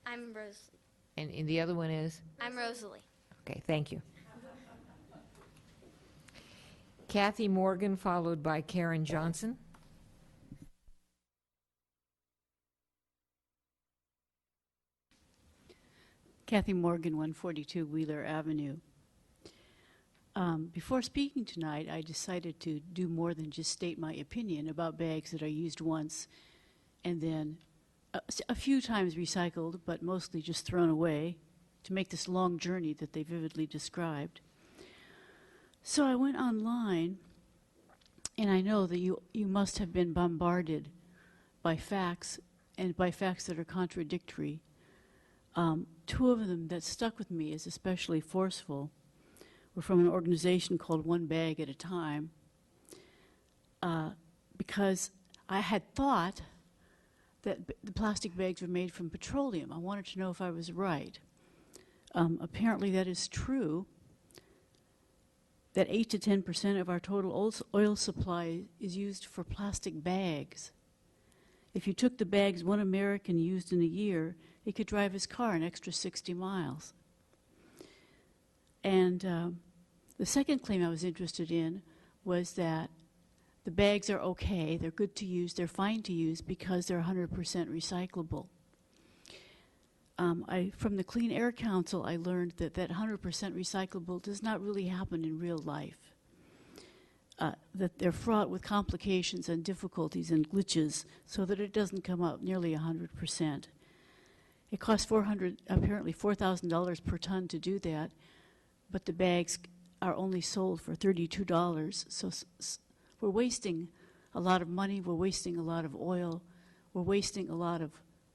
I'm Rosalie. And the other one is? I'm Rosalie. Okay, thank you. Kathy Morgan, followed by Karen Johnson. Kathy Morgan, 142 Wheeler Avenue. Before speaking tonight, I decided to do more than just state my opinion about bags that are used once and then a few times recycled, but mostly just thrown away, to make this long journey that they vividly described. So I went online, and I know that you must have been bombarded by facts, and by facts that are contradictory. Two of them that stuck with me as especially forceful were from an organization called One Bag at a Time, because I had thought that the plastic bags were made from petroleum. I wanted to know if I was right. Apparently that is true, that 8 to 10% of our total oil supply is used for plastic bags. If you took the bags one American used in a year, he could drive his car an extra 60 miles. And the second claim I was interested in was that the bags are okay, they're good to use, they're fine to use because they're 100% recyclable. From the Clean Air Council, I learned that 100% recyclable does not really happen in real life. That they're fraught with complications and difficulties and glitches so that it doesn't come out nearly 100%. It costs apparently $4,000 per ton to do that, but the bags are only sold for $32. So we're wasting a lot of money, we're wasting a lot of oil, we're wasting a lot of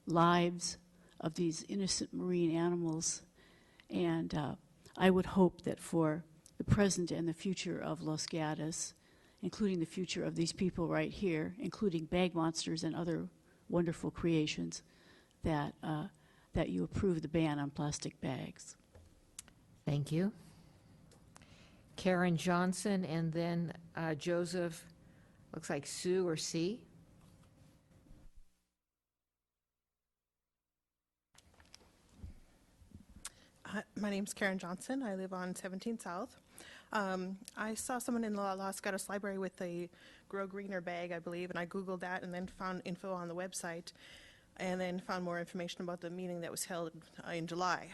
lives of these innocent marine animals. And I would hope that for the present and the future of Los Gatos, including the future of these people right here, including bag monsters and other wonderful creations, that you approve the ban on plastic bags. Thank you. Karen Johnson, and then Joseph, looks like Sue or C. My name's Karen Johnson. I live on 17 South. I saw someone in the Los Gatos Library with a Grow Greener bag, I believe, and I Googled that and then found info on the website and then found more information about the meeting that was held in July.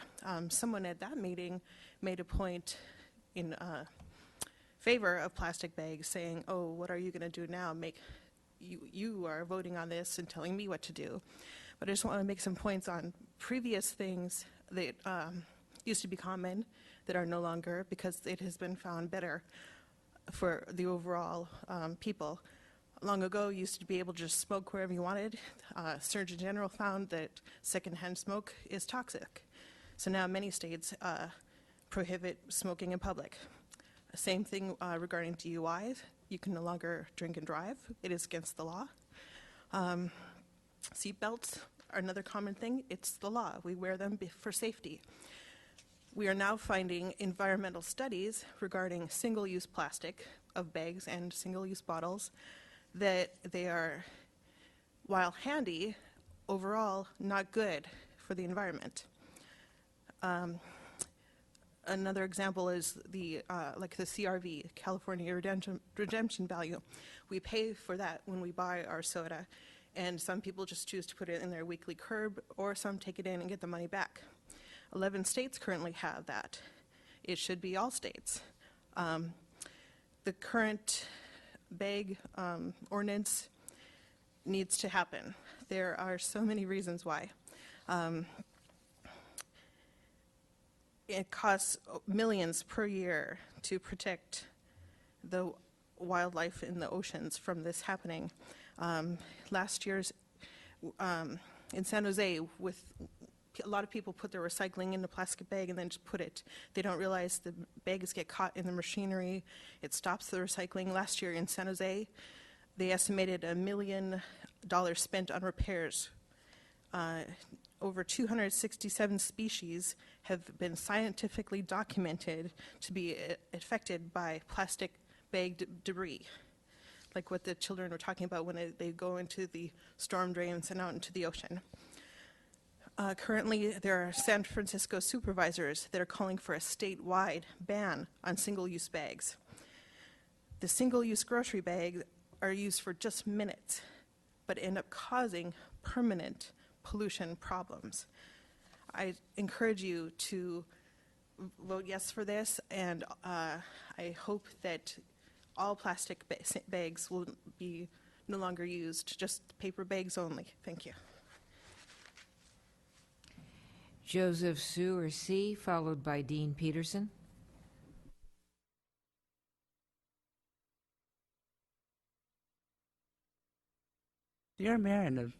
Someone at that meeting made a point in favor of plastic bags, saying, oh, what are you going to do now? You are voting on this and telling me what to do. But I just want to make some points on previous things that used to be common that are no longer, because it has been found better for the overall people. Long ago, you used to be able to just smoke wherever you wanted. Surgeon General found that secondhand smoke is toxic. So now many states prohibit smoking in public. Same thing regarding DUIs. You can no longer drink and drive. It is against the law. Seatbelts are another common thing. It's the law. We wear them for safety. We are now finding environmental studies regarding single-use plastic of bags and single-use bottles that they are, while handy, overall not good for the environment. Another example is like the CRV, California Redemption Value. We pay for that when we buy our soda, and some people just choose to put it in their weekly curb, or some take it in and get the money back. 11 states currently have that. It should be all states. The current bag ordinance needs to happen. There are so many reasons why. It costs millions per year to protect the wildlife in the oceans from this happening. Last year's in San Jose, with a lot of people put their recycling in a plastic bag and then just put it. They don't realize the bags get caught in the machinery. It stops the recycling. Last year in San Jose, they estimated $1 million spent on repairs. Over 267 species have been scientifically documented to be affected by plastic bag debris, like what the children were talking about when they go into the storm drains and out into the ocean. Currently, there are San Francisco supervisors that are calling for a statewide ban on single-use bags. The single-use grocery bags are used for just minutes, but end up causing permanent pollution problems. I encourage you to vote yes for this, and I hope that all plastic bags will be no longer used, just paper bags only. Thank you. Joseph Sue or C, followed by Dean Peterson. Dear Mayor and the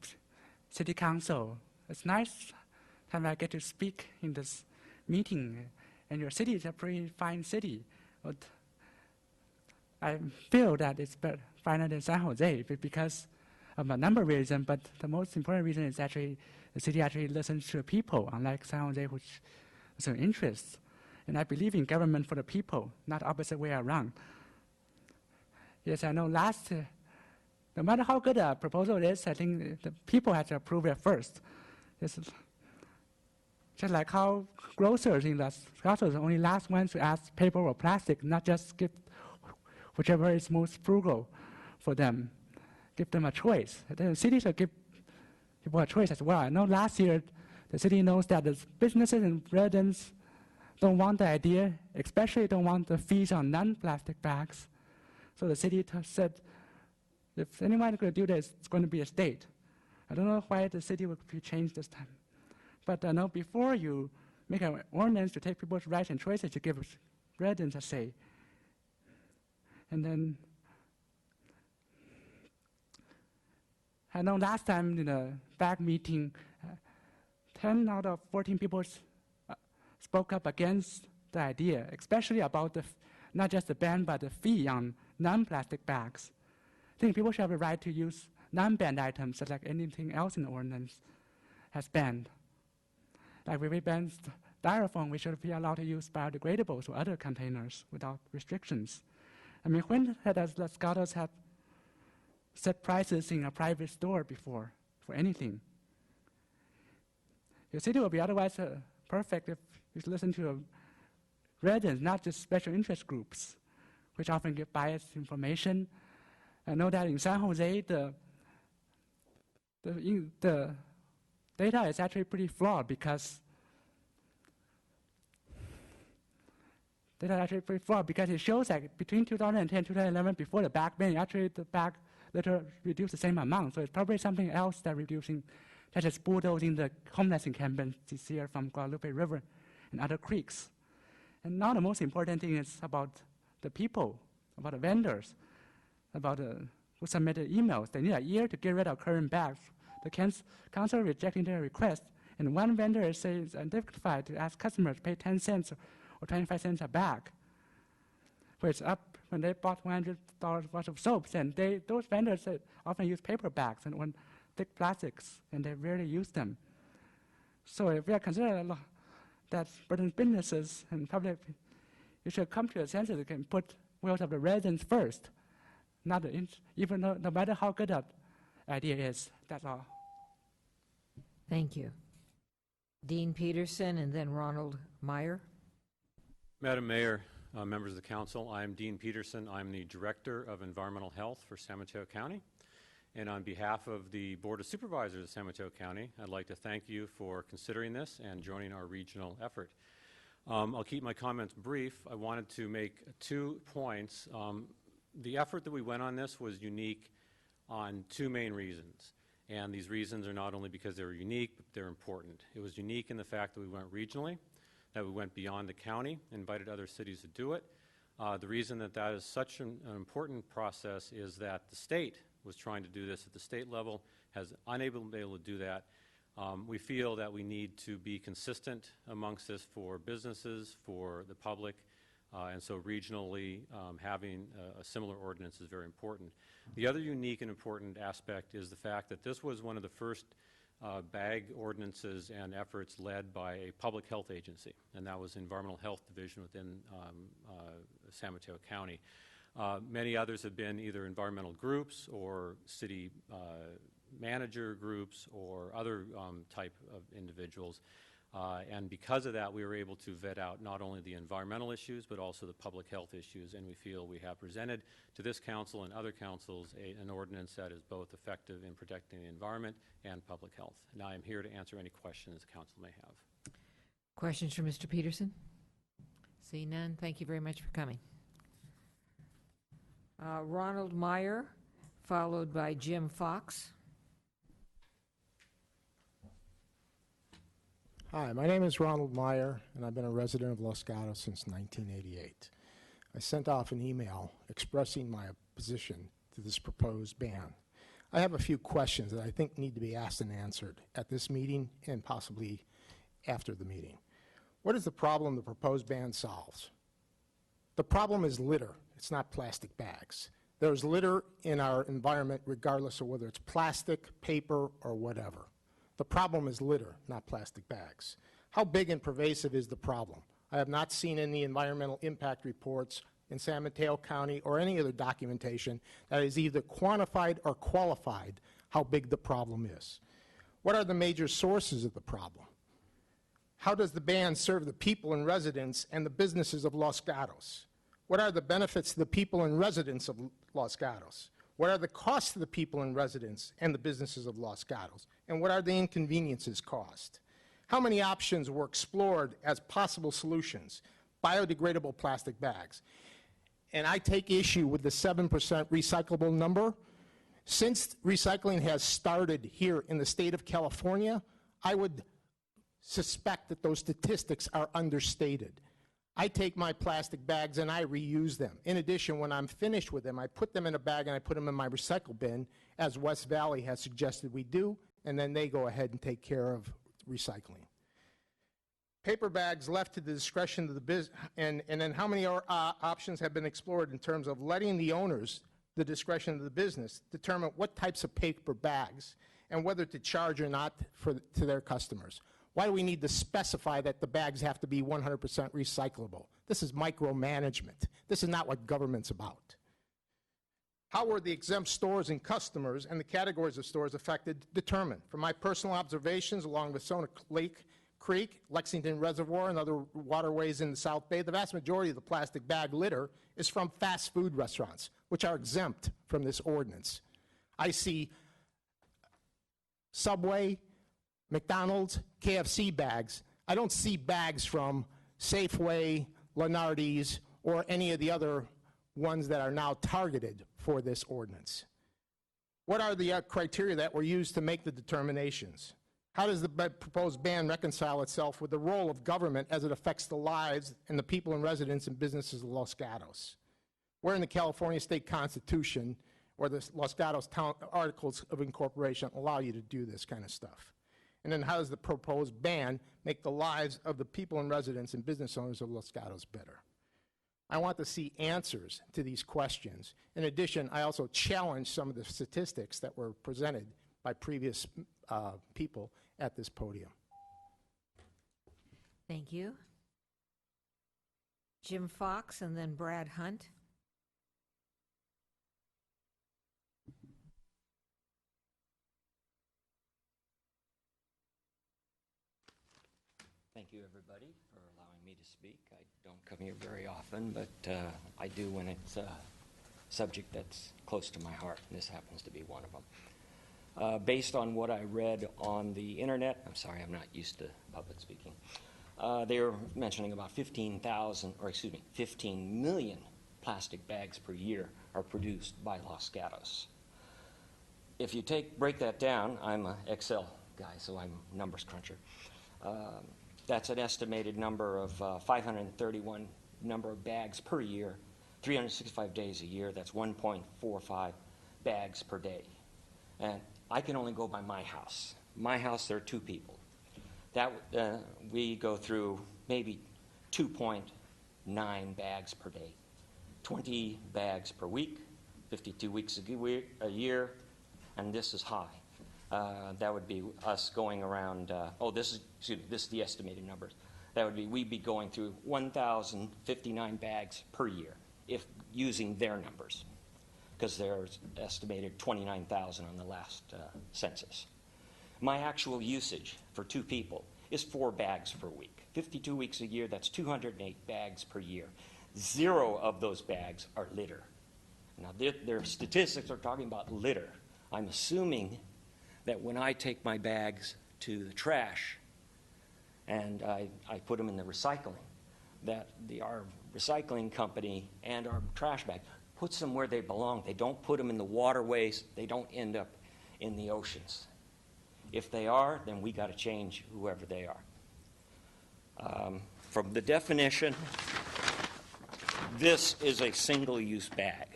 City Council, it's nice time I get to speak in this meeting, and your city is a pretty fine city. But I feel that it's finer than San Jose because of a number of reasons, but the most important reason is actually the city actually listens to the people, unlike San Jose, which is an interest. And I believe in government for the people, not opposite way around. Yes, I know no matter how good a proposal is, I think the people have to approve it first. It's just like how grocers in Los Gatos only last ones to ask paper or plastic, not just give whichever is most frugal for them. Give them a choice. The city should give people a choice as well. I know last year the city knows that the businesses and residents don't want the idea, especially don't want the fees on non-plastic bags. So the city said, if anyone is going to do this, it's going to be a state. I don't know why the city would be changed this time. But I know before you make an ordinance to take people's rights and choices, you give residents a say. And then I know last time in the bag meeting, 10 out of 14 people spoke up against the idea, especially about not just the ban, but the fee on non-plastic bags. I think people should have a right to use non-banned items, just like anything else in the ordinance has banned. Like when we banned styrofoam, we should be allowed to use biodegradables or other containers without restrictions. I mean, when does Los Gatos have set prices in a private store before for anything? Your city will be otherwise perfect if you listen to residents, not just special interest groups, which often give biased information. I know that in San Jose, the data is actually pretty flawed because it shows that between 2010 and 2011, before the bag ban, actually the bag litter reduced the same amount. So it's probably something else that reducing, such as bulldozing the homeless encampments this year from Guadalupe River and other creeks. And now the most important thing is about the people, about the vendors, about who submitted emails. They need a year to get rid of current bags. The council rejecting their request, and one vendor says undignified to ask customers to pay 10 cents or 25 cents a bag, which is up when they bought $100 worth of soaps, and those vendors often use paper bags and thick plastics, and they rarely use them. So if we are considering that burden businesses and public, you should come to a sense that you can put wills of the residents first, not even though, no matter how good that idea is. That's all. Thank you. Dean Peterson and then Ronald Meyer. Madam Mayor, members of the council, I'm Dean Peterson. I'm the Director of Environmental Health for San Mateo County. And on behalf of the Board of Supervisors of San Mateo County, I'd like to thank you for considering this and joining our regional effort. I'll keep my comments brief. I wanted to make 2 points. The effort that we went on this was unique on 2 main reasons. And these reasons are not only because they were unique, but they're important. It was unique in the fact that we went regionally, that we went beyond the county, invited other cities to do it. The reason that that is such an important process is that the state was trying to do this at the state level, has unable to be able to do that. We feel that we need to be consistent amongst this for businesses, for the public, and so regionally having a similar ordinance is very important. The other unique and important aspect is the fact that this was one of the first bag ordinances and efforts led by a public health agency, and that was Environmental Health Division within San Mateo County. Many others have been either environmental groups or city manager groups or other type of individuals. And because of that, we were able to vet out not only the environmental issues, but also the public health issues. And we feel we have presented to this council and other councils an ordinance that is both effective in protecting the environment and public health. Now I'm here to answer any questions the council may have. Questions for Mr. Peterson? See none. Thank you very much for coming. Ronald Meyer, followed by Jim Fox. Hi, my name is Ronald Meyer, and I've been a resident of Los Gatos since 1988. I sent off an email expressing my opposition to this proposed ban. I have a few questions that I think need to be asked and answered at this meeting and possibly after the meeting. What is the problem the proposed ban solves? The problem is litter. It's not plastic bags. There's litter in our environment regardless of whether it's plastic, paper, or whatever. The problem is litter, not plastic bags. How big and pervasive is the problem? I have not seen any environmental impact reports in San Mateo County or any other documentation that is either quantified or qualified how big the problem is. What are the major sources of the problem? How does the ban serve the people and residents and the businesses of Los Gatos? What are the benefits to the people and residents of Los Gatos? What are the costs to the people and residents and the businesses of Los Gatos? And what are the inconveniences caused? How many options were explored as possible solutions? Biodegradable plastic bags. And I take issue with the 7% recyclable number. Since recycling has started here in the state of California, I would suspect that those statistics are understated. I take my plastic bags and I reuse them. In addition, when I'm finished with them, I put them in a bag and I put them in my recycle bin, as West Valley has suggested we do, and then they go ahead and take care of recycling. Paper bags left to the discretion of the business, and then how many options have been explored in terms of letting the owners, the discretion of the business, determine what types of paper bags and whether to charge or not to their customers? Why do we need to specify that the bags have to be 100% recyclable? This is micromanagement. This is not what government's about. How were the exempt stores and customers and the categories of stores affected determined? From my personal observations along the Sonoma Lake Creek, Lexington Reservoir, and other waterways in the South Bay, the vast majority of the plastic bag litter is from fast food restaurants, which are exempt from this ordinance. I see Subway, McDonald's, KFC bags. I don't see bags from Safeway, Lenardi's, or any of the other ones that are now targeted for this ordinance. What are the criteria that were used to make the determinations? How does the proposed ban reconcile itself with the role of government as it affects the lives and the people and residents and businesses of Los Gatos? Where in the California State Constitution or the Los Gatos Town Articles of Incorporation allow you to do this kind of stuff? And then how does the proposed ban make the lives of the people and residents and business owners of Los Gatos better? I want to see answers to these questions. In addition, I also challenge some of the statistics that were presented by previous people at this podium. Thank you. Jim Fox and then Brad Hunt. Thank you, everybody, for allowing me to speak. I don't come here very often, but I do when it's a subject that's close to my heart, and this happens to be one of them. Based on what I read on the internet, I'm sorry, I'm not used to public speaking, they were mentioning about 15 million plastic bags per year are produced by Los Gatos. If you break that down, I'm an Excel guy, so I'm a numbers cruncher. That's an estimated number of 531 number of bags per year, 365 days a year. That's 1.45 bags per day. And I can only go by my house. My house, there are 2 people. We go through maybe 2.9 bags per day, 20 bags per week, 52 weeks a year, and this is high. That would be us going around, this is the estimated numbers. That would be, we'd be going through 1,059 bags per year, if using their numbers, because there's estimated 29,000 on the last census. My actual usage for 2 people is 4 bags per week. 52 weeks a year, that's 208 bags per year. 0 of those bags are litter. Now, their statistics are talking about litter. I'm assuming that when I take my bags to the trash and I put them in the recycling, that our recycling company and our trash bag puts them where they belong. They don't put them in the waterways. They don't end up in the oceans. If they are, then we got to change whoever they are. From the definition, this is a single-use bag.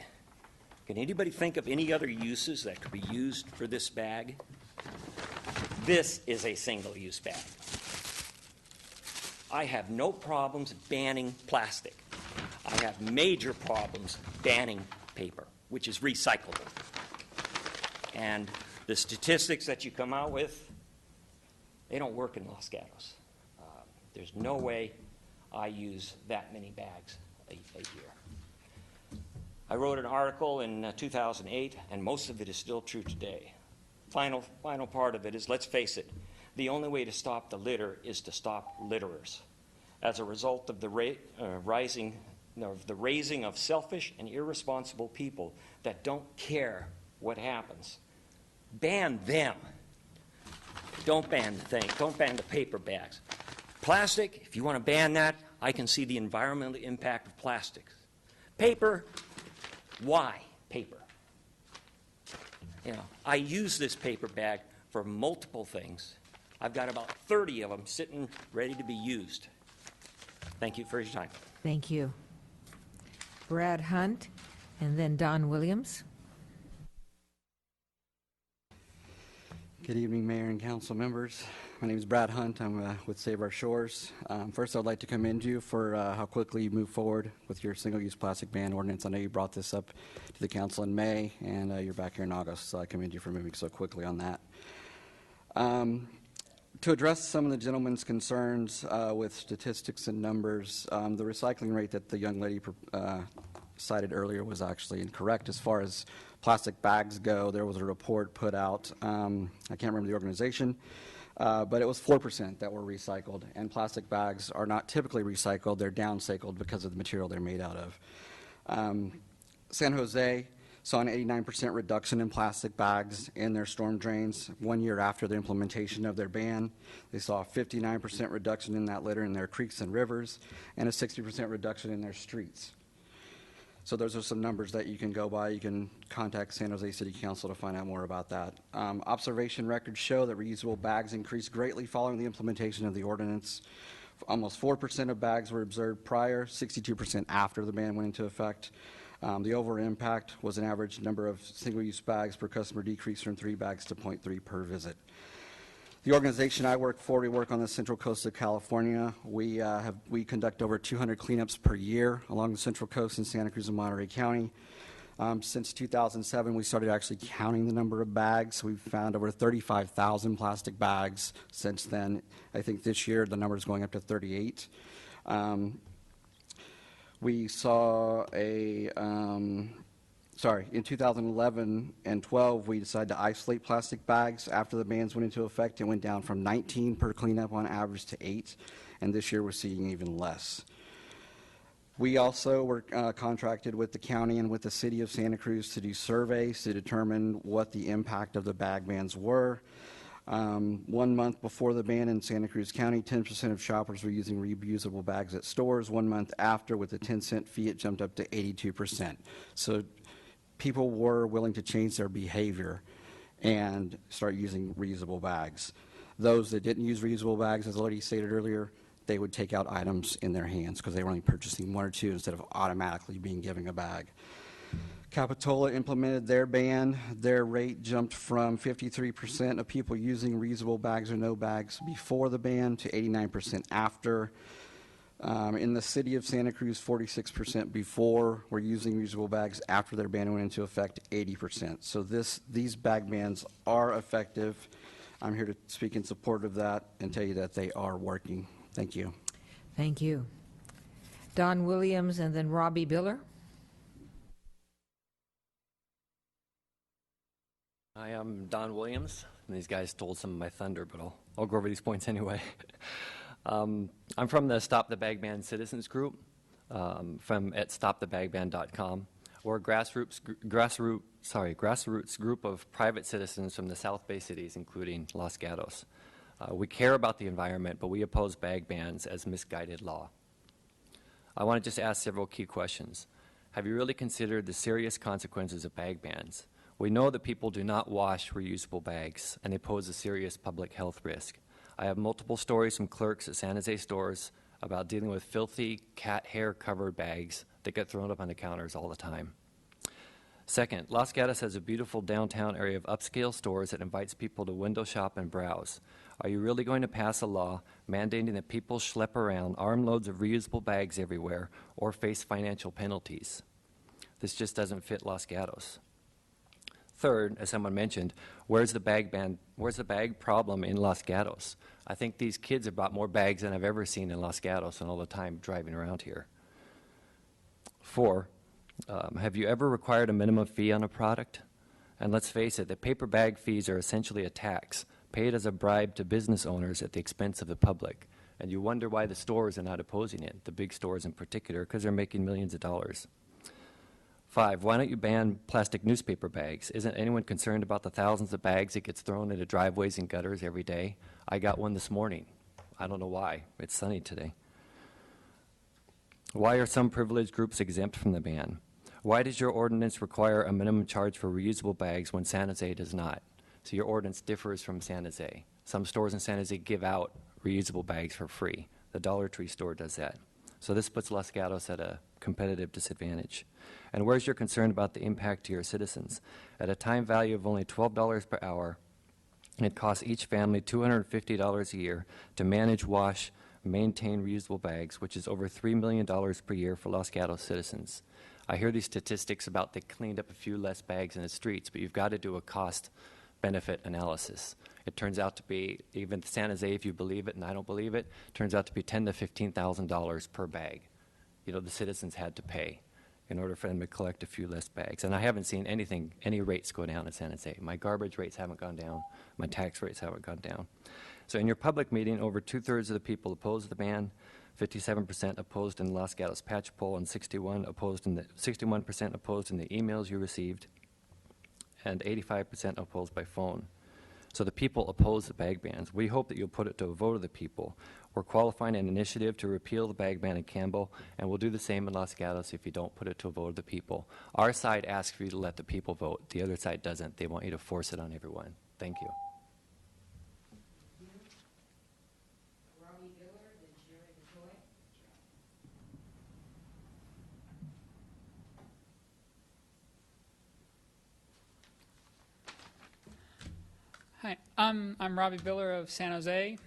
Can anybody think of any other uses that could be used for this bag? This is a single-use bag. I have no problems banning plastic. I have major problems banning paper, which is recyclable. And the statistics that you come out with, they don't work in Los Gatos. There's no way I use that many bags a year. I wrote an article in 2008, and most of it is still true today. Final part of it is, let's face it, the only way to stop the litter is to stop litterers. As a result of the raising of selfish and irresponsible people that don't care what happens, ban them. Don't ban the thing. Don't ban the paper bags. Plastic, if you want to ban that, I can see the environmental impact of plastics. Paper, why paper? You know, I use this paper bag for multiple things. I've got about 30 of them sitting ready to be used. Thank you for your time. Thank you. Brad Hunt, and then Don Williams. Good evening, Mayor and Council members. My name is Brad Hunt. I'm with Save Our Shores. First, I'd like to commend you for how quickly you moved forward with your single-use plastic ban ordinance. I know you brought this up to the council in May, and you're back here in August, so I commend you for moving so quickly on that. To address some of the gentleman's concerns with statistics and numbers, the recycling rate that the young lady cited earlier was actually incorrect. As far as plastic bags go, there was a report put out, I can't remember the organization, but it was 4% that were recycled, and plastic bags are not typically recycled. They're downcycled because of the material they're made out of. San Jose saw an 89% reduction in plastic bags in their storm drains 1 year after the implementation of their ban. They saw a 59% reduction in that litter in their creeks and rivers, and a 60% reduction in their streets. So those are some numbers that you can go by. You can contact San Jose City Council to find out more about that. Observation records show that reusable bags increased greatly following the implementation of the ordinance. Almost 4% of bags were observed prior, 62% after the ban went into effect. The overall impact was an average number of single-use bags per customer decreased from 3 bags to 0.3 per visit. The organization I work for, we work on the Central Coast of California. We conduct over 200 cleanups per year along the Central Coast in Santa Cruz and Monterey County. Since 2007, we started actually counting the number of bags. We've found over 35,000 plastic bags since then. I think this year the number is going up to 38. We saw in 2011 and 12, we decided to isolate plastic bags. After the bans went into effect, it went down from 19 per cleanup on average to 8, and this year we're seeing even less. We also were contracted with the county and with the city of Santa Cruz to do surveys to determine what the impact of the bag bans were. 1 month before the ban in Santa Cruz County, 10% of shoppers were using reusable bags at stores. 1 month after, with a 10-cent fee, it jumped up to 82%. So people were willing to change their behavior and start using reusable bags. Those that didn't use reusable bags, as the lady stated earlier, they would take out items in their hands because they were only purchasing 1 or 2 instead of automatically being given a bag. Capitola implemented their ban. Their rate jumped from 53% of people using reusable bags or no bags before the ban to 89% after. In the city of Santa Cruz, 46% before were using reusable bags. After their ban went into effect, 80%. So these bag bans are effective. I'm here to speak in support of that and tell you that they are working. Thank you. Thank you. Don Williams and then Robbie Biller. Hi, I'm Don Williams. And these guys stole some of my thunder, but I'll go over these points anyway. I'm from the Stop the Bag Ban Citizens Group at stopthebagban.com. We're a grassroots group of private citizens from the South Bay cities, including Los Gatos. We care about the environment, but we oppose bag bans as misguided law. I want to just ask several key questions. Have you really considered the serious consequences of bag bans? We know that people do not wash reusable bags, and they pose a serious public health risk. I have multiple stories from clerks at San Jose stores about dealing with filthy cat hair covered bags that get thrown up on the counters all the time. Second, Los Gatos has a beautiful downtown area of upscale stores that invites people to window shop and browse. Are you really going to pass a law mandating that people schlep around armloads of reusable bags everywhere or face financial penalties? This just doesn't fit Los Gatos. Third, as someone mentioned, where's the bag problem in Los Gatos? I think these kids have bought more bags than I've ever seen in Los Gatos in all the time driving around here. 4, have you ever required a minimum fee on a product? And let's face it, the paper bag fees are essentially a tax, paid as a bribe to business owners at the expense of the public. And you wonder why the stores are not opposing it, the big stores in particular, because they're making millions of dollars. 5, why don't you ban plastic newspaper bags? Isn't anyone concerned about the thousands of bags that gets thrown into driveways and gutters every day? I got one this morning. I don't know why. It's sunny today. Why are some privileged groups exempt from the ban? Why does your ordinance require a minimum charge for reusable bags when San Jose does not? So your ordinance differs from San Jose. Some stores in San Jose give out reusable bags for free. The Dollar Tree store does that. So this puts Los Gatos at a competitive disadvantage. And where's your concern about the impact to your citizens? At a time value of only $12 per hour, it costs each family $250 a year to manage, wash, maintain reusable bags, which is over $3 million per year for Los Gatos citizens. I hear these statistics about they cleaned up a few less bags in the streets, but you've got to do a cost-benefit analysis. It turns out to be, even San Jose, if you believe it and I don't believe it, turns out to be $10,000 to $15,000 per bag. You know, the citizens had to pay in order for them to collect a few less bags. And I haven't seen any rates go down in San Jose. My garbage rates haven't gone down. My tax rates haven't gone down. So in your public meeting, over 2/3 of the people opposed the ban, 57% opposed in the Los Gatos patch poll, and 61% opposed in the emails you received, and 85% opposed by phone. So the people oppose the bag bans. We hope that you'll put it to a vote of the people. We're qualifying an initiative to repeal the bag ban in Campbell, and we'll do the same in Los Gatos if you don't put it to a vote of the people. Our side asks for you to let the people vote. The other side doesn't. They want you to force it on everyone. Thank you. Hi, I'm Robbie Biller of San Jose.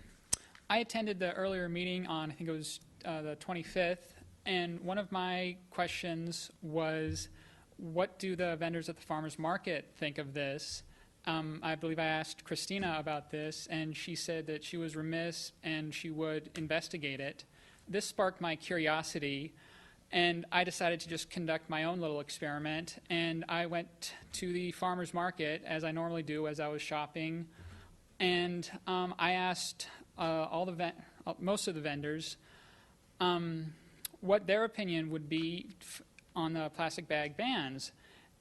I attended the earlier meeting on, I think it was the 25th, and one of my questions was, what do the vendors at the farmers market think of this? I believe I asked Christina about this, and she said that she was remiss and she would investigate it. This sparked my curiosity, and I decided to just conduct my own little experiment, and I went to the farmers market, as I normally do as I was shopping, and I asked most of the vendors what their opinion would be on the plastic bag bans.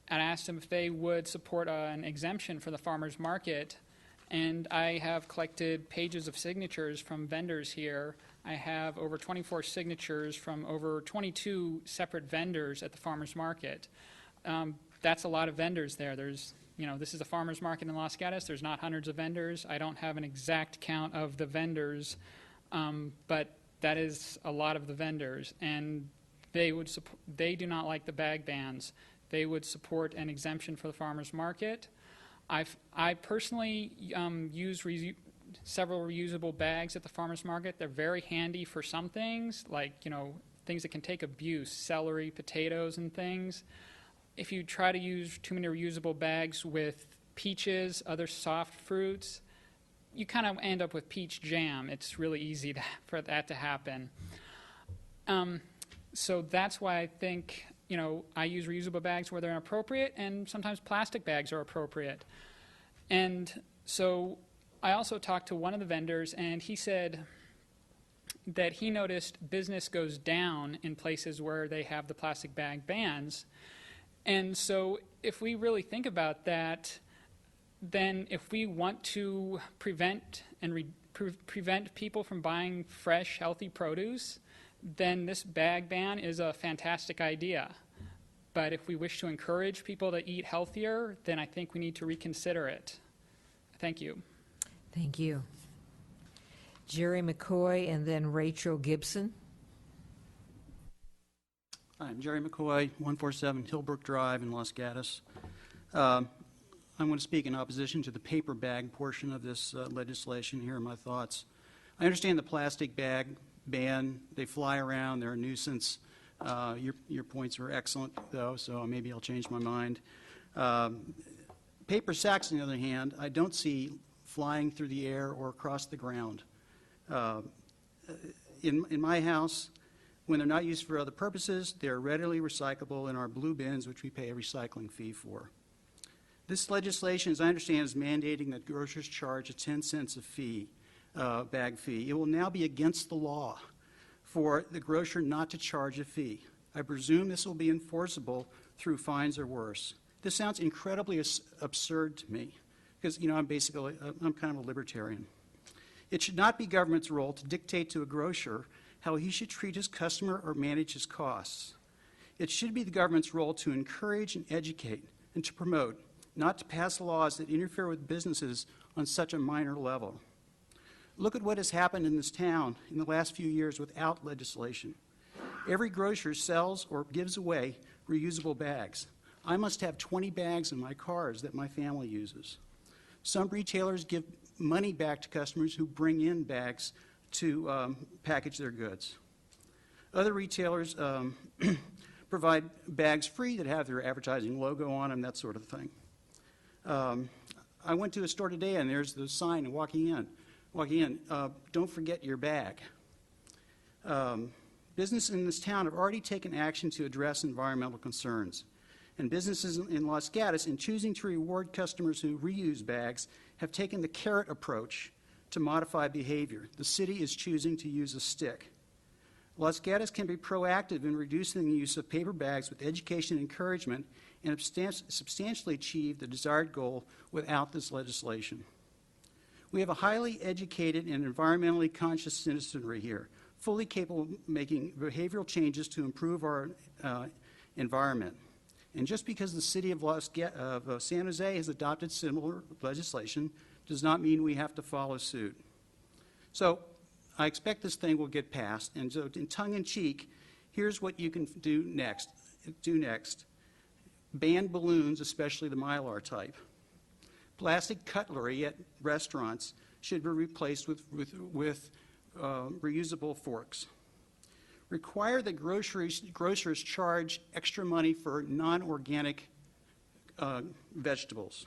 And I asked them if they would support an exemption for the farmers market, and I have collected pages of signatures from vendors here. I have over 24 signatures from over 22 separate vendors at the farmers market. That's a lot of vendors there. This is a farmers market in Los Gatos. There's not hundreds of vendors. I don't have an exact count of the vendors, but that is a lot of the vendors. And they do not like the bag bans. They would support an exemption for the farmers market. I personally use several reusable bags at the farmers market. They're very handy for some things, like things that can take abuse, celery, potatoes, and things. If you try to use too many reusable bags with peaches, other soft fruits, you kind of end up with peach jam. It's really easy for that to happen. So that's why I think I use reusable bags where they're appropriate, and sometimes plastic bags are appropriate. And so I also talked to one of the vendors, and he said that he noticed business goes down in places where they have the plastic bag bans. And so if we really think about that, then if we want to prevent people from buying fresh, healthy produce, then this bag ban is a fantastic idea. But if we wish to encourage people to eat healthier, then I think we need to reconsider it. Thank you. Thank you. Jerry McCoy and then Rachel Gibson. I'm Jerry McCoy, 147 Hillbrook Drive in Los Gatos. I'm going to speak in opposition to the paper bag portion of this legislation. Here are my thoughts. I understand the plastic bag ban. They fly around. They're a nuisance. Your points were excellent, though, so maybe I'll change my mind. Paper sacks, on the other hand, I don't see flying through the air or across the ground. In my house, when they're not used for other purposes, they're readily recyclable in our blue bins, which we pay a recycling fee for. This legislation, as I understand, is mandating that grocers charge a 10 cents a fee, bag fee. It will now be against the law for the grocer not to charge a fee. I presume this will be enforceable through fines or worse. This sounds incredibly absurd to me because, I'm kind of a libertarian. It should not be government's role to dictate to a grocer how he should treat his customer or manage his costs. It should be the government's role to encourage and educate and to promote, not to pass laws that interfere with businesses on such a minor level. Look at what has happened in this town in the last few years without legislation. Every grocer sells or gives away reusable bags. I must have 20 bags in my cars that my family uses. Some retailers give money back to customers who bring in bags to package their goods. Other retailers provide bags free that have their advertising logo on them, that sort of thing. I went to a store today and there's the sign walking in, don't forget your bag. Businesses in this town have already taken action to address environmental concerns. And businesses in Los Gatos, in choosing to reward customers who reuse bags, have taken the carrot approach to modify behavior. The city is choosing to use a stick. Los Gatos can be proactive in reducing the use of paper bags with education and encouragement and substantially achieve the desired goal without this legislation. We have a highly educated and environmentally conscious citizenry here, fully capable of making behavioral changes to improve our environment. And just because the city of San Jose has adopted similar legislation does not mean we have to follow suit. So I expect this thing will get passed, and so in tongue-in-cheek, here's what you can do next. Ban balloons, especially the Mylar type. Plastic cutlery at restaurants should be replaced with reusable forks. Require that grocers charge extra money for non-organic vegetables.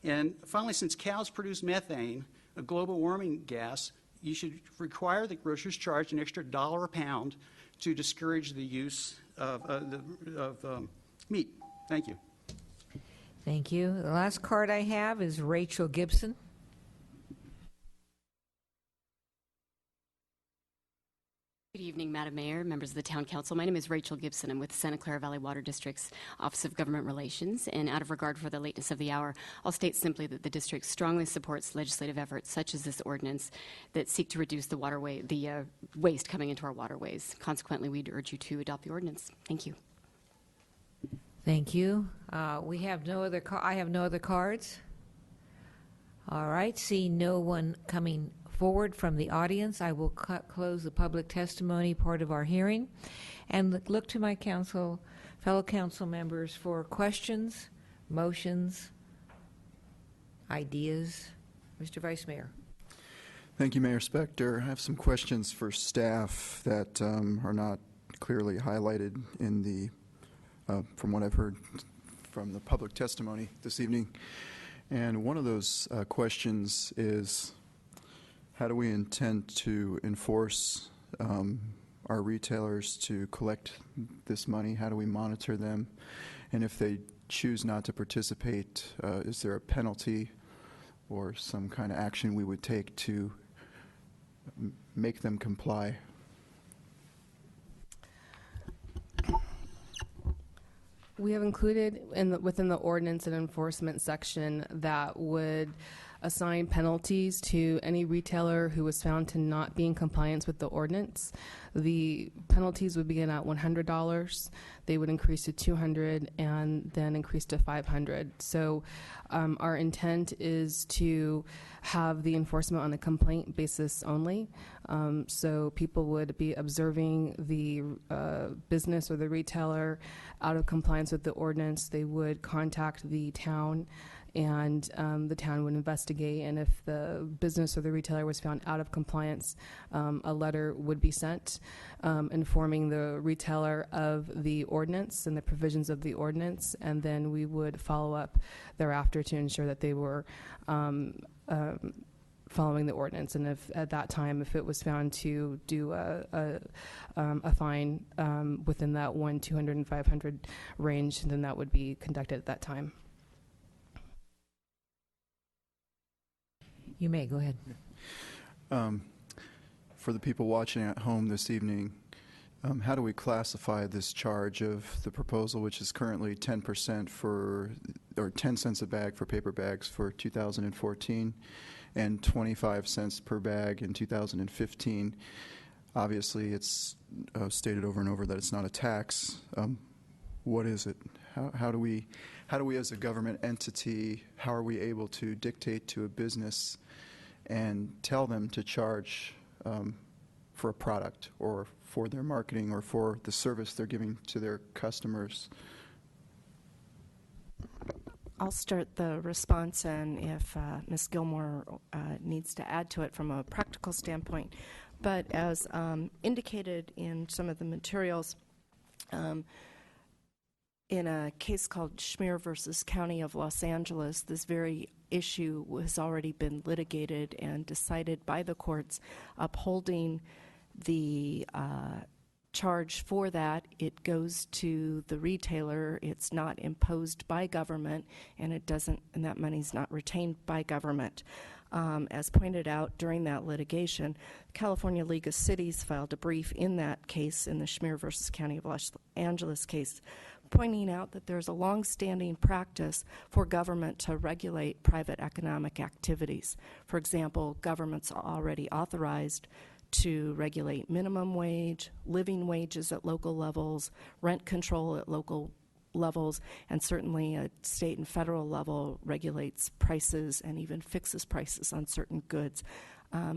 And finally, since cows produce methane, a global warming gas, you should require that grocers charge an extra $1 a pound to discourage the use of meat. Thank you. Thank you. The last card I have is Rachel Gibson. Good evening, Madam Mayor, members of the Town Council. My name is Rachel Gibson. I'm with Santa Clara Valley Water District's Office of Government Relations, and out of regard for the lateness of the hour, I'll state simply that the district strongly supports legislative efforts such as this ordinance that seek to reduce the waste coming into our waterways. Consequently, we'd urge you to adopt the ordinance. Thank you. Thank you. We have no other. I have no other cards. All right. See no one coming forward from the audience, I will close the public testimony part of our hearing and look to my fellow council members for questions, motions, ideas. Mr. Vice Mayor. Thank you, Mayor Spector. I have some questions for staff that are not clearly highlighted in the, from what I've heard from the public testimony this evening. And one of those questions is, how do we intend to enforce our retailers to collect this money? How do we monitor them? And if they choose not to participate, is there a penalty or some kind of action we would take to make them comply? We have included within the ordinance and enforcement section that would assign penalties to any retailer who was found to not be in compliance with the ordinance. The penalties would begin at $100. They would increase to $200 and then increase to $500. So our intent is to have the enforcement on a complaint basis only. So people would be observing the business or the retailer out of compliance with the ordinance. They would contact the town, and the town would investigate, and if the business or the retailer was found out of compliance, a letter would be sent informing the retailer of the ordinance and the provisions of the ordinance, and then we would follow up thereafter to ensure that they were following the ordinance. And if at that time, if it was found to do a fine within that $100, $200, and $500 range, then that would be conducted at that time. You may, go ahead. For the people watching at home this evening, how do we classify this charge of the proposal, which is currently 10% for, or 10 cents a bag for paper bags for 2014 and 25 cents per bag in 2015? Obviously, it's stated over and over that it's not a tax. What is it? How do we as a government entity, how are we able to dictate to a business and tell them to charge for a product or for their marketing or for the service they're giving to their customers? I'll start the response, and if Ms. Gilmore needs to add to it from a practical standpoint. But as indicated in some of the materials, in a case called Schmier versus County of Los Angeles, this very issue has already been litigated and decided by the courts, upholding the charge for that. It goes to the retailer. It's not imposed by government, and it doesn't, and that money's not retained by government. As pointed out during that litigation, the California League of Cities filed a brief in that case, in the Schmier versus County of Los Angeles case, pointing out that there's a long-standing practice for government to regulate private economic activities. For example, government's already authorized to regulate minimum wage, living wages at local levels, rent control at local levels, and certainly at state and federal level regulates prices and even fixes prices on certain goods.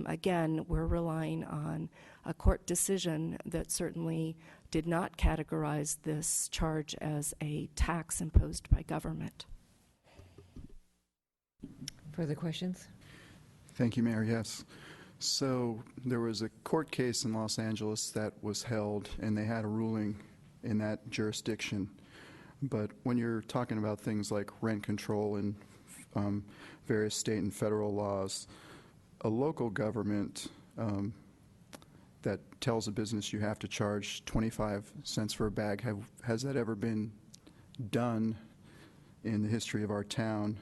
Again, we're relying on a court decision that certainly did not categorize this charge as a tax imposed by government. Further questions? Thank you, Mayor. Yes. So there was a court case in Los Angeles that was held, and they had a ruling in that jurisdiction. But when you're talking about things like rent control and various state and federal laws, a local government that tells a business you have to charge 25 cents for a bag, has that ever been done in the history of our town?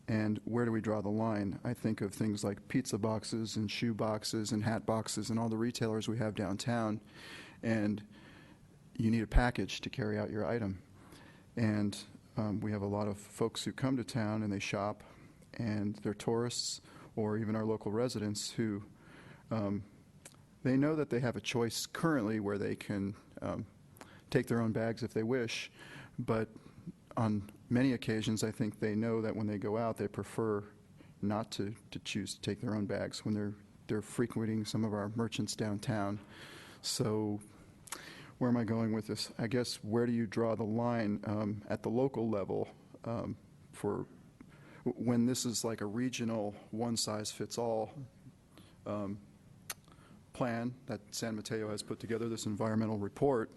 And where do we draw the line? I think of things like pizza boxes and shoe boxes and hat boxes and all the retailers we have downtown, and you need a package to carry out your item. And we have a lot of folks who come to town and they shop, and they're tourists or even our local residents who they know that they have a choice currently where they can take their own bags if they wish, but on many occasions I think they know that when they go out they prefer not to choose to take their own bags when they're frequenting some of our merchants downtown. So where am I going with this? I guess, where do you draw the line at the local level for when this is like a regional one-size-fits-all plan that San Mateo has put together, this environmental report?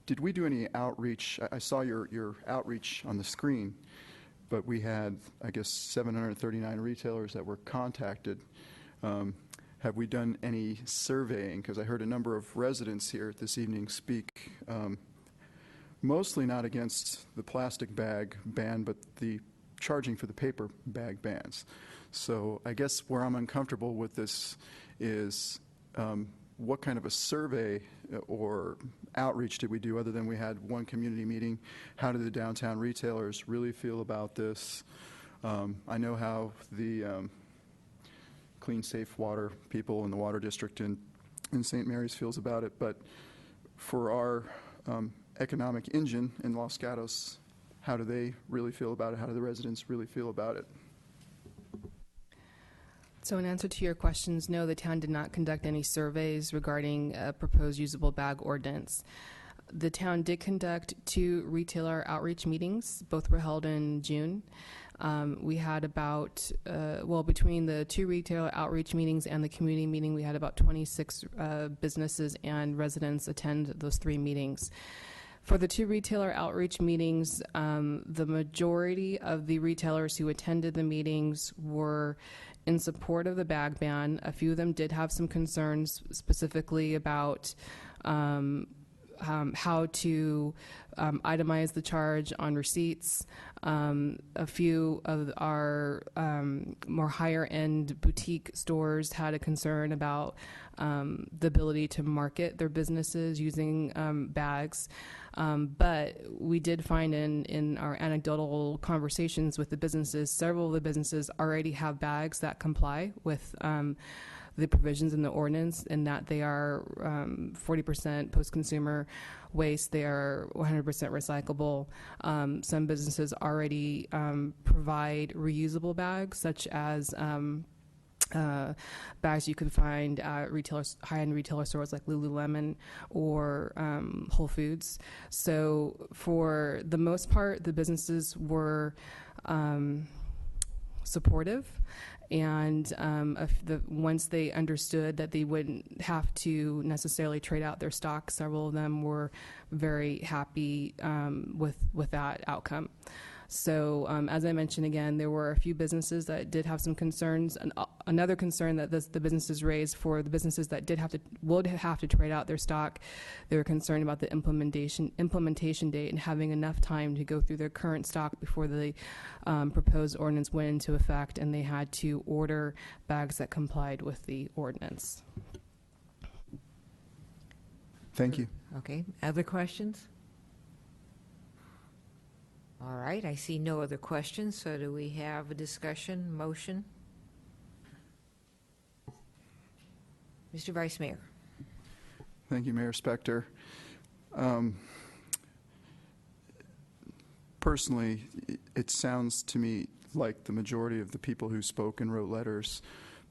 Did we do any outreach? I saw your outreach on the screen, but we had, I guess, 739 retailers that were contacted. Have we done any surveying? Because I heard a number of residents here this evening speak, mostly not against the plastic bag ban, but the charging for the paper bag bans. So I guess where I'm uncomfortable with this is what kind of a survey or outreach did we do other than we had one community meeting? How do the downtown retailers really feel about this? I know how the Clean Safe Water people in the Water District in St. Mary's feels about it, but for our economic engine in Los Gatos, how do they really feel about it? How do the residents really feel about it? So in answer to your questions, no, the town did not conduct any surveys regarding a proposed usable bag ordinance. The town did conduct 2 retailer outreach meetings. Both were held in June. We had about, between the 2 retailer outreach meetings and the community meeting, we had about 26 businesses and residents attend those 3 meetings. For the 2 retailer outreach meetings, the majority of the retailers who attended the meetings were in support of the bag ban. A few of them did have some concerns specifically about how to itemize the charge on receipts. A few of our more higher-end boutique stores had a concern about the ability to market their businesses using bags. But we did find in our anecdotal conversations with the businesses, several of the businesses already have bags that comply with the provisions in the ordinance, in that they are 40% post-consumer waste, they are 100% recyclable. Some businesses already provide reusable bags, such as bags you can find at high-end retailer stores like Lululemon or Whole Foods. So for the most part, the businesses were supportive, and once they understood that they wouldn't have to necessarily trade out their stock, several of them were very happy with that outcome. So as I mentioned again, there were a few businesses that did have some concerns. And another concern that the businesses raised, for the businesses that would have to trade out their stock, they were concerned about the implementation date and having enough time to go through their current stock before the proposed ordinance went into effect, and they had to order bags that complied with the ordinance. Thank you. Okay. Other questions? All right, I see no other questions, so do we have a discussion, motion? Mr. Vice Mayor. Thank you, Mayor Spector. Personally, it sounds to me like the majority of the people who spoke and wrote letters,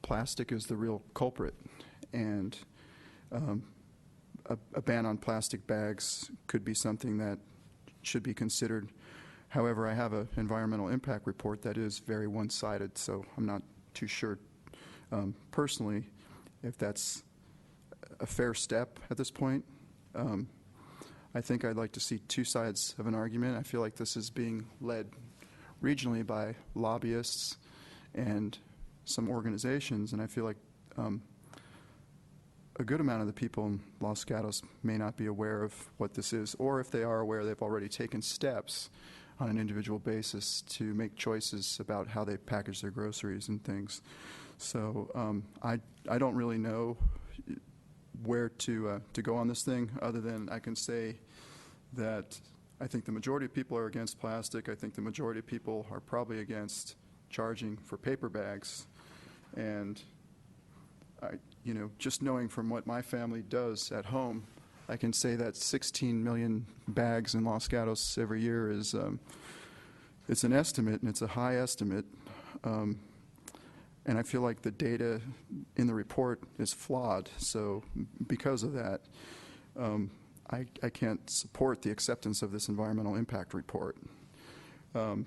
plastic is the real culprit, and a ban on plastic bags could be something that should be considered. However, I have an environmental impact report that is very one-sided, so I'm not too sure personally if that's a fair step at this point. I think I'd like to see 2 sides of an argument. I feel like this is being led regionally by lobbyists and some organizations, and I feel like a good amount of the people in Los Gatos may not be aware of what this is, or if they are aware, they've already taken steps on an individual basis to make choices about how they package their groceries and things. So I don't really know where to go on this thing, other than I can say that I think the majority of people are against plastic. I think the majority of people are probably against charging for paper bags. And just knowing from what my family does at home, I can say that 16 million bags in Los Gatos every year is it's an estimate, and it's a high estimate. And I feel like the data in the report is flawed. So because of that, I can't support the acceptance of this environmental impact report. So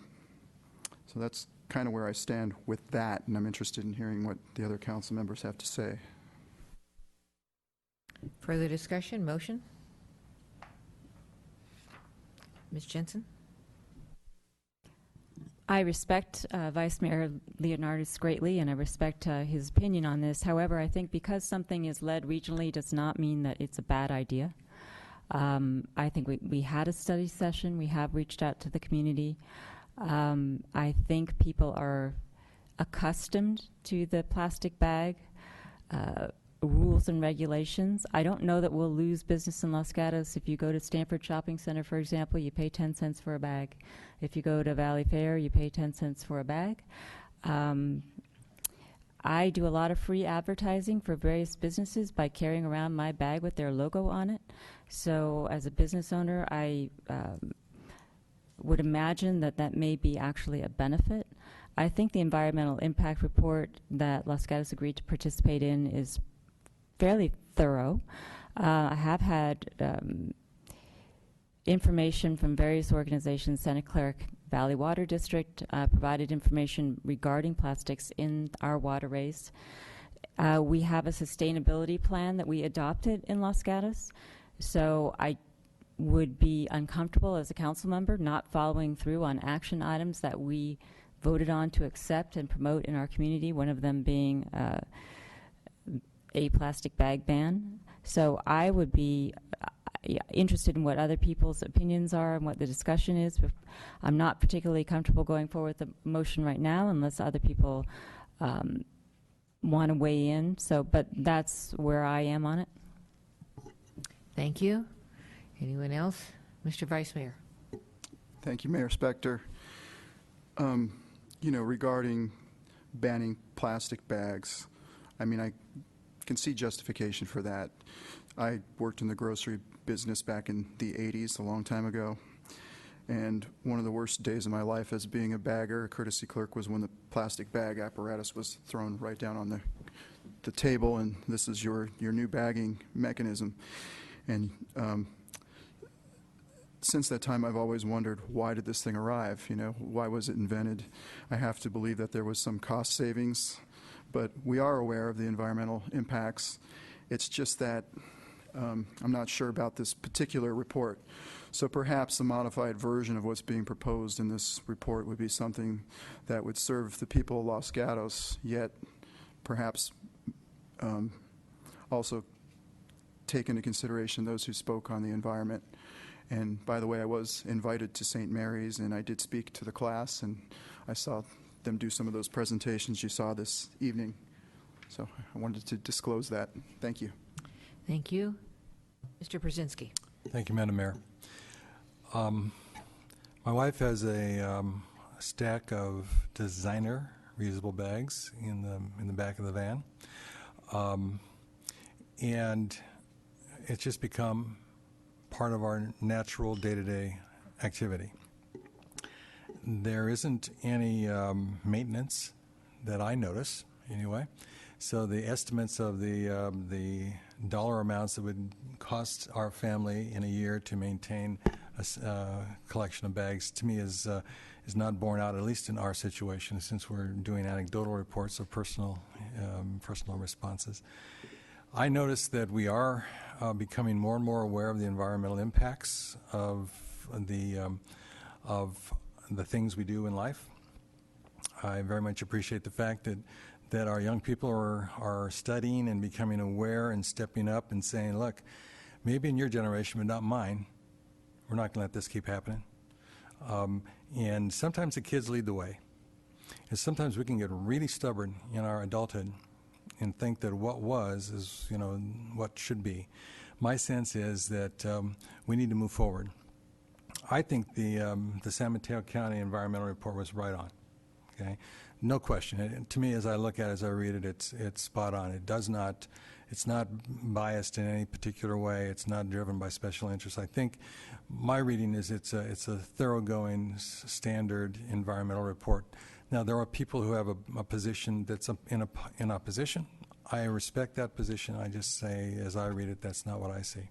that's kind of where I stand with that, and I'm interested in hearing what the other council members have to say. Further discussion, motion? Ms. Jensen? I respect Vice Mayor Leonardis greatly, and I respect his opinion on this. However, I think because something is led regionally does not mean that it's a bad idea. I think we had a study session. We have reached out to the community. I think people are accustomed to the plastic bag. rules and regulations. I don't know that we'll lose business in Los Gatos. If you go to Stanford Shopping Center, for example, you pay 10 cents for a bag. If you go to Valley Fair, you pay 10 cents for a bag. I do a lot of free advertising for various businesses by carrying around my bag with their logo on it. So as a business owner, I would imagine that that may be actually a benefit. I think the environmental impact report that Los Gatos agreed to participate in is fairly thorough. I have had information from various organizations. Santa Clara Valley Water District provided information regarding plastics in our waterways. We have a sustainability plan that we adopted in Los Gatos, so I would be uncomfortable as a council member not following through on action items that we voted on to accept and promote in our community, one of them being a plastic bag ban. So I would be interested in what other people's opinions are and what the discussion is. I'm not particularly comfortable going forward with the motion right now unless other people want to weigh in. So, but that's where I am on it. Thank you. Anyone else? Mr. Vice Mayor. Thank you, Mayor Spector. You know, regarding banning plastic bags, I mean, I can see justification for that. I worked in the grocery business back in the 80s, a long time ago, and one of the worst days of my life as being a bagger, a courtesy clerk, was when the plastic bag apparatus was thrown right down on the table, and this is your new bagging mechanism. And since that time, I've always wondered, why did this thing arrive? You know, why was it invented? I have to believe that there was some cost savings, but we are aware of the environmental impacts. It's just that I'm not sure about this particular report. So perhaps a modified version of what's being proposed in this report would be something that would serve the people of Los Gatos, yet perhaps also take into consideration those who spoke on the environment. And by the way, I was invited to St. Mary's, and I did speak to the class, and I saw them do some of those presentations you saw this evening. So I wanted to disclose that. Thank you. Thank you. Mr. Brzezinski. Thank you, Madam Mayor. My wife has a stack of designer reusable bags in the back of the van, and it's just become part of our natural day-to-day activity. There isn't any maintenance that I notice, anyway. So the estimates of the dollar amounts that would cost our family in a year to maintain a collection of bags, to me, is not borne out, at least in our situation, since we're doing anecdotal reports of personal responses. I notice that we are becoming more and more aware of the environmental impacts of the things we do in life. I very much appreciate the fact that our young people are studying and becoming aware and stepping up and saying, look, maybe in your generation, but not mine, we're not going to let this keep happening. And sometimes the kids lead the way. And sometimes we can get really stubborn in our adulthood and think that what was is, you know, what should be. My sense is that we need to move forward. I think the San Mateo County Environmental Report was right on. Okay, no question. To me, as I look at it, as I read it, it's spot on. It's not biased in any particular way. It's not driven by special interests. I think my reading is it's a thoroughgoing, standard environmental report. Now, there are people who have a position that's in opposition. I respect that position. I just say, as I read it, that's not what I see.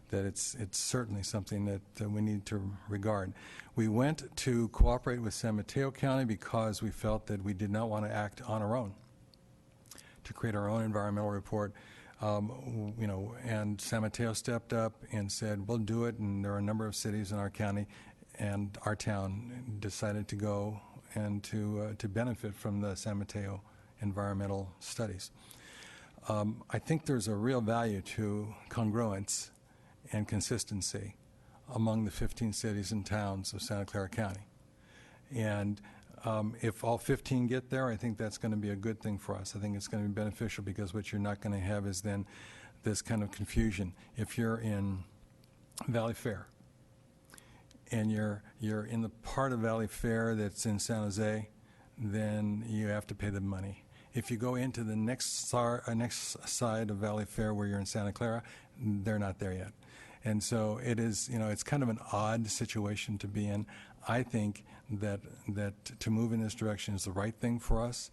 That it's certainly something that we need to regard. We went to cooperate with San Mateo County because we felt that we did not want to act on our own, to create our own environmental report. You know, and San Mateo stepped up and said, we'll do it, and there are a number of cities in our county, and our town decided to go and to benefit from the San Mateo environmental studies. I think there's a real value to congruence and consistency among the 15 cities and towns of Santa Clara County. And If all 15 get there, I think that's going to be a good thing for us. I think it's going to be beneficial because what you're not going to have is then this kind of confusion. If you're in Valley Fair and you're in the part of Valley Fair that's in San Jose, then you have to pay the money. If you go into the next side of Valley Fair where you're in Santa Clara, they're not there yet. And so it is, it's kind of an odd situation to be in. I think that to move in this direction is the right thing for us.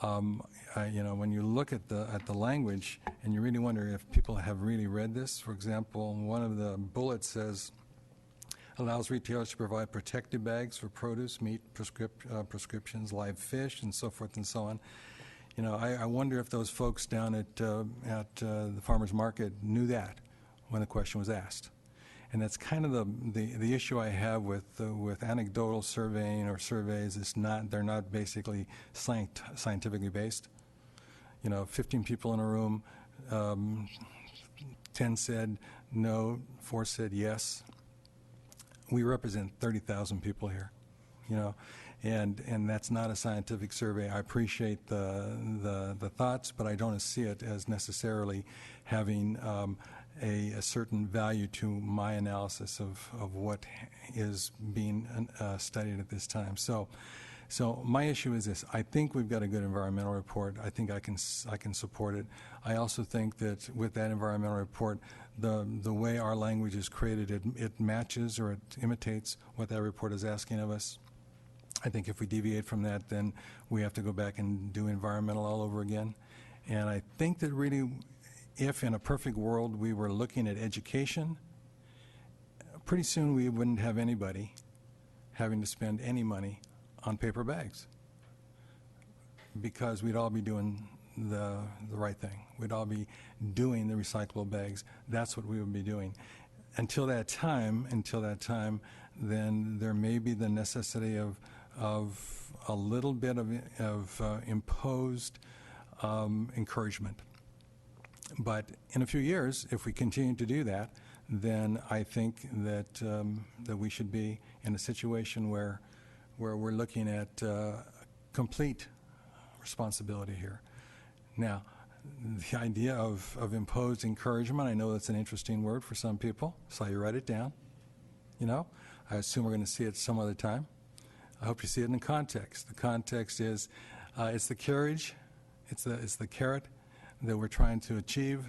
When you look at the language and you really wonder if people have really read this, for example, one of the bullets says, allows retailers to provide protective bags for produce, meat, prescriptions, live fish, and so forth and so on. I wonder if those folks down at the farmers market knew that when the question was asked. And that's kind of the issue I have with anecdotal surveying or surveys. They're not basically scientifically based. 15 people in a room, 10 said no, 4 said yes. We represent 30,000 people here, and that's not a scientific survey. I appreciate the thoughts, but I don't see it as necessarily having a certain value to my analysis of what is being studied at this time. So my issue is this: I think we've got a good environmental report. I think I can support it. I also think that with that environmental report, the way our language is created, it matches or it imitates what that report is asking of us. I think if we deviate from that, then we have to go back and do environmental all over again. And I think that really, if in a perfect world we were looking at education, pretty soon we wouldn't have anybody having to spend any money on paper bags, because we'd all be doing the right thing. We'd all be doing the recyclable bags. That's what we would be doing. Until that time, then there may be the necessity of a little bit of imposed encouragement. But in a few years, if we continue to do that, then I think that we should be in a situation where we're looking at complete responsibility here. Now, the idea of imposed encouragement, I know that's an interesting word for some people, so you write it down. I assume we're going to see it some other time. I hope you see it in the context. The context is it's the carriage, it's the carrot that we're trying to achieve.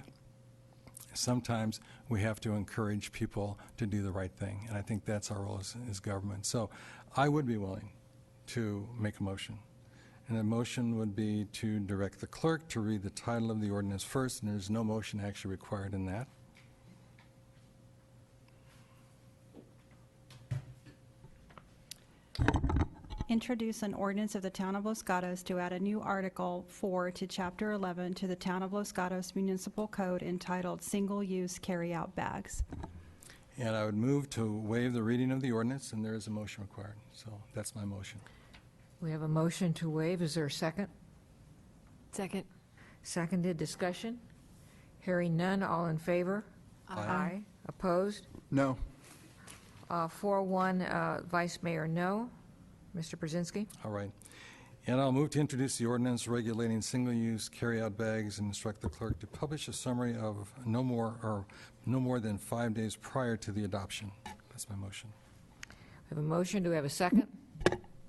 Sometimes we have to encourage people to do the right thing, and I think that's our role as government. So I would be willing to make a motion. And the motion would be to direct the clerk to read the title of the ordinance first, and there's no motion actually required in that. Introduce an ordinance of the Town of Los Gatos to add a new Article 4 to Chapter 11 to the Town of Los Gatos Municipal Code entitled Single-Use Carry-Out Bags. And I would move to waive the reading of the ordinance, and there is a motion required. So that's my motion. We have a motion to waive. Is there a second? Second. Seconded. Discussion? Hearing none. All in favor? Aye. Opposed? No. 4-1, Vice Mayor, no. Mr. Brzezinski? All right. And I'll move to introduce the ordinance regulating single-use carry-out bags and instruct the clerk to publish a summary of no more than 5 days prior to the adoption. That's my motion. We have a motion. Do we have a second?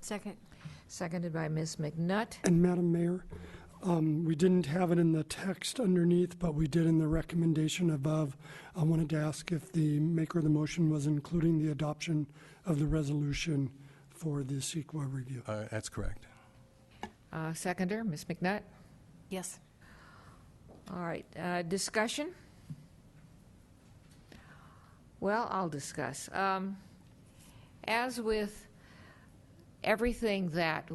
Second. Seconded by Ms. McNutt. And Madam Mayor, we didn't have it in the text underneath, but we did in the recommendation above. I wanted to ask if the maker of the motion was including the adoption of the resolution for the CEQA review. That's correct. Seconder, Ms. McNutt? Yes. All right. Discussion? Well, I'll discuss. As with everything that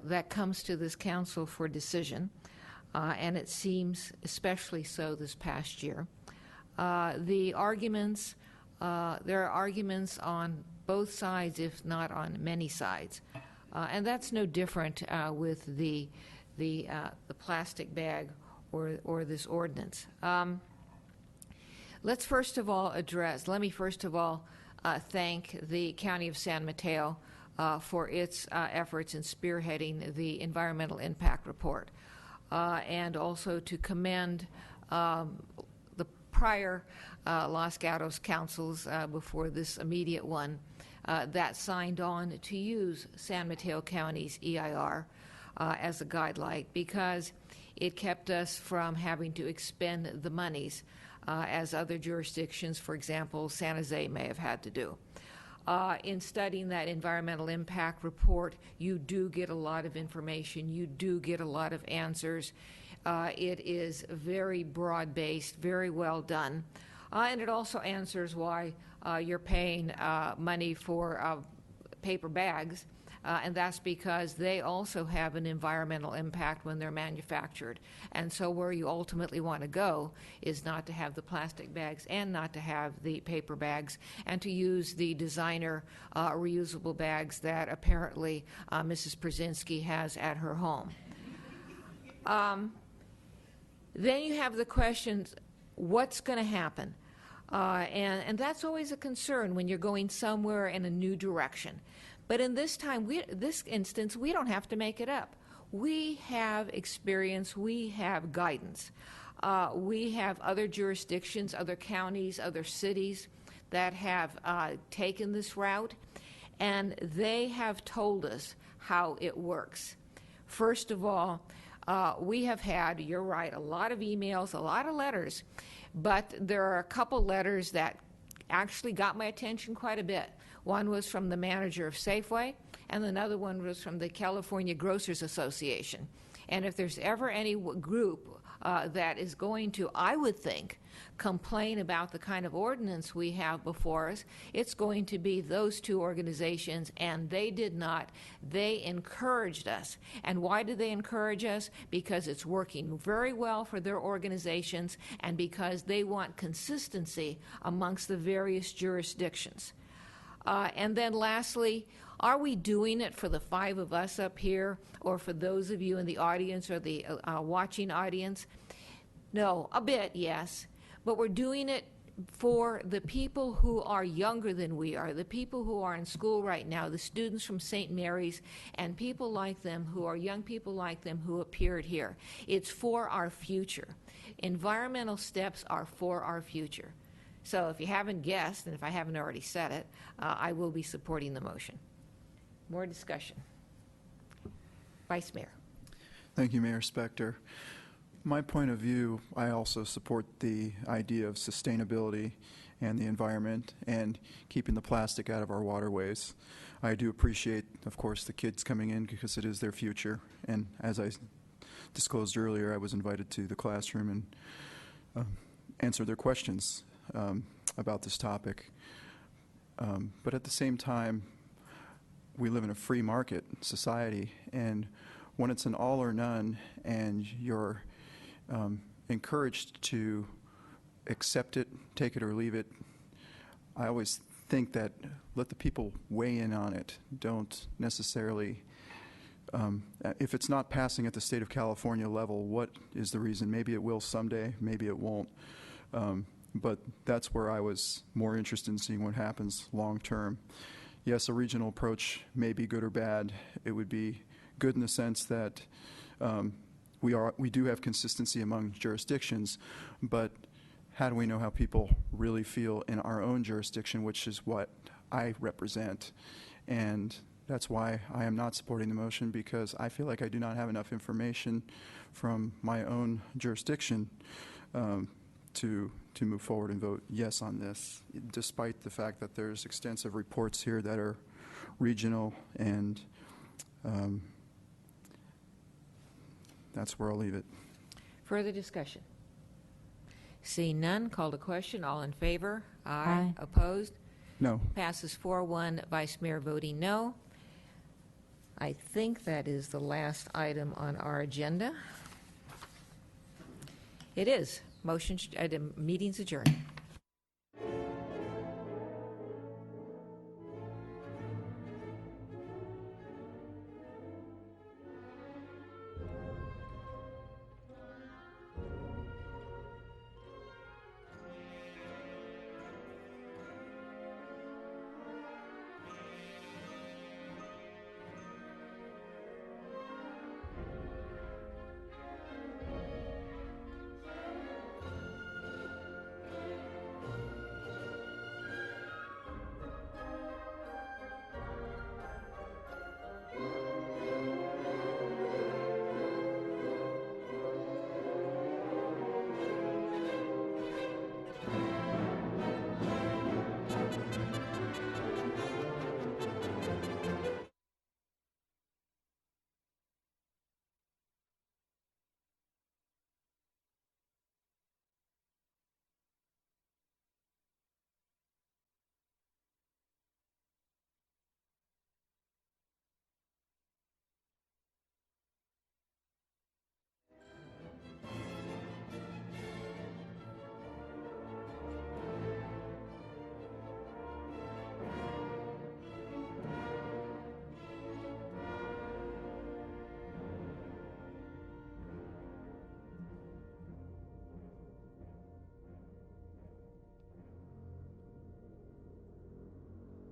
that comes to this council for decision, and it seems especially so this past year, there are arguments on both sides, if not on many sides, and that's no different with the plastic bag or this ordinance. Let me first of all thank the County of San Mateo for its efforts in spearheading the environmental impact report, and also to commend the prior Los Gatos councils before this immediate one that signed on to use San Mateo County's EIR as a guideline, because it kept us from having to expend the monies as other jurisdictions, for example, San Jose, may have had to do. In studying that environmental impact report, you do get a lot of information. You do get a lot of answers. It is very broad-based, very well done. And it also answers why you're paying money for paper bags, and that's because they also have an environmental impact when they're manufactured. And so where you ultimately want to go is not to have the plastic bags and not to have the paper bags, and to use the designer reusable bags that apparently Mrs. Brzezinski has at her home. Then you have the questions, what's going to happen? And that's always a concern when you're going somewhere in a new direction. But in this instance, we don't have to make it up. We have experience. We have guidance. We have other jurisdictions, other counties, other cities that have taken this route, and they have told us how it works. First of all, we have had, you're right, a lot of emails, a lot of letters, but there are a couple letters that actually got my attention quite a bit. One was from the manager of Safeway, and another one was from the California Grocers Association. And if there's ever any group that is going to, I would think, complain about the kind of ordinance we have before us, it's going to be those two organizations, and they did not. They encouraged us. And why did they encourage us? Because it's working very well for their organizations, and because they want consistency amongst the various jurisdictions. And then lastly, are we doing it for the five of us up here, or for those of you in the audience or the watching audience? No, a bit, yes. But we're doing it for the people who are younger than we are, the people who are in school right now, the students from St. Mary's, and people like them who are young people like them who appeared here. It's for our future. Environmental steps are for our future. So if you haven't guessed, and if I haven't already said it, I will be supporting the motion. More discussion. Vice Mayor. Thank you, Mayor Spector. My point of view, I also support the idea of sustainability and the environment and keeping the plastic out of our waterways. I do appreciate, of course, the kids coming in because it is their future. And as I disclosed earlier, I was invited to the classroom and answered their questions about this topic. But at the same time, we live in a free market society, and when it's an all or none and you're encouraged to accept it, take it or leave it, I always think that let the people weigh in on it. Don't necessarily, if it's not passing at the state of California level, what is the reason? Maybe it will someday, maybe it won't. But that's where I was more interested in seeing what happens long term. Yes, a regional approach may be good or bad. It would be good in the sense that we do have consistency among jurisdictions, but how do we know how people really feel in our own jurisdiction, which is what I represent? And that's why I am not supporting the motion, because I feel like I do not have enough information from my own jurisdiction to move forward and vote yes on this, despite the fact that there's extensive reports here that are regional, and that's where I'll leave it. Further discussion? Seeing none, call to question. All in favor? Aye. Opposed? No. Passes 4-1. Vice Mayor voting no. I think that is the last item on our agenda. It is. Meeting's adjourned.